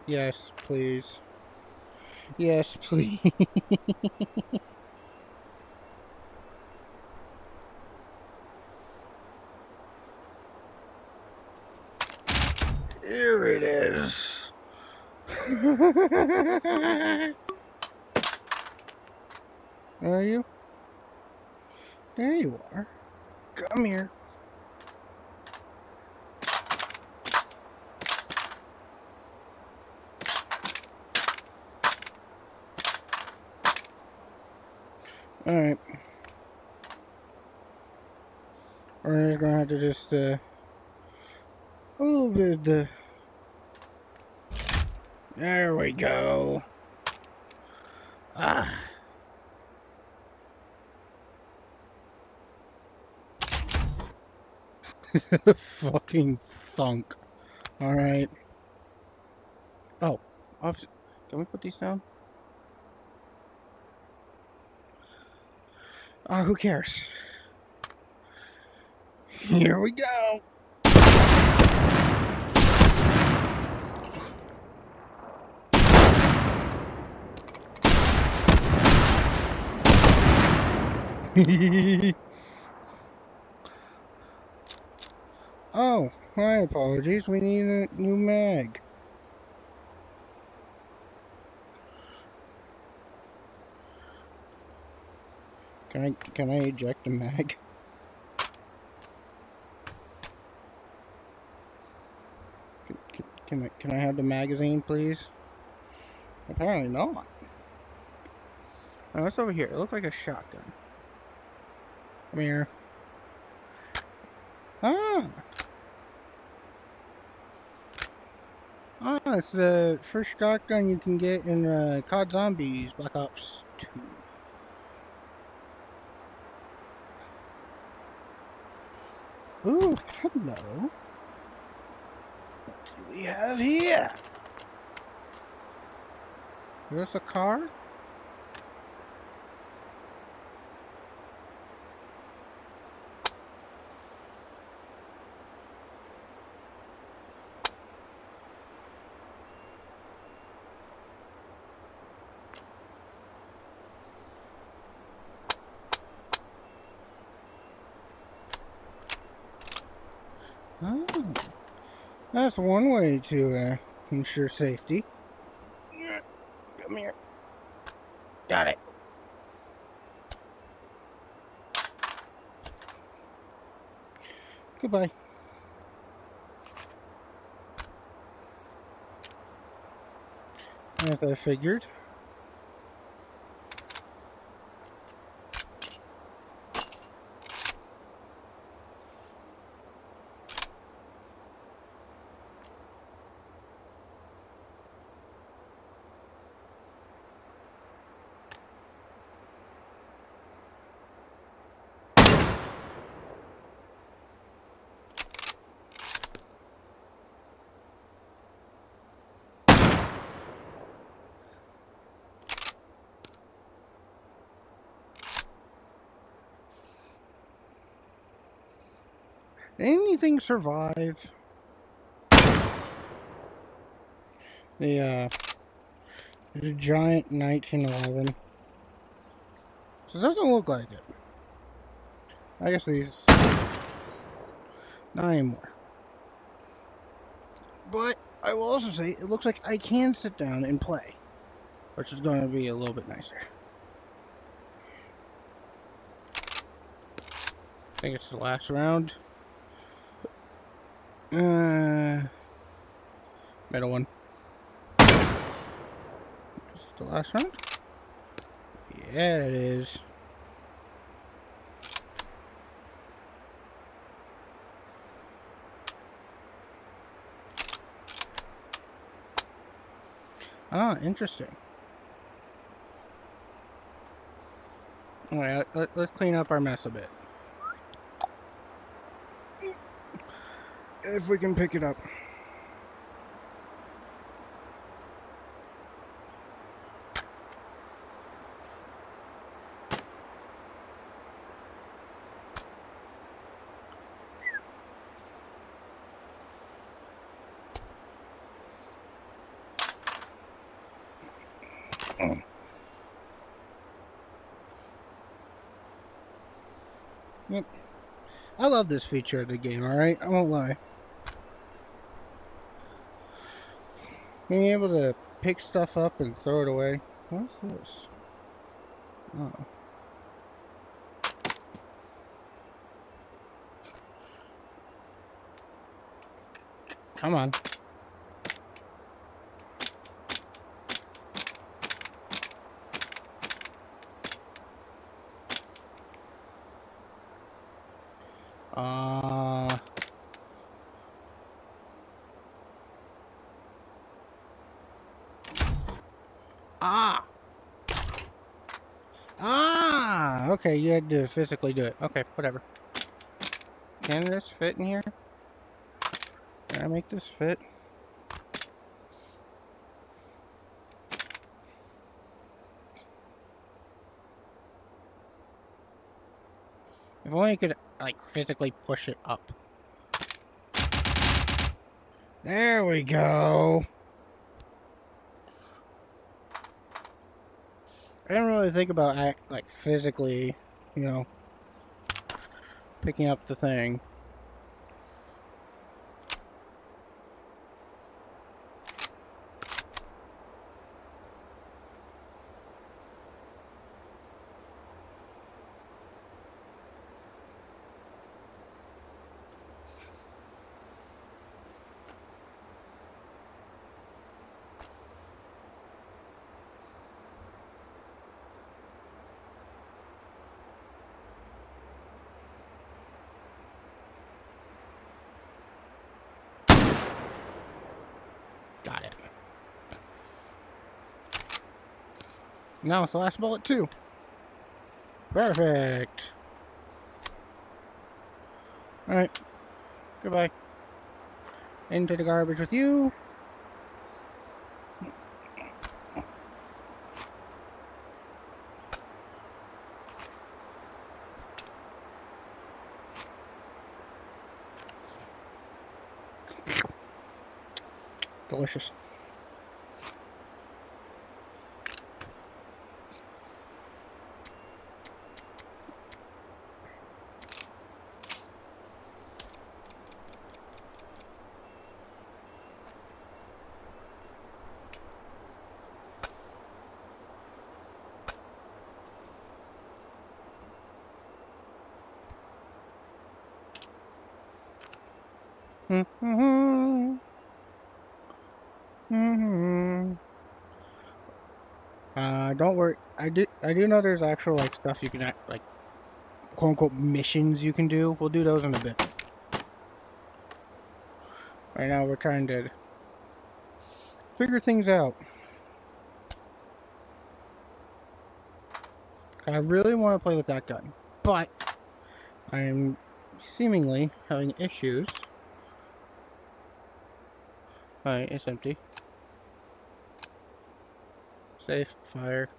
Yes, please. Yes, please. Here it is. Are you? There you are. Come here. Alright. We're just gonna have to just, a little bit of the... There we go. Ah. Fucking thunk. Alright. Oh. Can we put these down? Who cares? Here we go. Oh, my apologies. We need a new mag. Can I eject the mag? Can I have the magazine, please? Apparently not. Oh, what's over here? It looks like a shotgun. Come here. Ah! It's the first shotgun you can get in COD Zombies Black Ops 2. Ooh, hello. What do we have here? Is this a car? Oh, that's one way to ensure safety. Come here. Got it. Goodbye. As I figured. Anything survive? The giant 1911. So it doesn't look like it. I guess these not anymore. But I will also say it looks like I can sit down and play, which is going to be a little bit nicer. I think it's the last round. Middle one. Is it the last round? Yeah, it is. Ah, interesting. Alright, let's clean up our mess a bit. If we can pick it up. Yep. I love this feature of the game, alright? I won't lie. Being able to pick stuff up and throw it away. What's this? Oh. Come on. Okay, you had to physically do it. Okay, whatever. Can this fit in here? Can I make this fit? If only I could, like, physically push it up. There we go. I didn't really think about, like, physically, you know, picking up the thing. Got it. Now it's the last bullet too. Perfect. Alright. Goodbye. Into the garbage with you. Delicious. Don't worry. I do know there's actual like stuff you can like quote unquote missions you can do. We'll do those in a bit. Right now we're trying to figure things out. I really want to play with that gun, but I am seemingly having issues. Alright, it's empty. Safe, fire.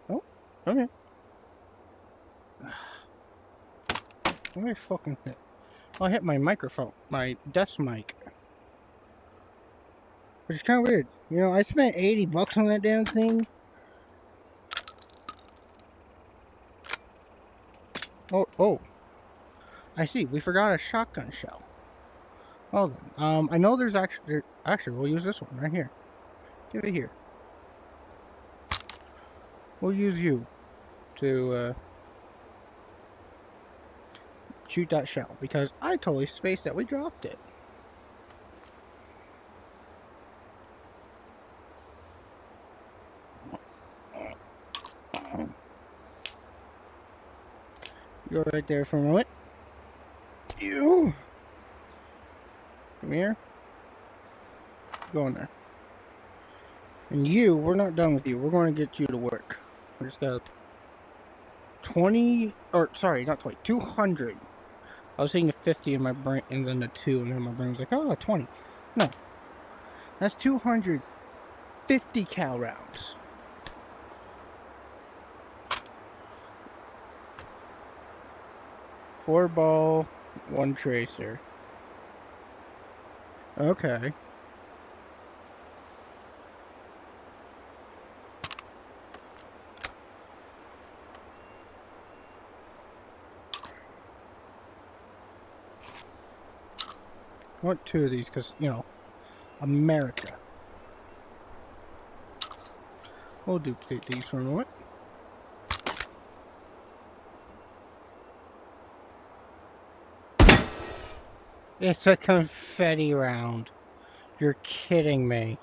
Oh, okay. What did I fucking hit? Oh, I hit my microphone, my desk mic. Which is kind of weird. You know, I spent $80 on that damn thing. Oh. I see, we forgot a shotgun shell. Well then, I know there's actually we'll use this one right here. Give it here. We'll use you to shoot that shell because I totally spaced that we dropped it. Go right there for a moment. You come here. Go in there. And you, we're not done with you. We're going to get you to work. We just got 20, or sorry, not 20, 200. I was thinking 50 in my brain, and then the 2, and then my brain was like, oh, 20. No. That's 250 cal rounds. Four ball, 1 tracer. Okay. I want 2 of these because, you know, America. We'll duplicate these for a moment. It's a confetti round. You're kidding me.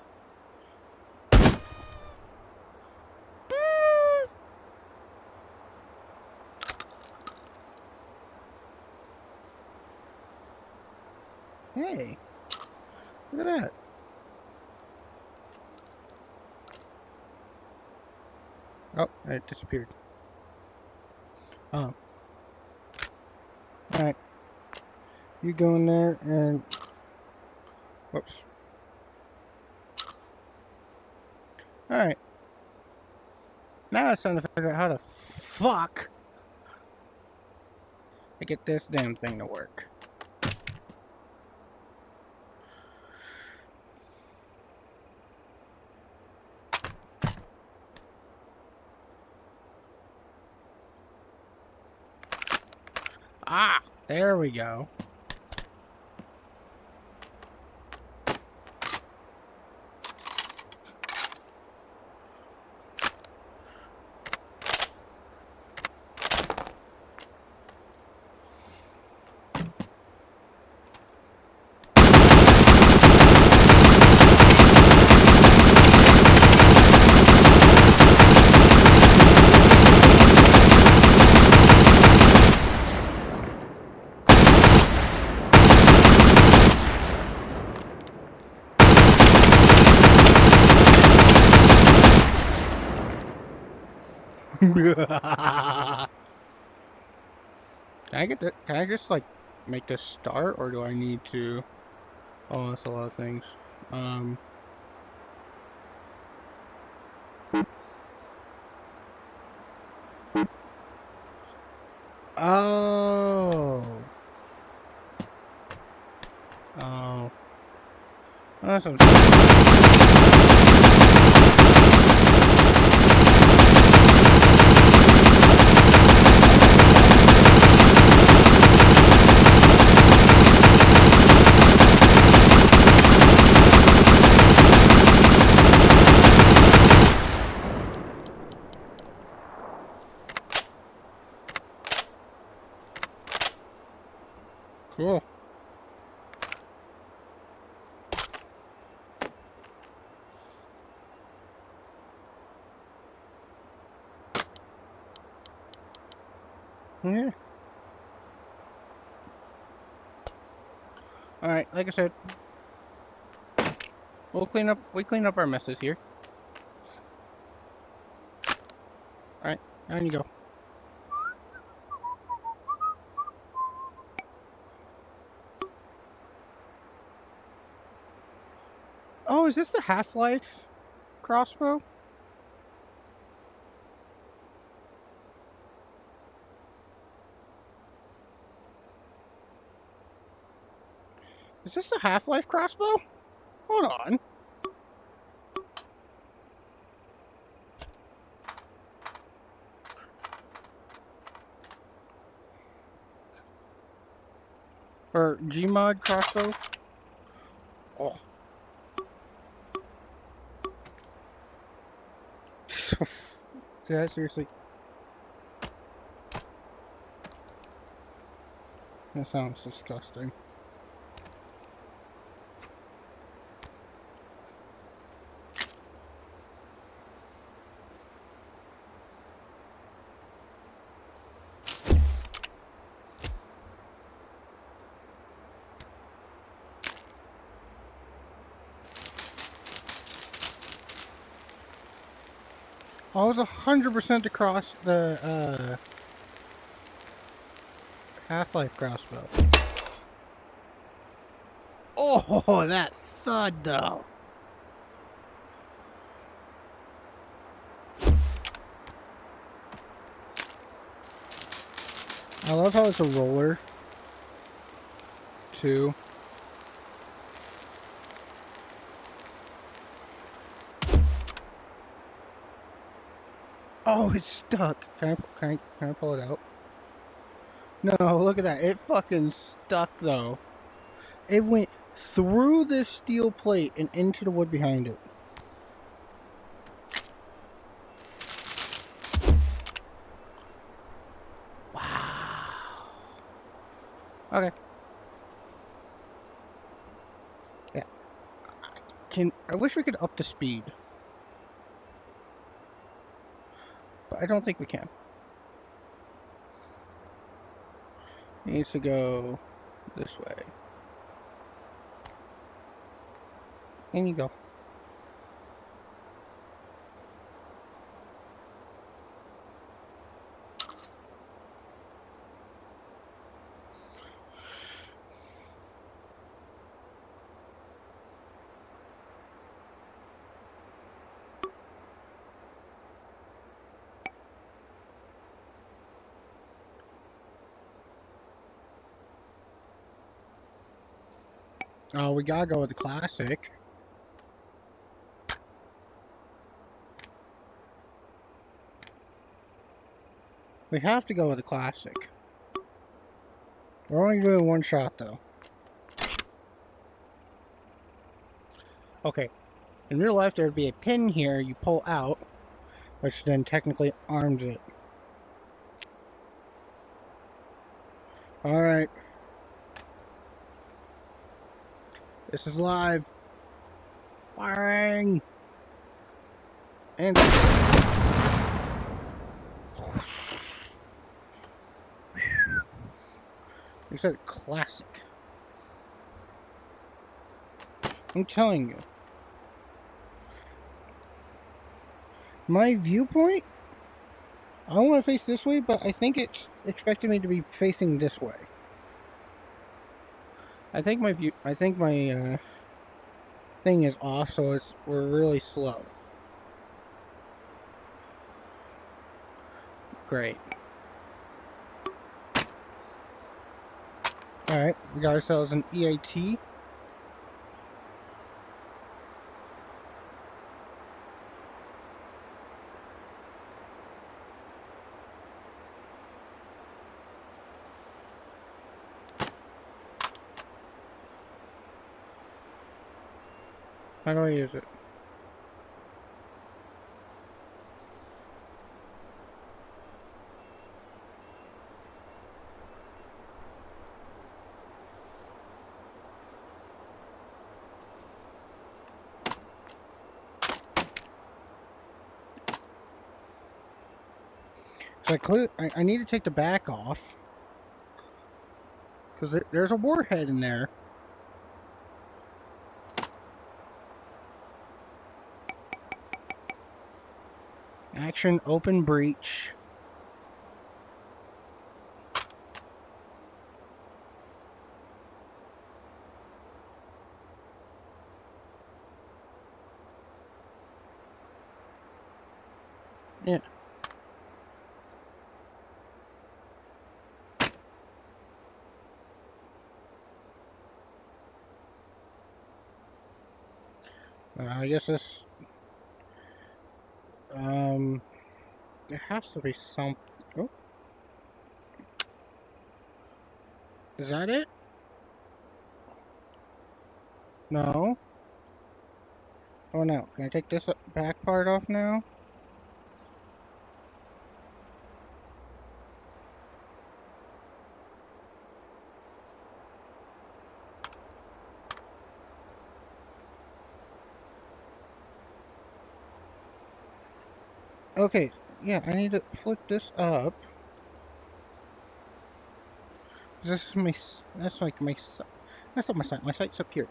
Hey, look at that. Oh, it disappeared. Oh. Alright. You go in there and... Whoops. Alright. Now it's time to figure out how the fuck to get this damn thing to work. Ah, there we go. Can I get that? Can I just like make this start, or do I need to? Oh, that's a lot of things. Oh. Oh. That's what cool. Yeah. Alright, like I said, we clean up our messes here. Alright, down you go. Oh, is this the Half-Life crossbow? Is this the Half-Life crossbow? Hold on. Or Gmod crossbow? Oh. Yeah, seriously. That sounds disgusting. I was 100% across the Half-Life crossbow. Oh, that thud though. I love how it's a roller too. Oh, it's stuck. Can I pull it out? No, look at that. It fucking stuck though. It went through this steel plate and into the wood behind it. Wow. Okay. Yeah. I wish we could up the speed. But I don't think we can. It needs to go this way. In you go. Oh, we gotta go with the classic. We have to go with the classic. We're only doing one shot, though. Okay. In real life, there would be a pin here you pull out, which then technically arms it. Alright. This is live. Firing! And... You said classic. I'm telling you. My viewpoint? I don't want to face this way, but I think it's expecting me to be facing this way. I think my thing is off, so we're really slow. Great. Alright, we got ourselves an EAT. How do I use it? So I need to take the back off. Because there's a warhead in there. Action, open breach. Yeah. I guess this... There has to be some... Oh. Is that it? No. Oh no. Can I take this back part off now? Okay. Yeah, I need to flip this up. This is my... That's like my... That's not my sight. My sight's up here.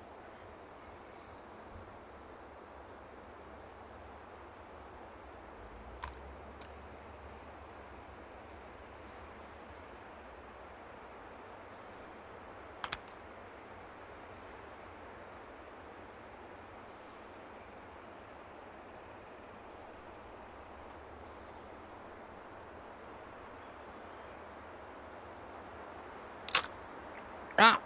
Ah!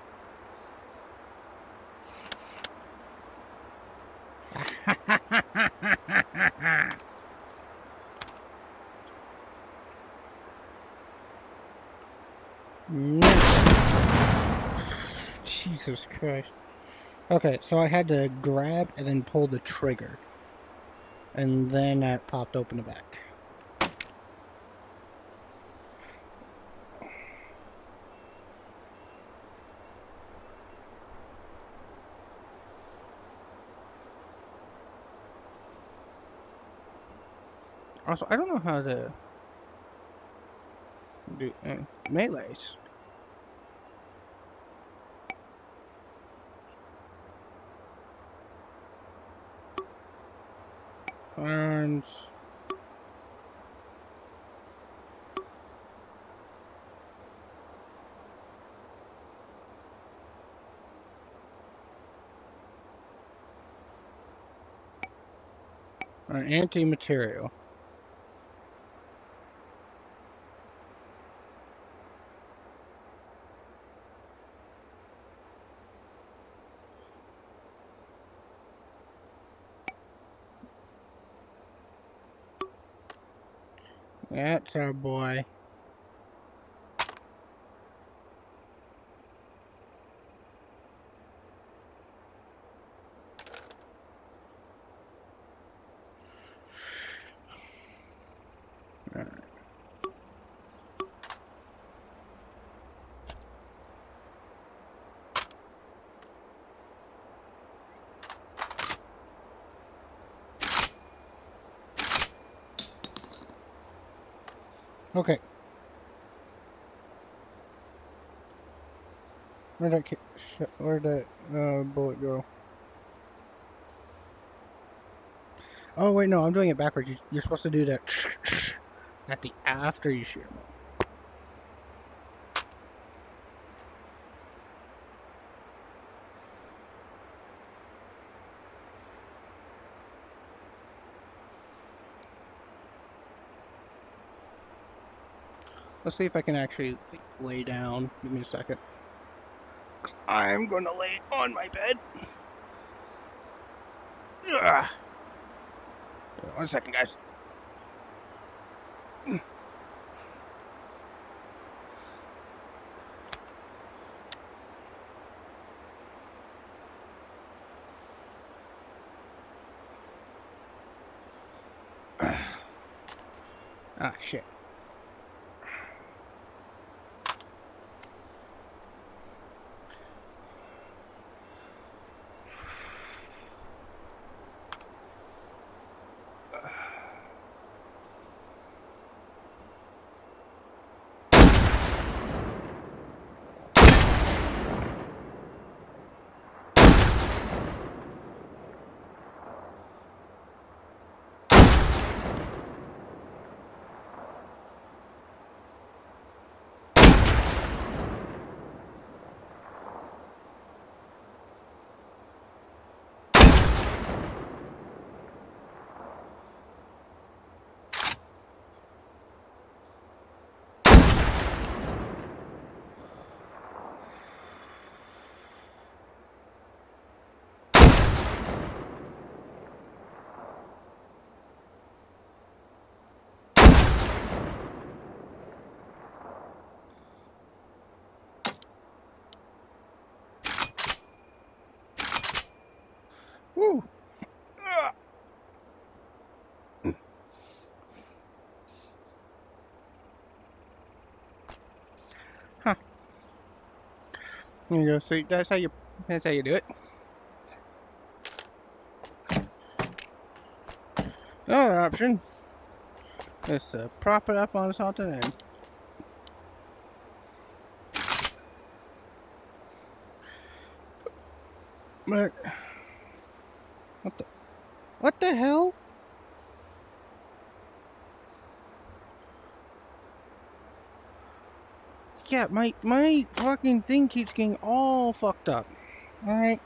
Jesus Christ. Okay, so I had to grab and then pull the trigger. And then that popped open the back. Also, I don't know how to do melees. Arms. Anti-material. That's our boy. Alright. Okay. Where'd that bullet go? Oh wait, no, I'm doing it backwards. You're supposed to do that at the after you shoot him. Let's see if I can actually lay down. Give me a second. I'm gonna lay on my bed. Ugh. 1 second, guys. Ah, shit. Woo! Huh. There you go. So that's how you do it. Another option is to prop it up on something and but what the hell? Yeah, my fucking thing keeps getting all fucked up. Alright.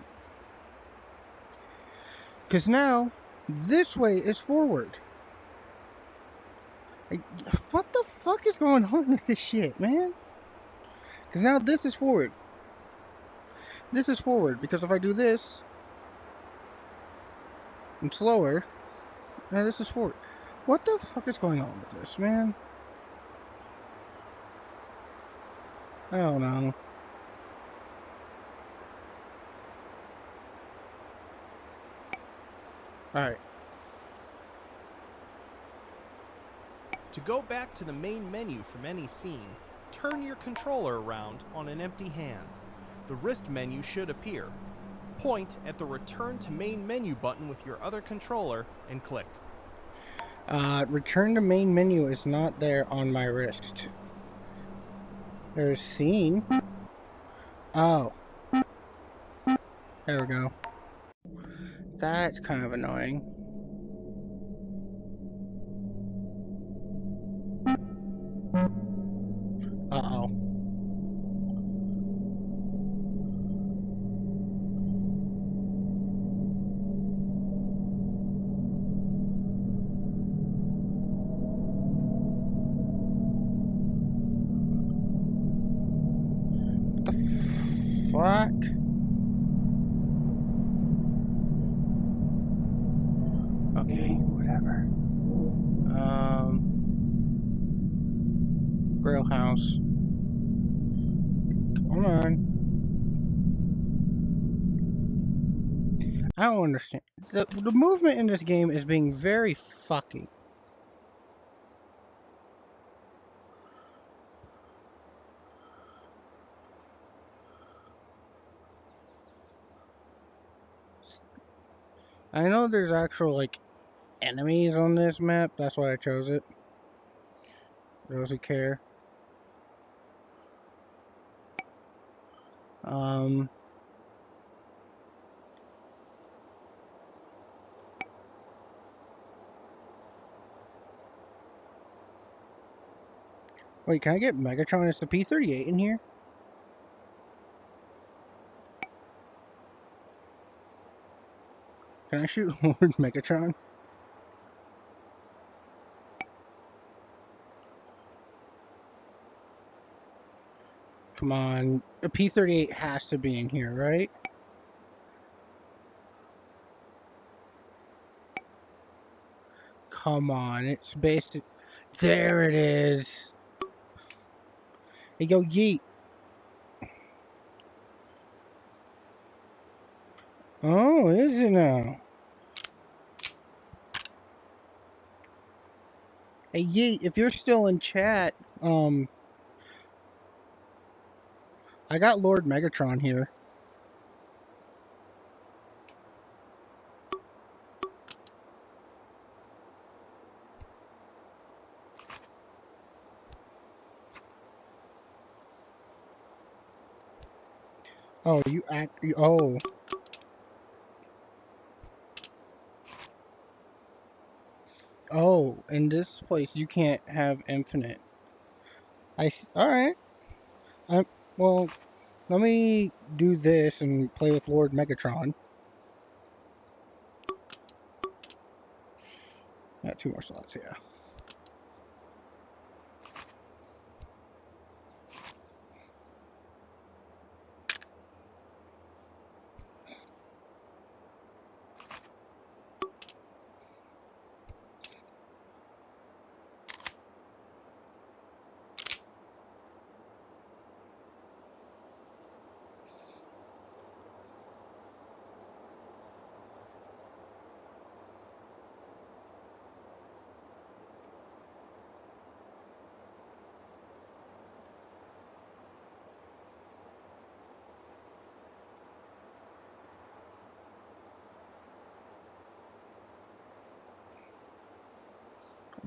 Because now, this way is forward. What the fuck is going on with this shit, man? Because now this is forward. This is forward, because if I do this, I'm slower. Now this is forward. What the fuck is going on with this, man? I don't know. Alright. To go back to the main menu from any scene, turn your controller around on an empty hand. The wrist menu should appear. Point at the Return to Main Menu button with your other controller and click. Return to main menu is not there on my wrist. There's scene. Oh. There we go. That's kind of annoying. Uh-oh. What the fuck? Okay, whatever. Grill house. Come on. I don't understand. The movement in this game is being very fucky. I know there's actual, like, enemies on this map. That's why I chose it. Those who care. Wait, can I get Megatron? Is the P-38 in here? Can I shoot Lord Megatron? Come on. A P-38 has to be in here, right? Come on. It's based... There it is. Hey, yo, yeet. Oh, is it now? Hey, yeet, if you're still in chat, I got Lord Megatron here. Oh, you act... Oh. Oh, in this place you can't have infinite. Alright. Well, let me do this and play with Lord Megatron. Got 2 more slots, yeah.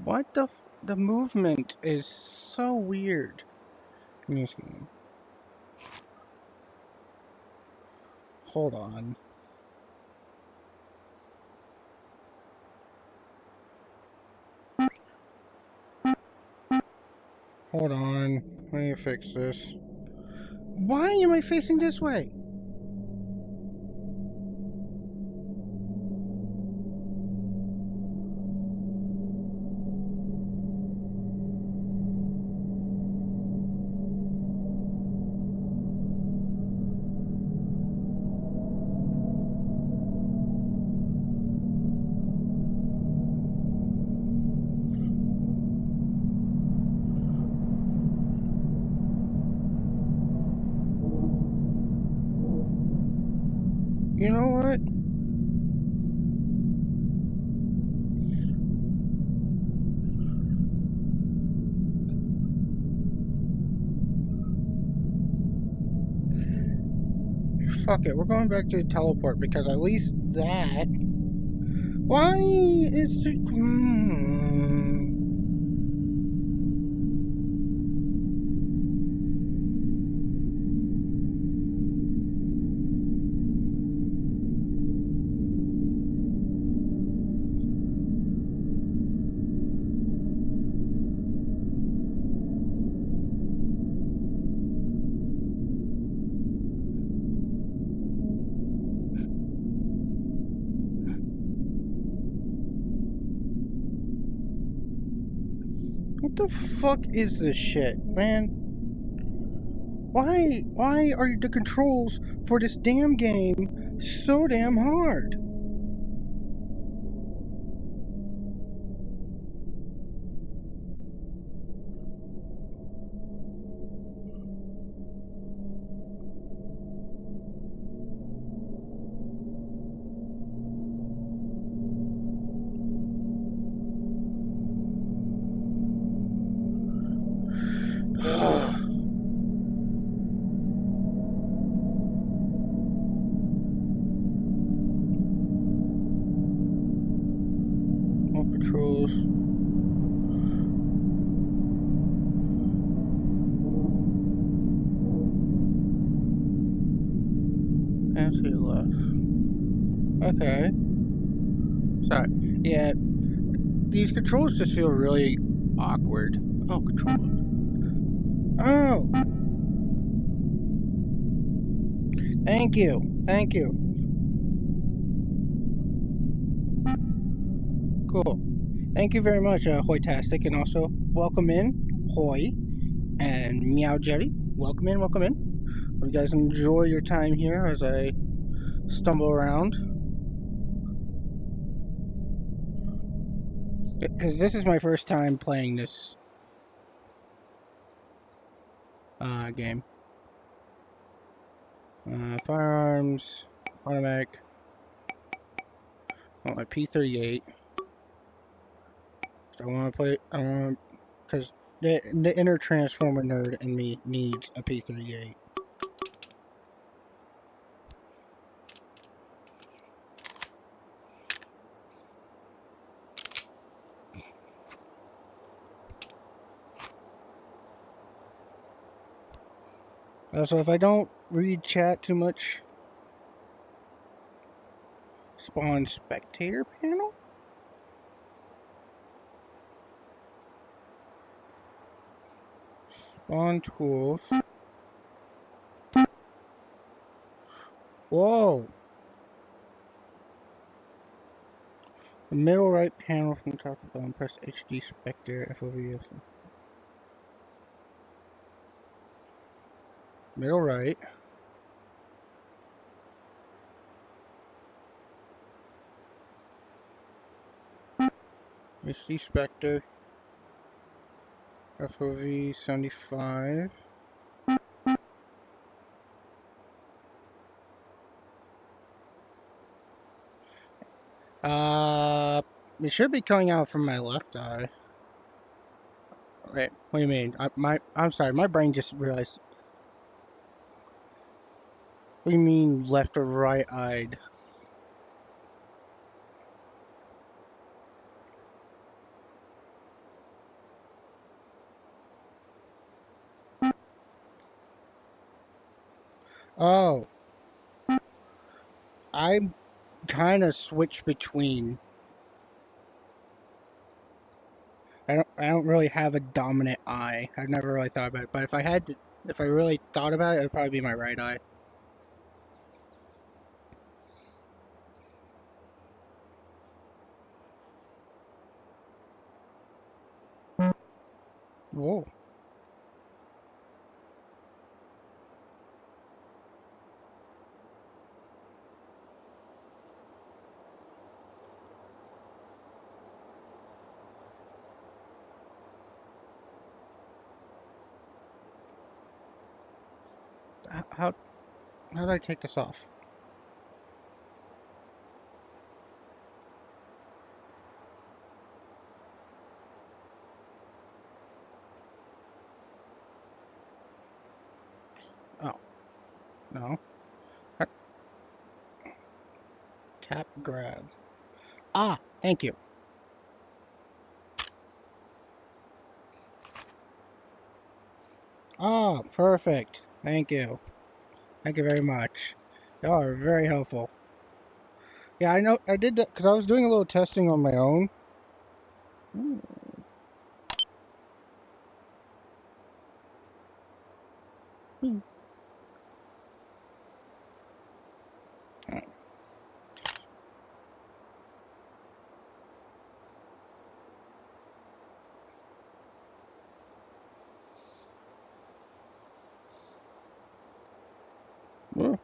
What the movement is so weird in this game. Hold on. Hold on. Let me fix this. Why am I facing this way? You know what? Fuck it, we're going back to teleport because at least that. Why is it? What the fuck is this shit, man? Why are the controls for this damn game so damn hard? All controls. And to your left. Okay. Sorry. Yeah. These controls just feel really awkward. Oh, control mode. Oh! Thank you. Thank you. Cool. Thank you very much, Hoytastic, and also welcome in, Hoy, and Meow Jetty. Welcome in, welcome in. Hope you guys enjoy your time here as I stumble around. Because this is my first time playing this game. Firearms, automatic. I want my P38. I want to play. I want because the inner Transformer nerd in me needs a P38. So if I don't read chat too much, spawn spectator panel. Spawn tools. Whoa! The middle right panel from top to bottom. Press HD Spectre FOV. Middle right. HD Spectre FOV 75. It should be coming out from my left eye. Wait, what do you mean? I'm sorry, my brain just realized. What do you mean left or right-eyed? Oh. I kind of switch between. I don't really have a dominant eye. I've never really thought about it, but if I really thought about it, it'd probably be my right eye. Whoa. How do I take this off? Oh. No. Tap grab. Ah, thank you. Ah, perfect. Thank you. Thank you very much. Y'all are very helpful. Yeah, I know. I did that because I was doing a little testing on my own. Hmm. Hmm. Oh. Hmm.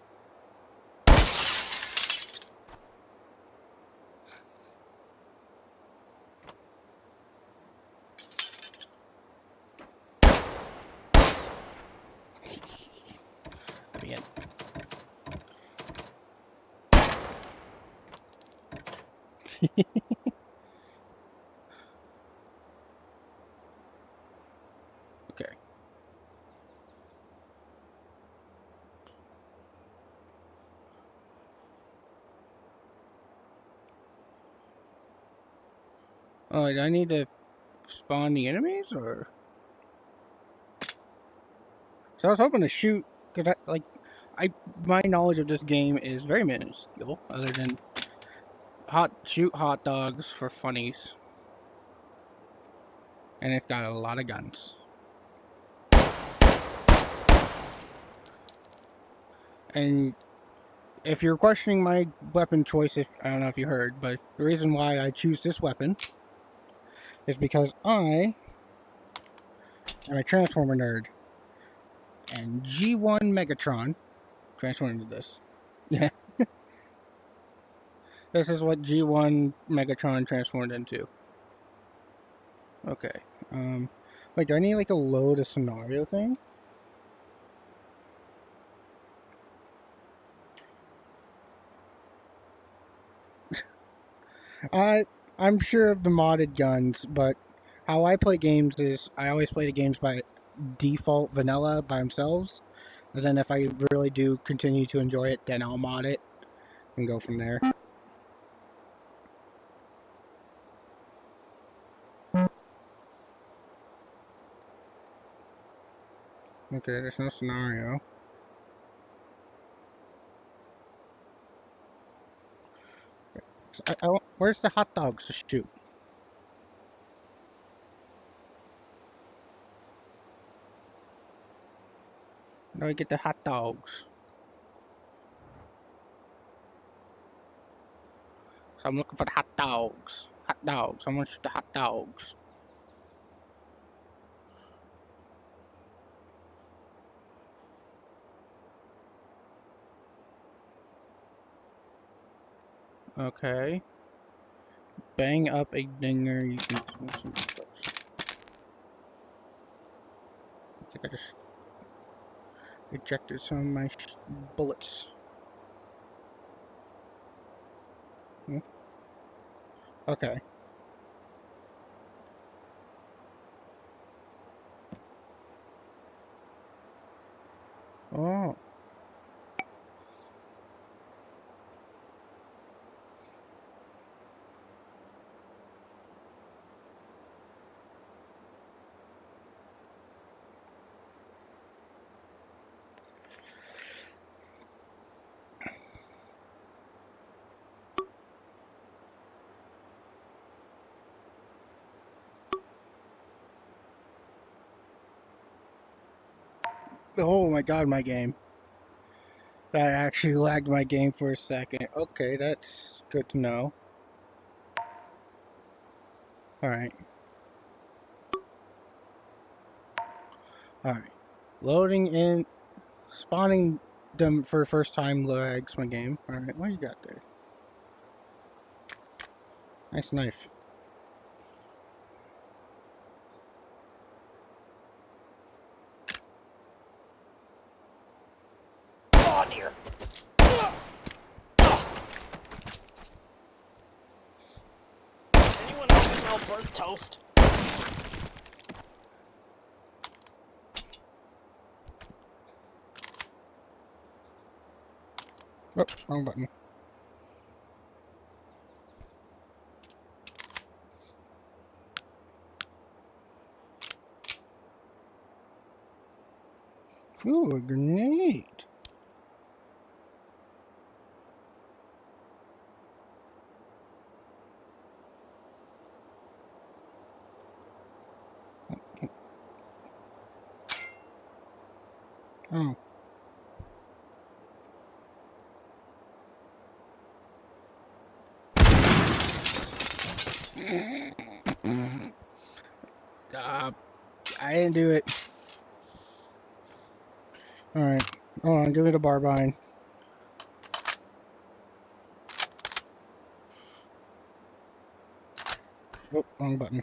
Let me in. Okay. Oh, do I need to spawn the enemies or? So I was hoping to shoot because my knowledge of this game is very minuscule, other than shoot hot dogs for funnies, and it's got a lot of guns. And if you're questioning my weapon choice, if I don't know if you heard, but the reason why I choose this weapon is because I am a Transformer nerd, and G1 Megatron transformed into this. Yeah, this is what G1 Megatron transformed into. Okay. Wait, do I need like a load a scenario thing? I'm sure of the modded guns, but how I play games is I always play the games by default vanilla by themselves. And then if I really do continue to enjoy it, then I'll mod it and go from there. Okay, there's no scenario. Where's the hot dogs to shoot? How do I get the hot dogs? So I'm looking for the hot dogs. Hot dogs. I want to shoot the hot dogs. Okay. Bang up a dinger. You can. I think I just ejected some of my bullets. Hmm? Okay. Oh. Oh my god, my game. That actually lagged my game for a second. Okay, that's good to know. Alright. Alright. Loading in. Spawning them for the first time lags my game. Alright, what do you got there? Nice knife. Oh dear. Anyone else smell burnt toast? Oh, wrong button. Ooh, a grenade. Oh. I didn't do it. Alright. Hold on, give me the barbine. Oh, wrong button.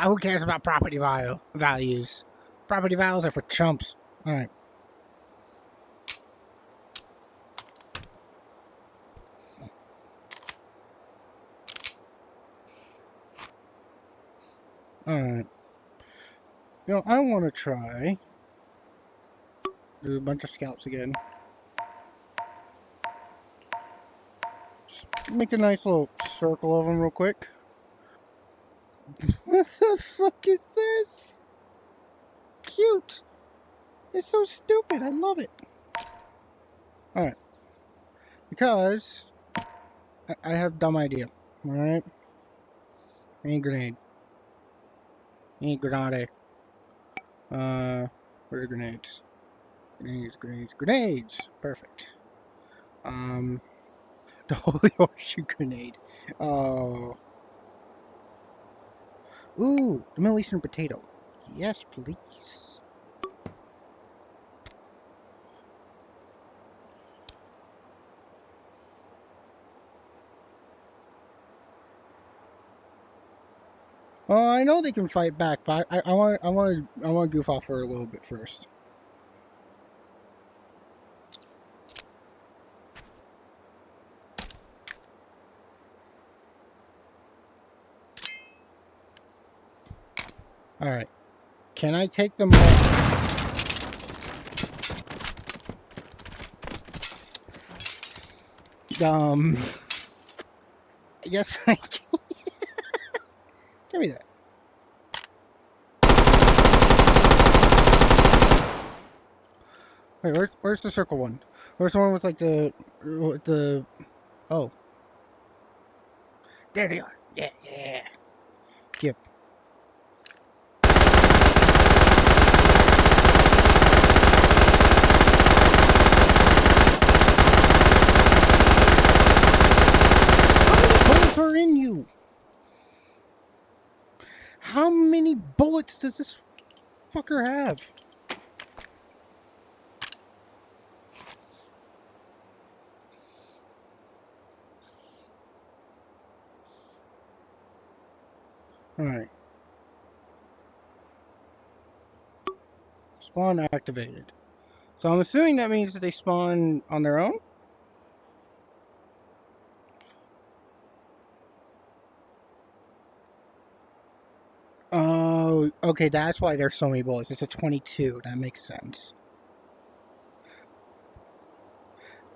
Who cares about property values? Property values are for chumps. Alright. Alright. You know, I want to try do a bunch of scouts again. Just make a nice little circle of them real quick. What the fuck is this? Cute. It's so stupid. I love it. Alright. Because I have a dumb idea. Alright? I need a grenade. I need grenade. Where are the grenades? Grenades! Perfect. The holy horseshoe grenade. Oh. Ooh, the Middle Eastern potato. Yes, please. Oh, I know they can fight back, but I want to goof off for a little bit first. All right. Can I take them all? Yes, I can. Give me that. Wait, where's the circle one? Where's the one with like the oh. There they are. Yeah. Yep. Are in you. How many bullets does this fucker have? Alright. Spawn activated. So I'm assuming that means that they spawn on their own? Oh, okay, that's why there's so many bullets. It's a 22. That makes sense.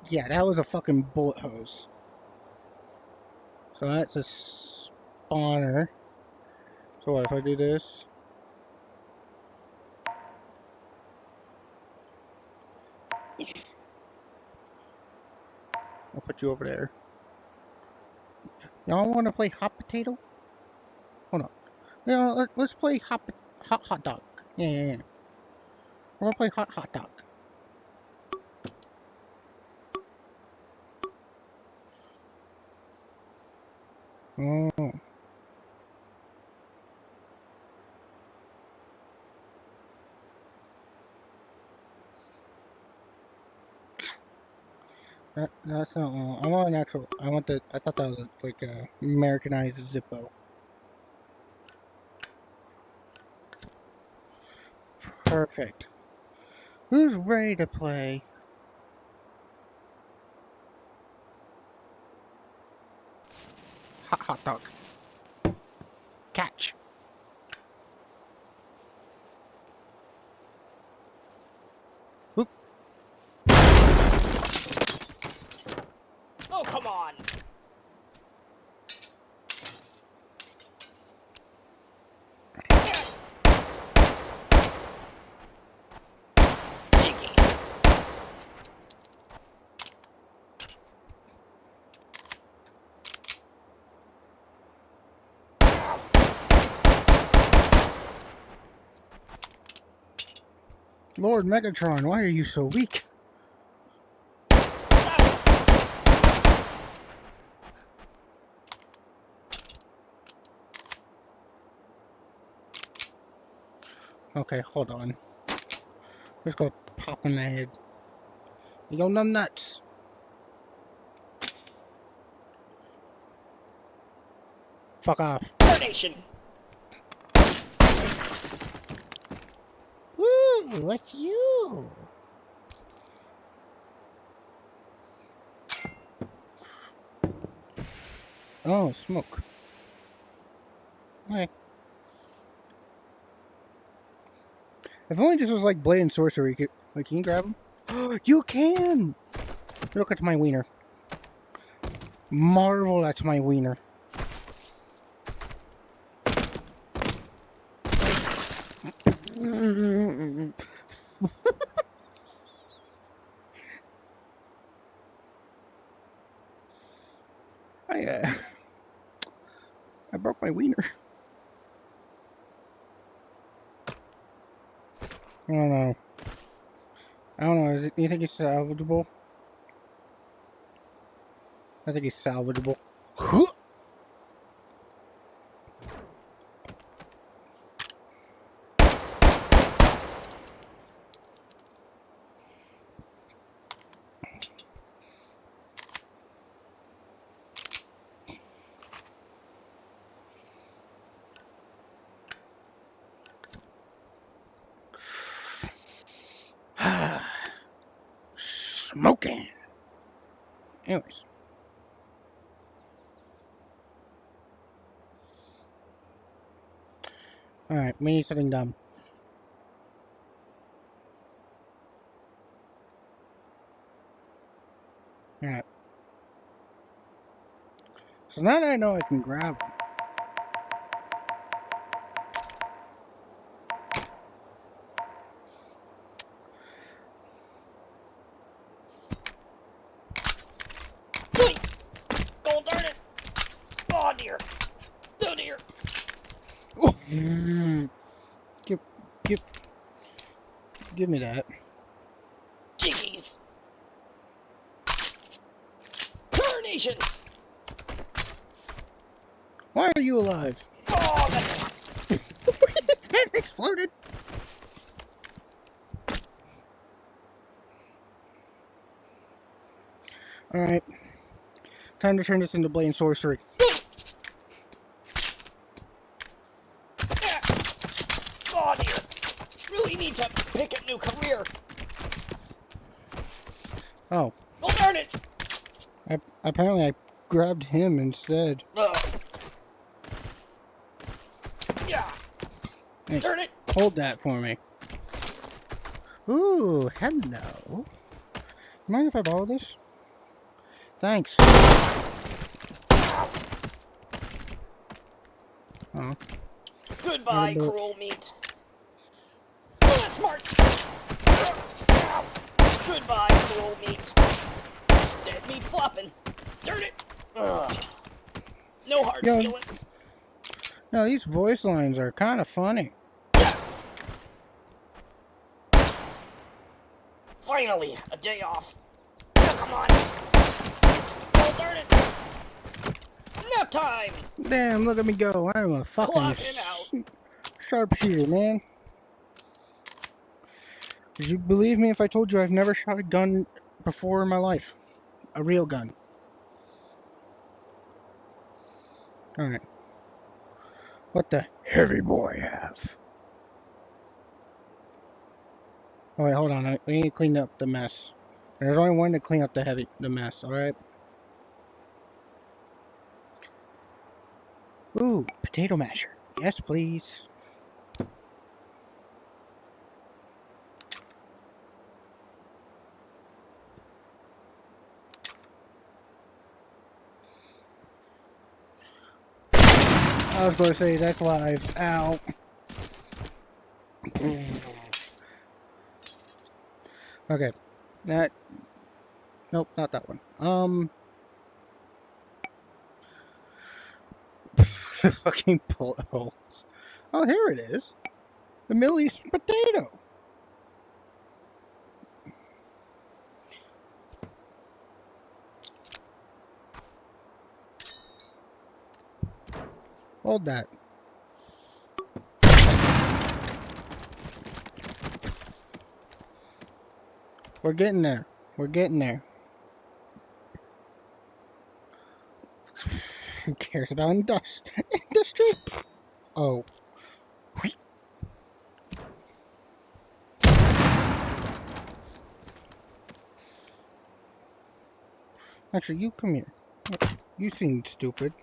Yeah, that was a fucking bullet hose. So that's a spawner. So what if I do this? I'll put you over there. Y'all want to play hot potato? Hold on. You know, let's play hot dog. Yeah. We're gonna play hot dog. Oh. That's not. I want an actual. I want the. I thought that was like a Americanized Zippo. Perfect. Who's ready to play? Hot dog. Catch. Oop. Oh, come on. Jiggies. Lord Megatron, why are you so weak? Okay, hold on. Let's go pop in the head. You go numb nuts. Fuck off. Carnation. Woo, what's you? Oh, smoke. Okay. If only this was like Blade and Sorcery. Like, can you grab him? You can! Look at my wiener. Marvel at my wiener. I broke my wiener. I don't know. Do you think it's salvageable? I think it's salvageable. Smoking. Anyways. Alright, we need something dumb. Alright. So now that I know I can grab them. Oh, darn it. Oh, dear. Oh, dear. Oh. Give me that. Jiggies. Carnation. Why are you alive? Oh, that's... His head exploded. Alright. Time to turn this into Blade and Sorcery. Oh, dear. Really need to pick a new career. Oh. Oh, darn it. Apparently I grabbed him instead. Yeah. Hey, Darn it. hold that for me. Ooh, hello. Mind if I borrow this? Thanks. Oh. Goodbye, Little bit. cruel meat. Oh, that's smart. Goodbye, cruel meat. Dead meat flopping. Darn it. Ugh. No hard Yo. feelings. Now these voice lines are kind of funny. Finally, a day off. Oh, come on. Oh, darn it. Nap time. Damn, look at me go. I'm a fucking Clocking out. sharpshooter, man. Did you believe me if I told you I've never shot a gun before in my life? A real gun. Alright. What the heavy boy have? Oh wait, hold on. We need to clean up the mess. There's only one to clean up the mess. All right. Ooh, potato masher. Yes, please. I was going to say that's live. Ow. Okay. That. Nope, not that one. Fucking bullet holes. Oh, here it is. The Middle East potato. Hold that. We're getting there. We're getting there. Who cares about industry? Oh. Actually, you come here. You seem stupid.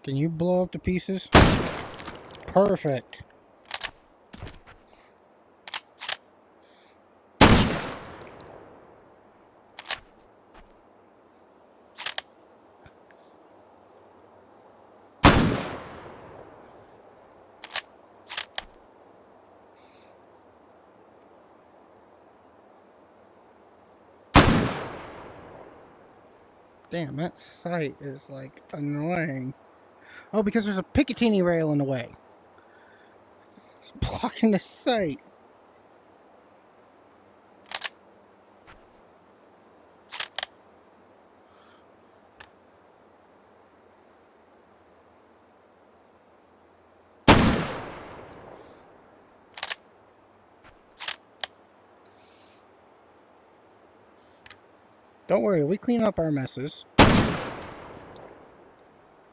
Can you blow up the pieces? Perfect. Damn, that sight is like annoying. Oh, because there's a Picatinny rail in the way. It's blocking the sight. Don't worry, we clean up our messes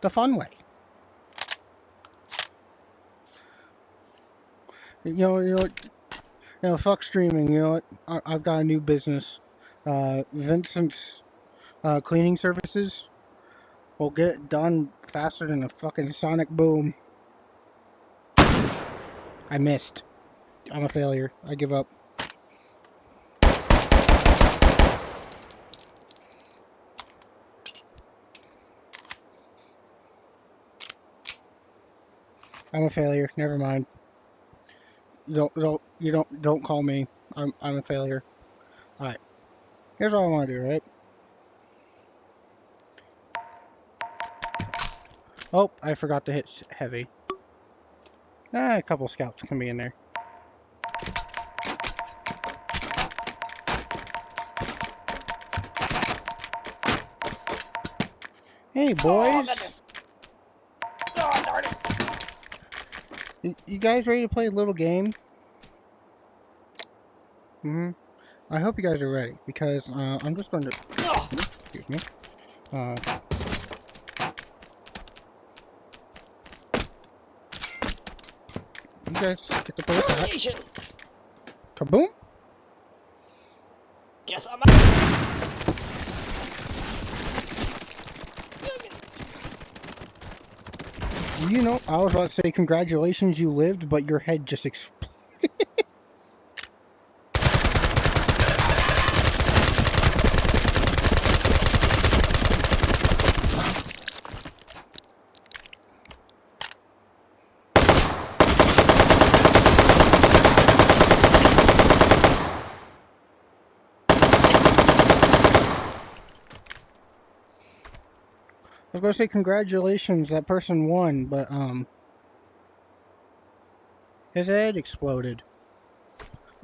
the fun way. You know, fuck streaming. You know what? I've got a new business. Vincent's cleaning services will get it done faster than a fucking sonic boom. I missed. I'm a failure. I give up. I'm a failure. Never mind. Don't call me. I'm a failure. All right. Here's what I want to do. Right. Oh, I forgot to hit heavy. A couple scouts can be in there. Hey, boys. Oh, darn it. You guys ready to play a little game? I hope you guys are ready, because I'm just going to... Excuse me. You guys get to play with that. Radiation. Kaboom! Guess I'm out. You know, I was about to say congratulations you lived, but your head just exploded. I was going to say congratulations, that person won, but his head exploded.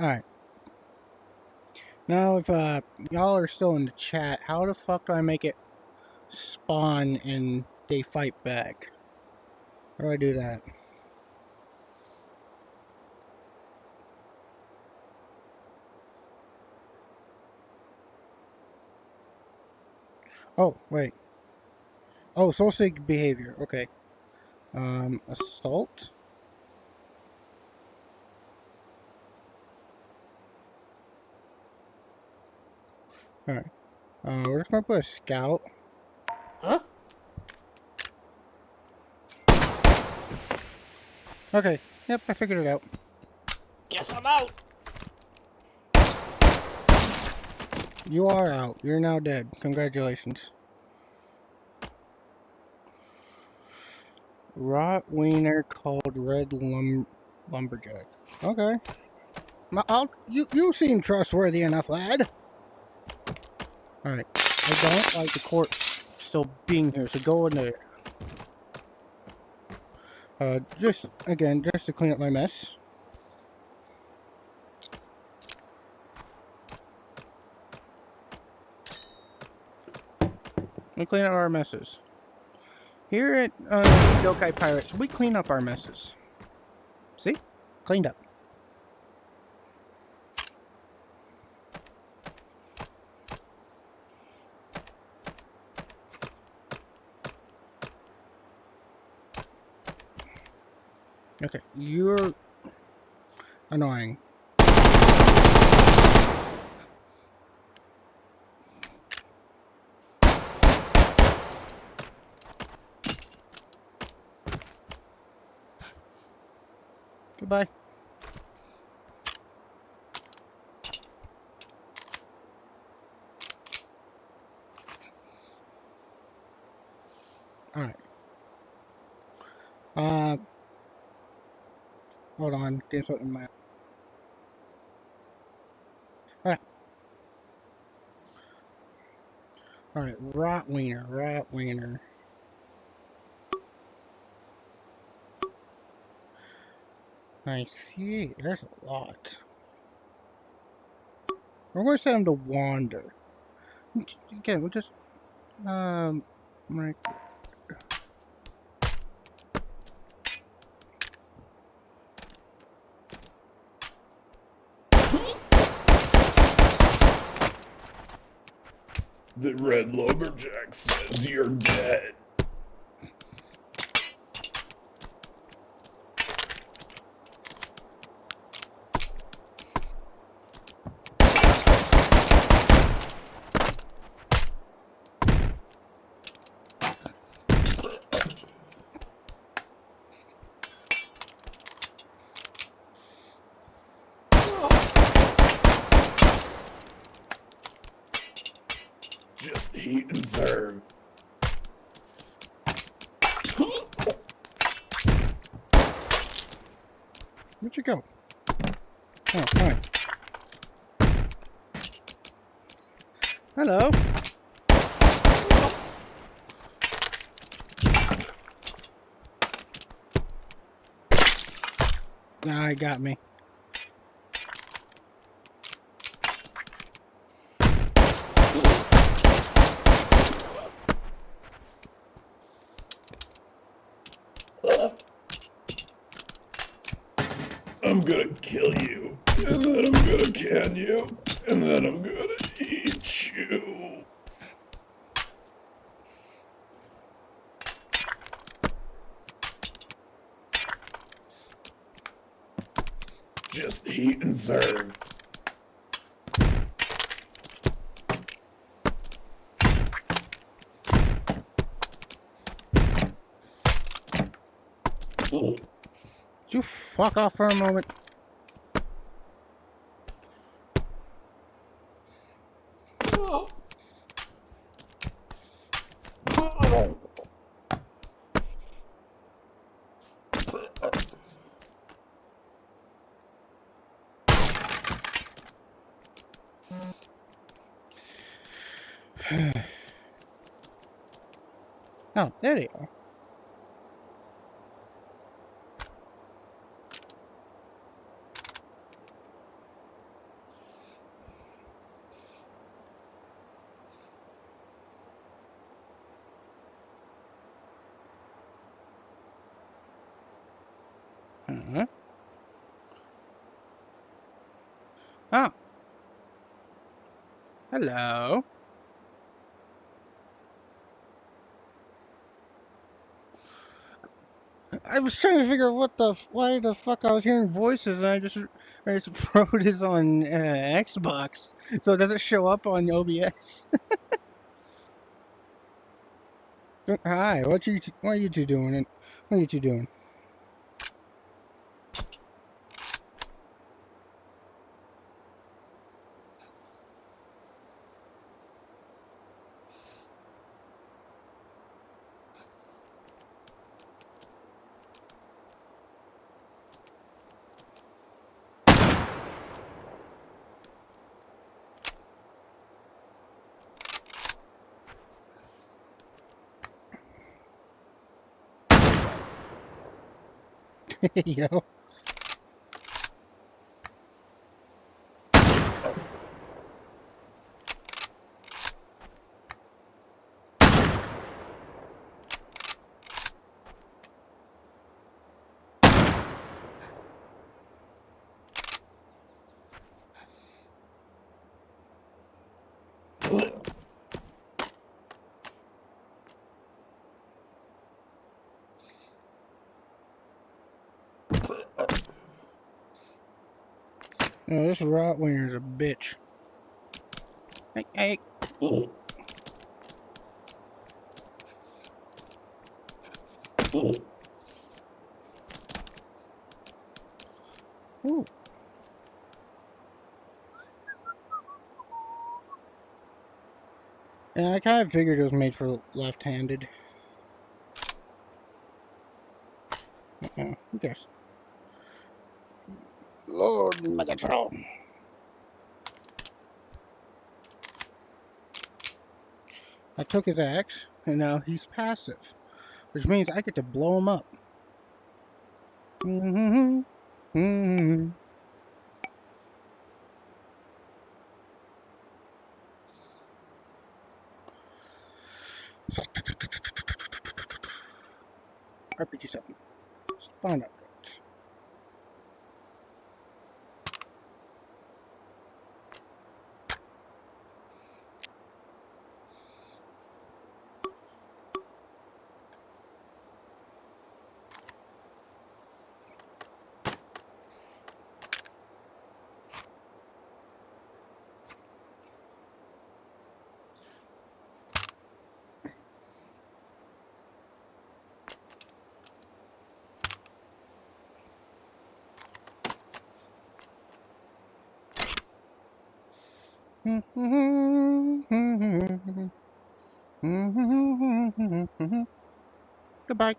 Alright. Now if y'all are still in the chat, how the fuck do I make it spawn and they fight back? How do I do that? Oh, wait. Oh, social behavior. Okay. Assault. Alright. We're just gonna put a scout. Huh? Okay. Yep, I figured it out. Guess I'm out. You are out. You're now dead. Congratulations. Rottwiener called Red Lumberjack. Okay. You seem trustworthy enough, lad. Alright. I don't like the corpse still being here, so go in there. Just to clean up my mess. We clean up our messes. Here at Yokai Pirates, we clean up our messes. See? Cleaned up. Okay, you're annoying. Goodbye. Alright. Hold on. Get something in my... Alright. Alright, Rottwiener. I see. There's a lot. We're going to send him to wander. Again, we'll just... Right. The Red Lumberjack says you're dead. Just eat and serve. Where'd you go? Oh, hi. Hello. Nah, he got me. I'm gonna kill you, and then I'm gonna can you, and then I'm gonna eat you. Just eat and serve. You fuck off for a moment. Oh, there they are. Uh-huh. Oh. Hello. I was trying to figure out why the fuck I was hearing voices, and I just wrote this on Xbox, so it doesn't show up on OBS. Hi, what are you two doing? What are you two doing? Yo. No, this Rottweiler's a bitch. Hey. Ooh. Yeah, I kind of figured it was made for left-handed. Who cares? Lord Megatron. I took his axe, and now he's passive, which means I get to blow him up. RPG 7. Spawn upgrades. Goodbye.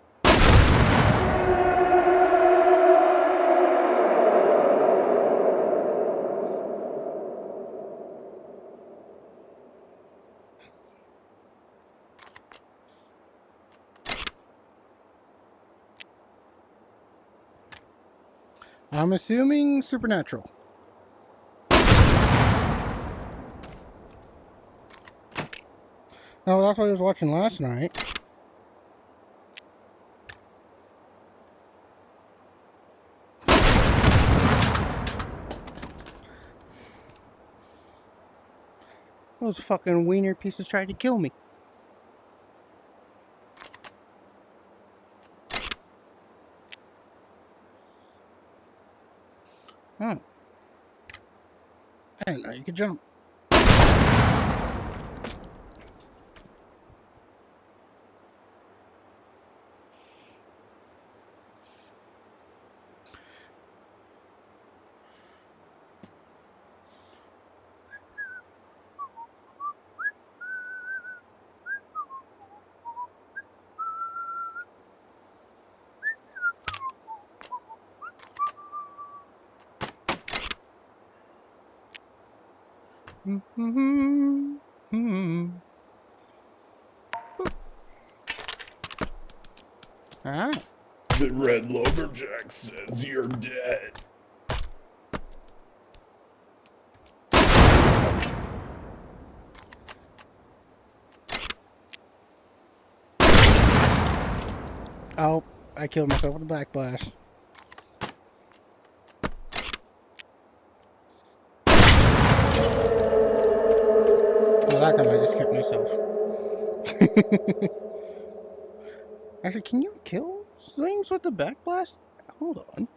I'm assuming supernatural. Oh, that's what I was watching last night. Those fucking wiener pieces tried to kill me. Oh. I didn't know you could jump. Ah. The Red Lumberjack says you're dead. Oh, I killed myself with a black blast. Well, that time I just kept myself. Actually, can you kill things with the backblast? Hold on.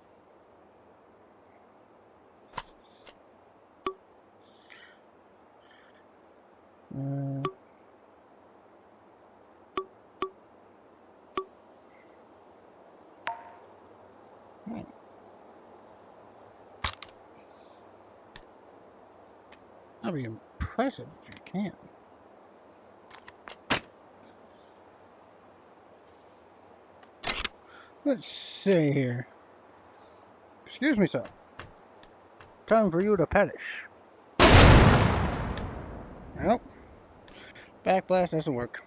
Right. That'd be impressive if you can. Let's see here. Excuse me, sir. Time for you to perish. Nope. Backblast doesn't work.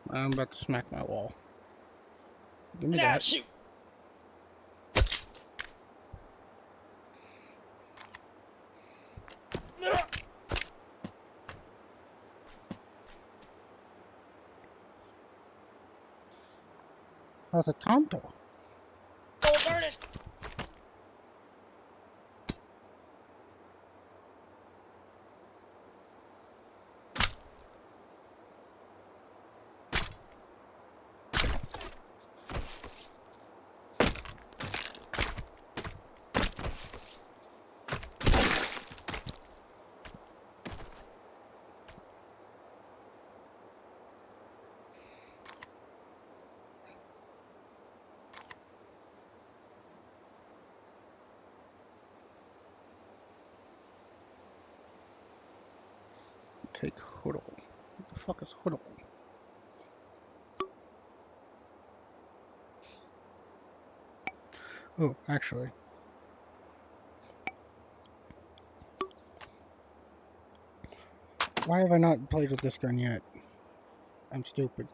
I'm about to smack my wall. Give me that. Shoot. That's a Tonto. Oh, darn it. Take Hoodle. What the fuck is Hoodle? Oh, actually. Why have I not played with this gun yet? I'm stupid.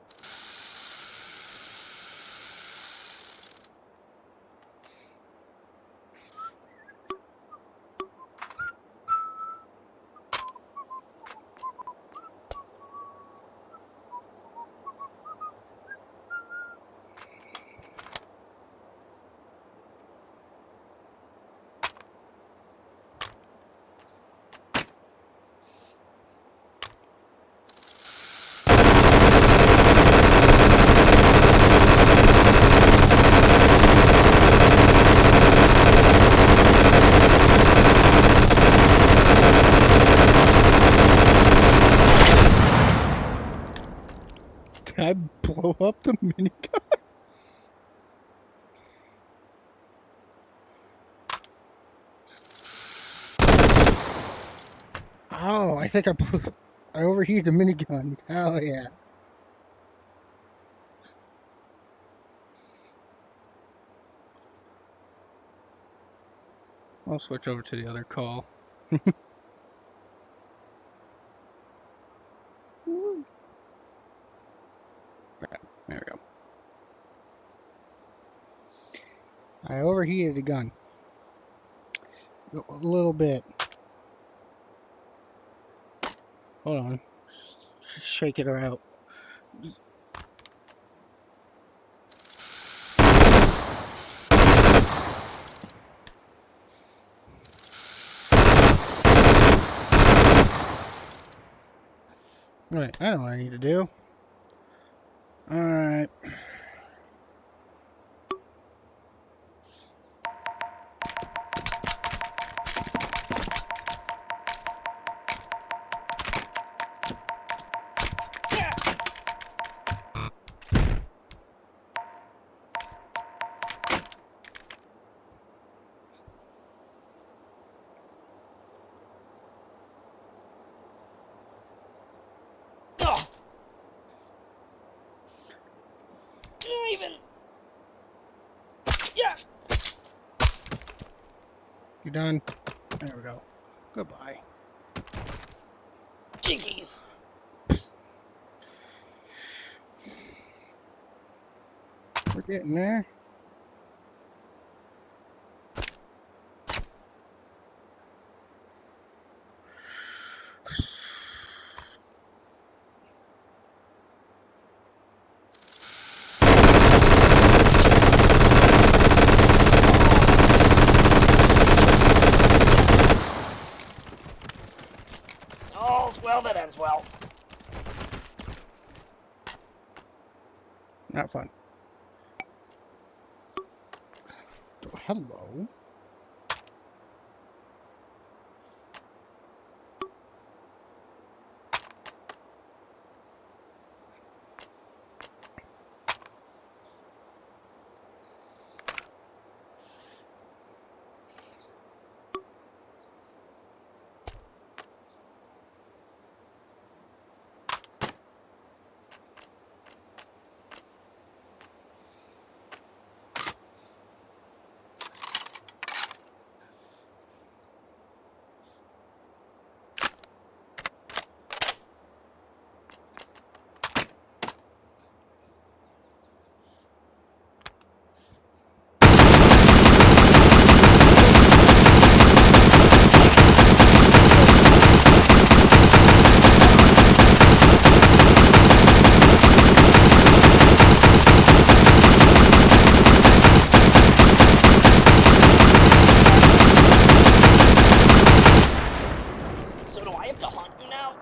Did I blow up the minigun? Oh, I think I overheated the minigun. Hell yeah. I'll switch over to the other call. There we go. I overheated the gun. A little bit. Hold on. Just shake it out. Right, I know what I need to do. Alright. You done? There we go. Goodbye. Jinkies. We're getting there. All's well that ends well. Not fun. So, hello. So do I have to haunt you now?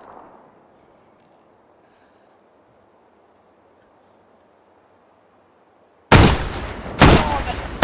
Oh, that's...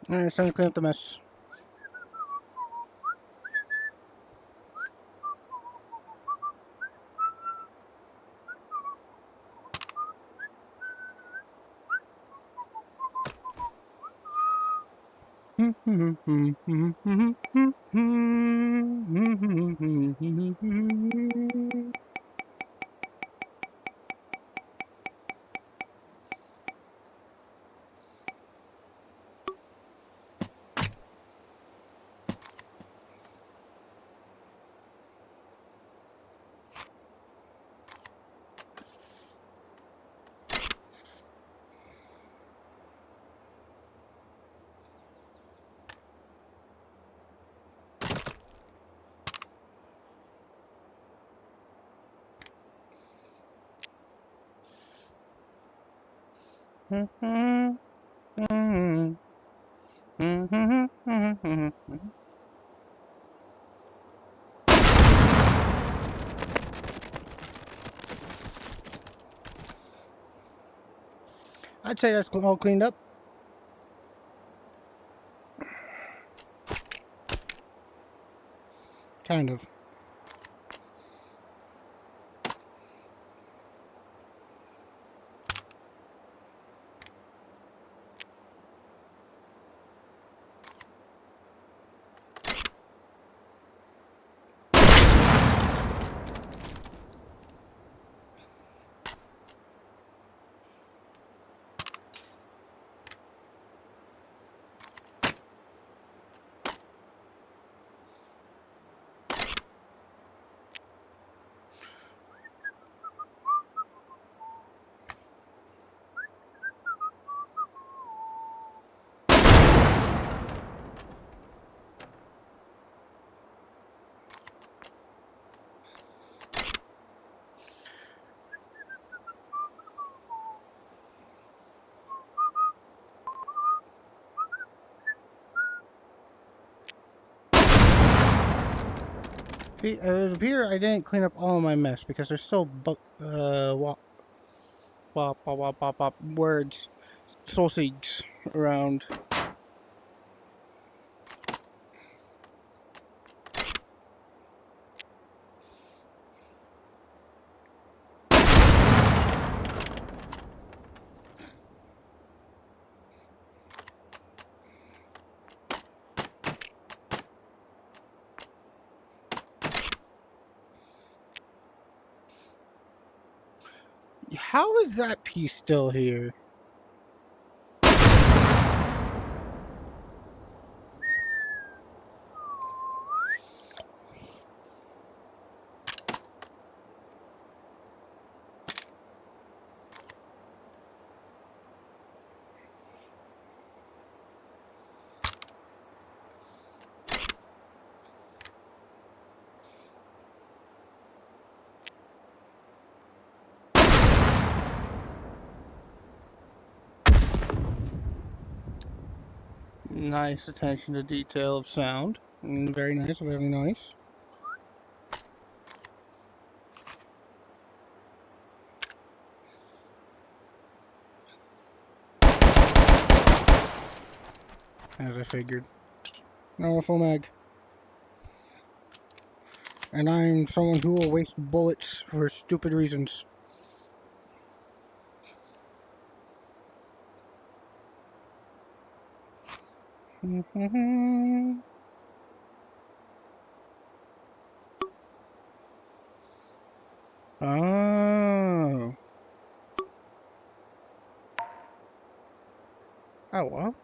Alright, it's time to clean up the mess. I'd say that's all cleaned up. Kind of. Here, I didn't clean up all of my mess because there's still words, sausages around. How is that piece still here? Nice attention to detail of sound. Very nice, very nice. As I figured. No full mag. And I'm someone who will waste bullets for stupid reasons. Oh. Oh, well.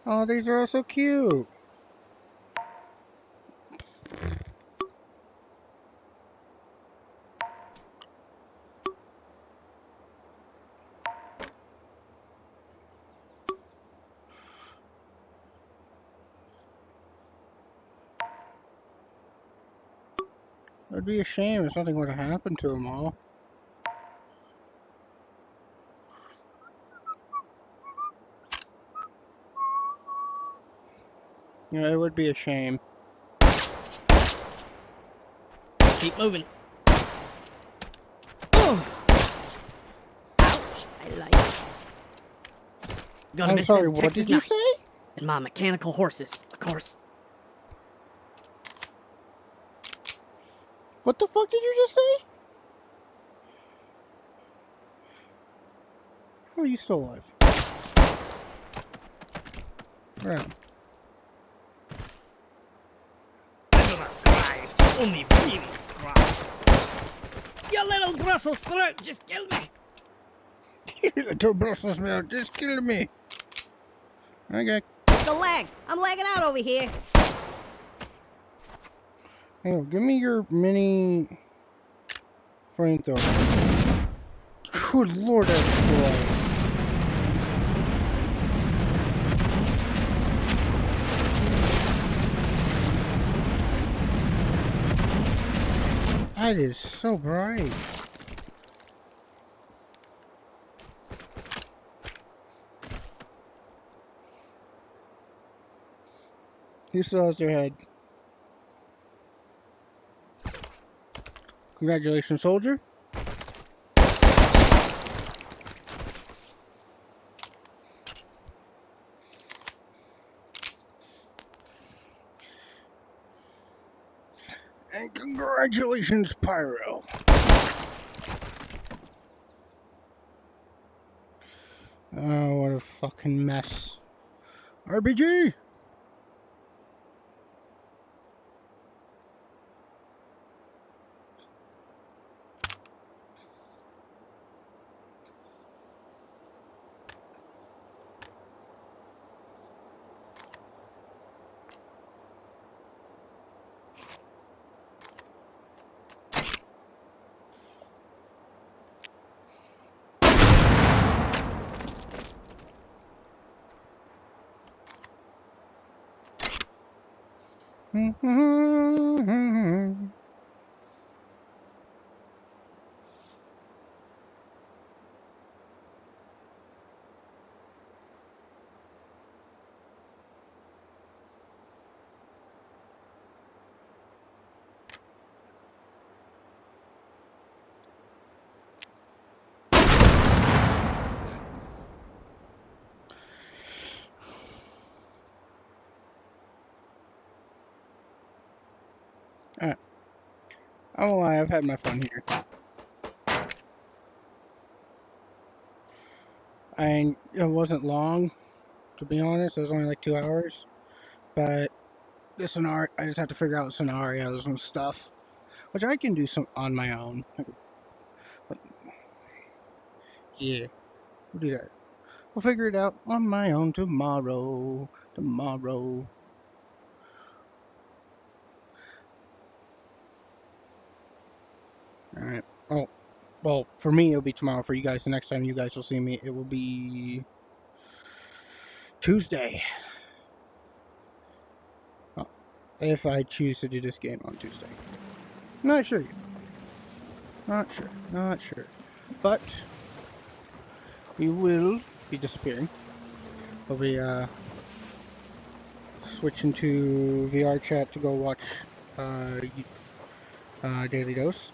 Oh, these are all so cute. It would be a shame if something were to happen to them all. You know, it would be a shame. Keep moving. Oh. Ouch, I like it. Gonna I'm miss sorry, some what Texas did you nights. say? And my mechanical horses, of course. What the fuck did you just say? How are you still alive? Right. I do not cry. Only demons cry. You little Brussels sprout just killed me. You little Brussels sprout just killed me. Okay. It's the lag. I'm lagging out over here. Hey, give me your mini flamethrower. Good lord, that's cool. That is so bright. Who still has their head? Congratulations, soldier. And congratulations, Pyro. Oh, what a fucking mess. RPG! Alright. I won't lie, I've had my fun here. And it wasn't long, to be honest. It was only like 2 hours. But the scenario, I just have to figure out scenarios and stuff, which I can do some on my own. But yeah, we'll do that. We'll figure it out on my own tomorrow. Tomorrow. Alright. Oh, well, for me, it'll be tomorrow. For you guys, the next time you guys will see me, it will be Tuesday. If I choose to do this game on Tuesday. Not sure yet. Not sure. Not sure. But we will be disappearing. We'll be switching to VR chat to go watch Daily Dose.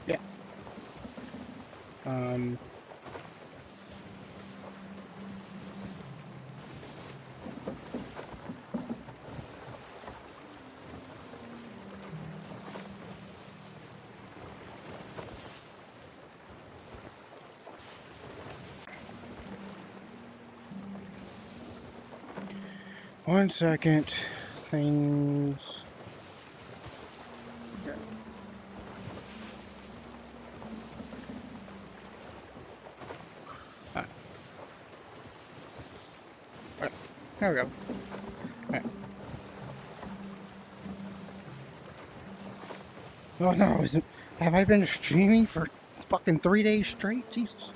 Yeah. 1 second. Things. There we go. Alright. Oh no, have I been streaming for fucking 3 days straight? Jesus.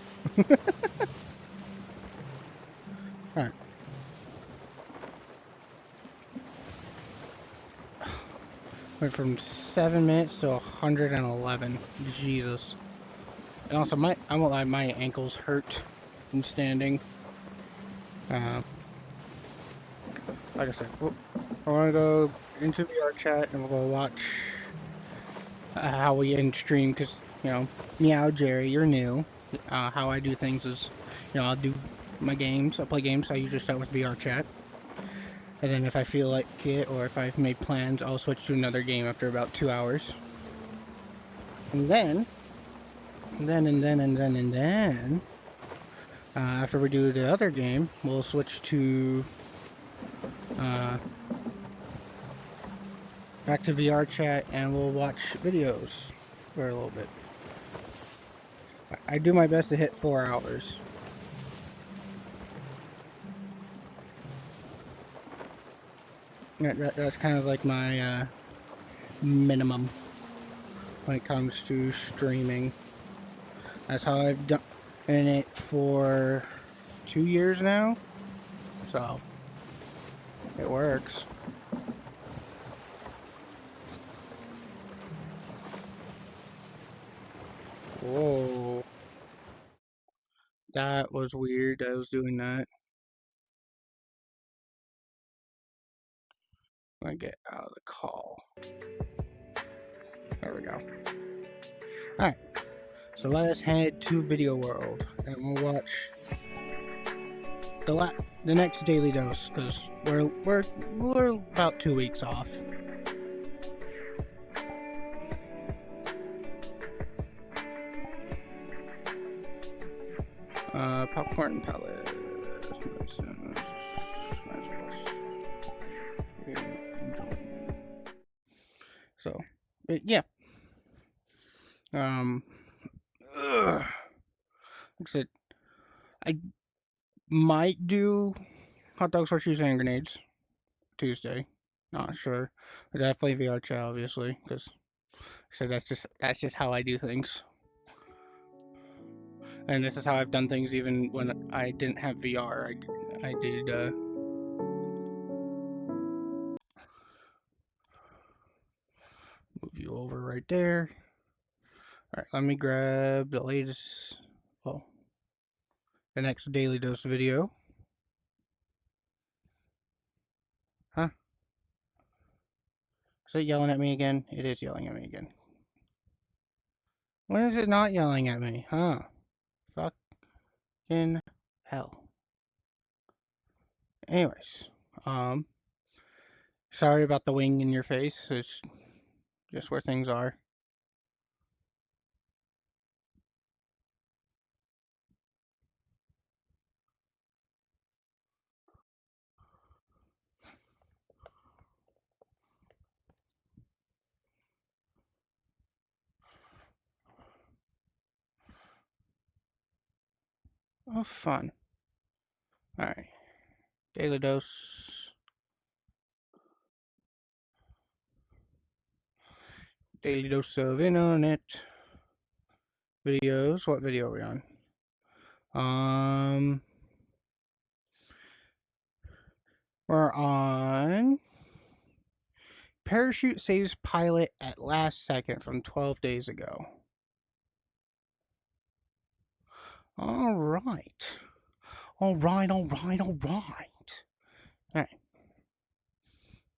Alright. Went from 7 minutes to 111. Jesus. And also, I won't lie, my ankles hurt from standing. Like I said, I want to go into VR chat and we'll go watch how we end stream, because, you know, Meow Jerry, you're new. How I do things is, you know, I'll do my games, I play games, I usually start with VR chat. And then if I feel like it, or if I've made plans, I'll switch to another game after about 2 hours. And then, after we do the other game, we'll switch to, back to VR chat and we'll watch videos for a little bit. I do my best to hit 4 hours. That's kind of like my minimum when it comes to streaming. That's how I've done it for 2 years now, so it works. Whoa, that was weird. I was doing that. I get out of the call. There we go. Alright, so let us head to Video World and we'll watch the next Daily Dose, because we're about 2 weeks off. Popcorn pellets. So, but yeah. Like I said, I might do hot dogs, horseshoes, and grenades Tuesday. Not sure. But definitely VR chat, obviously, because so that's just how I do things. And this is how I've done things even when I didn't have VR. I did move you over right there. Alright, let me grab the latest, well, the next Daily Dose video. Huh? Is it yelling at me again? It is yelling at me again. When is it not yelling at me? Huh? Fucking hell. Anyways, sorry about the wing in your face. It's just where things are. Oh, fun. Alright. Daily dose. Daily dose of internet. Videos. What video are we on? We're on Parachute saves pilot at last second from 12 days ago. Alright. Alright.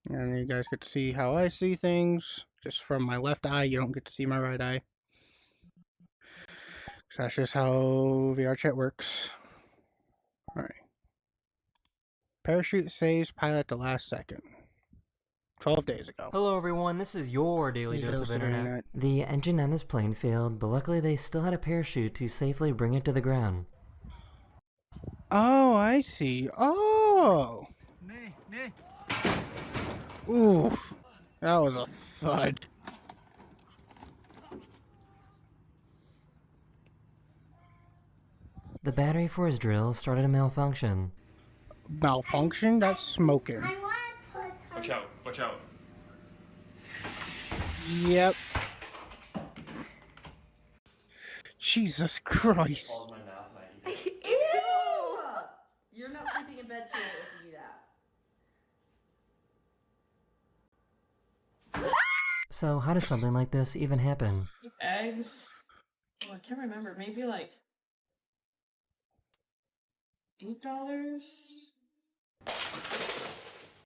And you guys get to see how I see things. Just from my left eye, you don't get to see my right eye. So that's just how VR chat works. Alright. Parachute saves pilot at the last second. 12 days ago. Hello everyone, this is your Daily Dose of Internet. The engine on this plane failed, but luckily they still had a parachute to safely bring it to the ground. Oh, I see. Oh! Oof. That was a thud. The battery for his drill started to malfunction. Malfunction? That's smoking. Watch out, watch out. Yep. Jesus Christ. Ew! You're not sleeping in bed tonight if you do that. So how does something like this even happen? Eggs. Oh, I can't remember. Maybe like $8.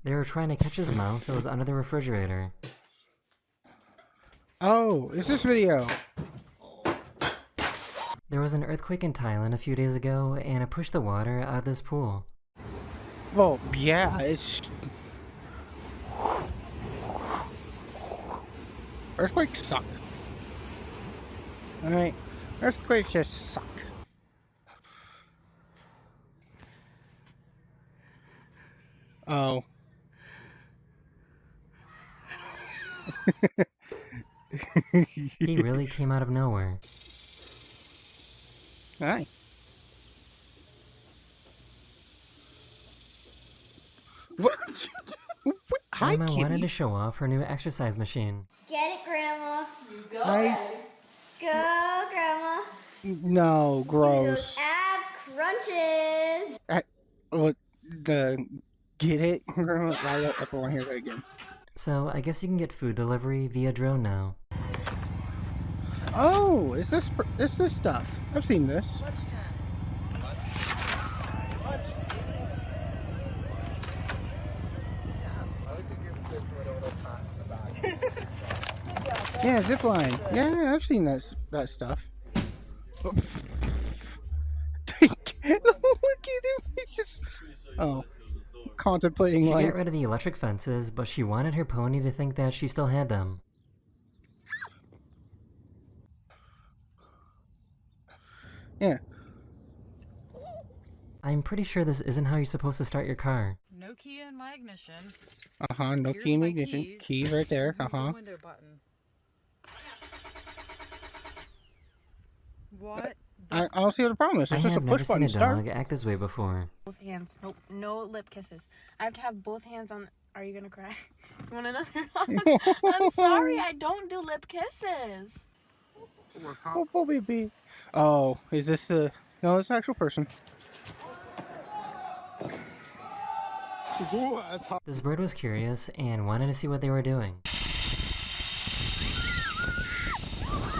They were trying to catch his mouse that was under the refrigerator. Oh, is this video? There was an earthquake in Thailand a few days ago, and it pushed the water out of this pool. Well, yeah, it's... Earthquakes suck. Alright, earthquakes just suck. Oh. He really came out of nowhere. Hi. What? Hi, Grandma kitty. wanted to show off her new exercise machine. Get it, Grandma. You go. Go, Grandma. No, Do gross. those ab crunches. What? Get it? I don't ever want to hear that again. So I guess you can get food delivery via drone now. Oh, is this stuff? I've seen this. Yeah, zipline. Yeah, I've seen that stuff. Look at him. He's just contemplating She life. got rid of the electric fences, but she wanted her pony to think that she still had them. Yeah. I'm pretty sure this isn't how you're supposed to start your car. No key in my ignition. No Here's key in my ignition. keys. Keys right there. Here's the window button. What? I don't see what the problem is. I It's just a have never push seen button a start. dog act this way before. Both hands. Nope. No lip kisses. I have to have both hands on. Are you gonna cry? You want another hug? I'm sorry. I don't do lip kisses. Oh, baby. Oh, is this a... No, it's an actual person. This bird was curious and wanted to see what they were doing.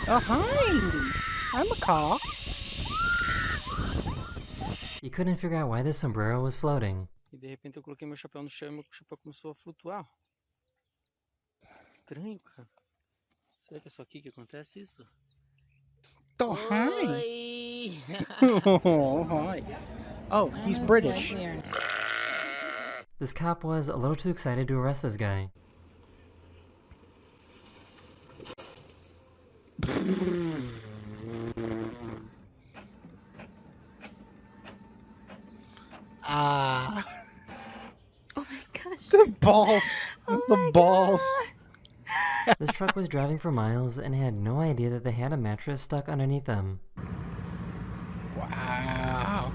Oh, hi! I'm a car. He couldn't figure out why this sombrero was floating. E de repente eu coloquei meu chapéu no chão e meu chapéu começou a flutuar. Estranho, cara. Será que é só aqui que acontece isso? Oh, hi! Oi! Oh, hi. Oh, he's British. This cop was a little too excited to arrest this guy. Ah. Oh my gosh. The balls. The balls. This truck was driving for miles and had no idea that they had a mattress stuck underneath them. Wow.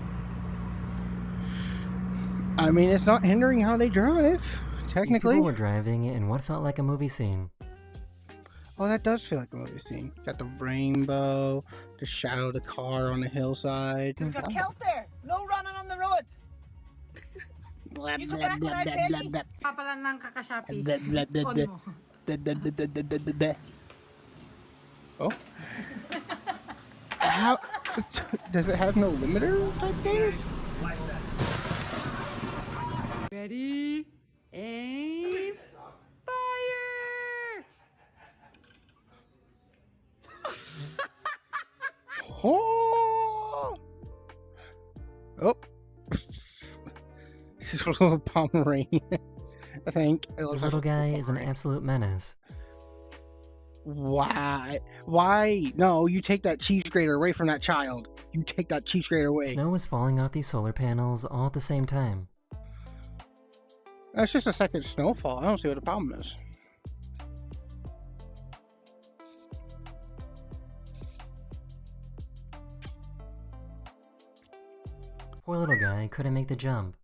I mean, it's not hindering how they drive, These technically. people were driving in what felt like a movie scene. Oh, that does feel like a movie scene. Got the rainbow, the shadow of the car on the hillside. You've got kelp there. No running on the road. Blah, You go blah, back blah, when I blah, tell blah, you. blah. Papa lang ng kakashapi. Blah, blah, blah, Phone blah. mo. Da, da, da, da, da, da, da, da. Oh. How does it have no limiter type thing? Ready? Aim. Fire! Oh. Oh. She's a little Pomeranian, I think. This little guy is an absolute menace. Why? Why? No, you take that cheese grater away from that child. You take that cheese grater away. Snow was falling off these solar panels all at the same time. That's just a second snowfall. I don't see what the problem is. Poor little guy couldn't make the jump.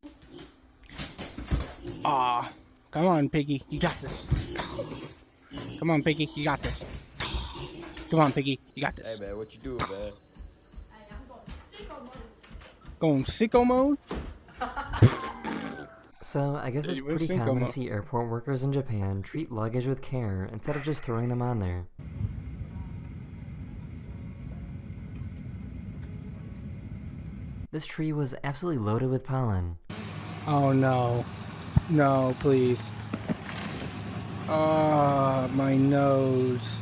Aw. Come on, Piggy. You got this. Come on, Piggy. You got this. Come on, Piggy. You got this. Hey, man, what you doing, man? Going sicko mode? So, I guess it's pretty common to see airport workers in Japan treat luggage with care instead of just throwing them on there. This tree was absolutely loaded with pollen. Oh no. No, please. Ah, my nose.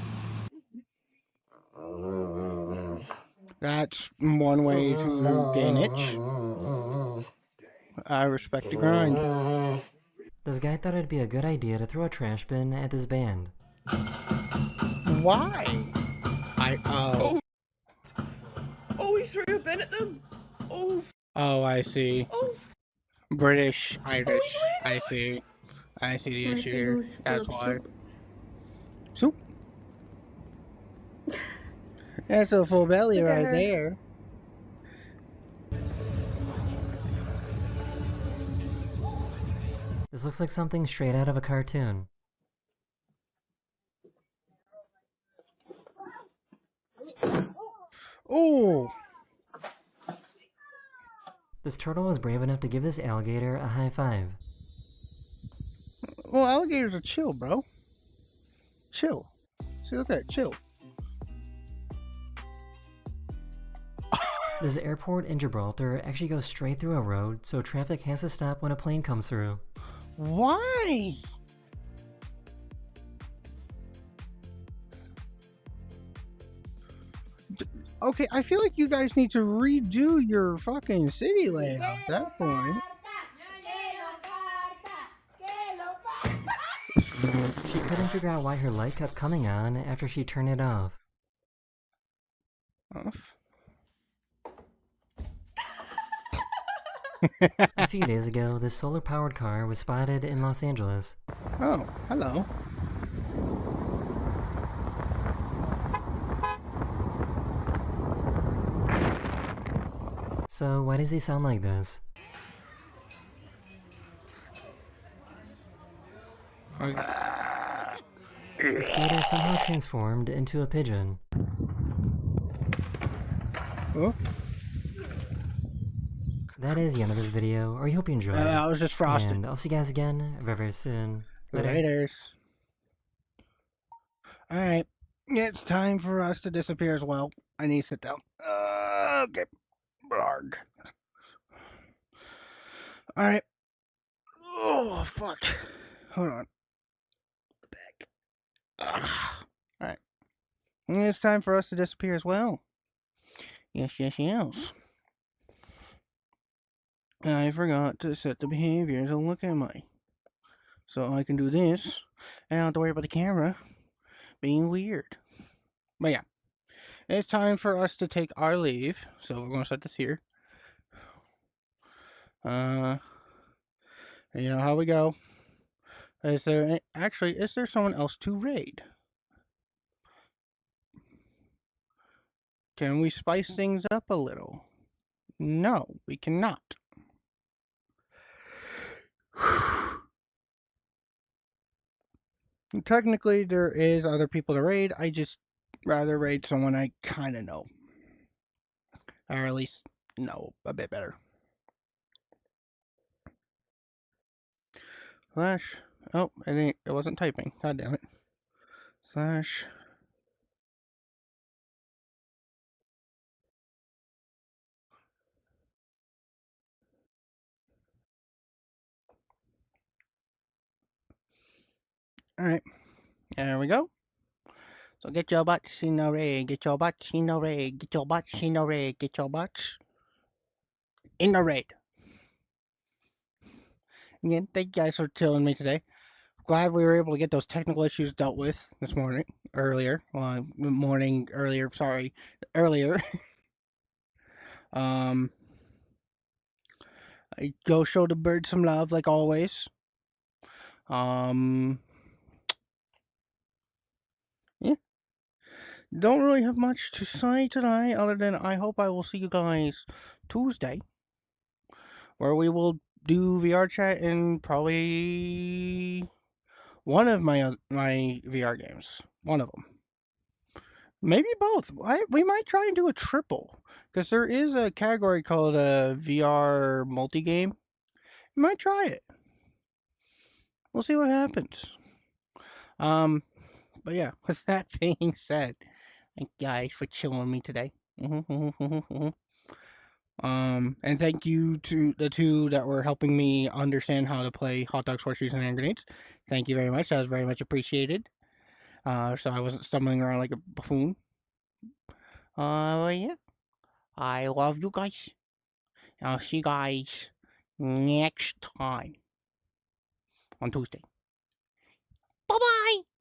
That's one way to gain itch. I respect the grind. This guy thought it'd be a good idea to throw a trash bin at this band. Why? Oh, he threw a bin at them. Oh. Oh, I see. Oh. British, Irish. I see. I see the issue here. That's why. Soup. That's a full belly Look at right her. there. This looks like something straight out of a cartoon. Oh! This turtle was brave enough to give this alligator a high five. Well, alligators are chill, bro. Chill. See, look at that. Chill. This airport in Gibraltar actually goes straight through a road, so traffic has to stop when a plane comes through. Why? Okay, I feel like you guys need to redo your fucking city layout at that point. She couldn't figure out why her light kept coming on after she turned it off. Off? A few days ago, this solar-powered car was spotted in Los Angeles. Oh, hello. So, why does he sound like this? The skater somehow transformed into a pigeon. Oh? That is the end of this video. I hope you enjoyed it. I was just frosted. And I'll see you guys again very, very soon. Laters. Alright. It's time for us to disappear as well. I need to sit down. Okay. Barg. Alright. Oh, fuck. Hold on. Back. Alright. It's time for us to disappear as well. Yes, yes, yes. I forgot to set the behavior to look at my. So I can do this, and I don't have to worry about the camera being weird. But yeah, it's time for us to take our leave. So we're going to set this here. You know how we go. Is there someone else to raid? Can we spice things up a little? No, we cannot. Technically, there is other people to raid. I just rather raid someone I kind of know. Or at least know a bit better. Slash. Oh, it wasn't typing. God damn it. Slash. Alright. There we go. So get your butts in the raid. Get your butts in the raid. Get your butts in the raid. Get your butts in the raid. Again, thank you guys for chilling me today. Glad we were able to get those technical issues dealt with this morning. Earlier. I go show the bird some love like always. Yeah. Don't really have much to say today other than I hope I will see you guys Tuesday, where we will do VR chat and probably one of my VR games. One of them. Maybe both. We might try and do a triple, because there is a category called a VR multi-game. We might try it. We'll see what happens. But yeah, with that being said, thank you guys for chilling with me today. And thank you to the two that were helping me understand how to play Hot Dogs, Horseshoes, and Hand Grenades. Thank you very much. That was very much appreciated. So I wasn't stumbling around like a buffoon. Yeah. I love you guys. I'll see you guys next time on Tuesday. Bye-bye!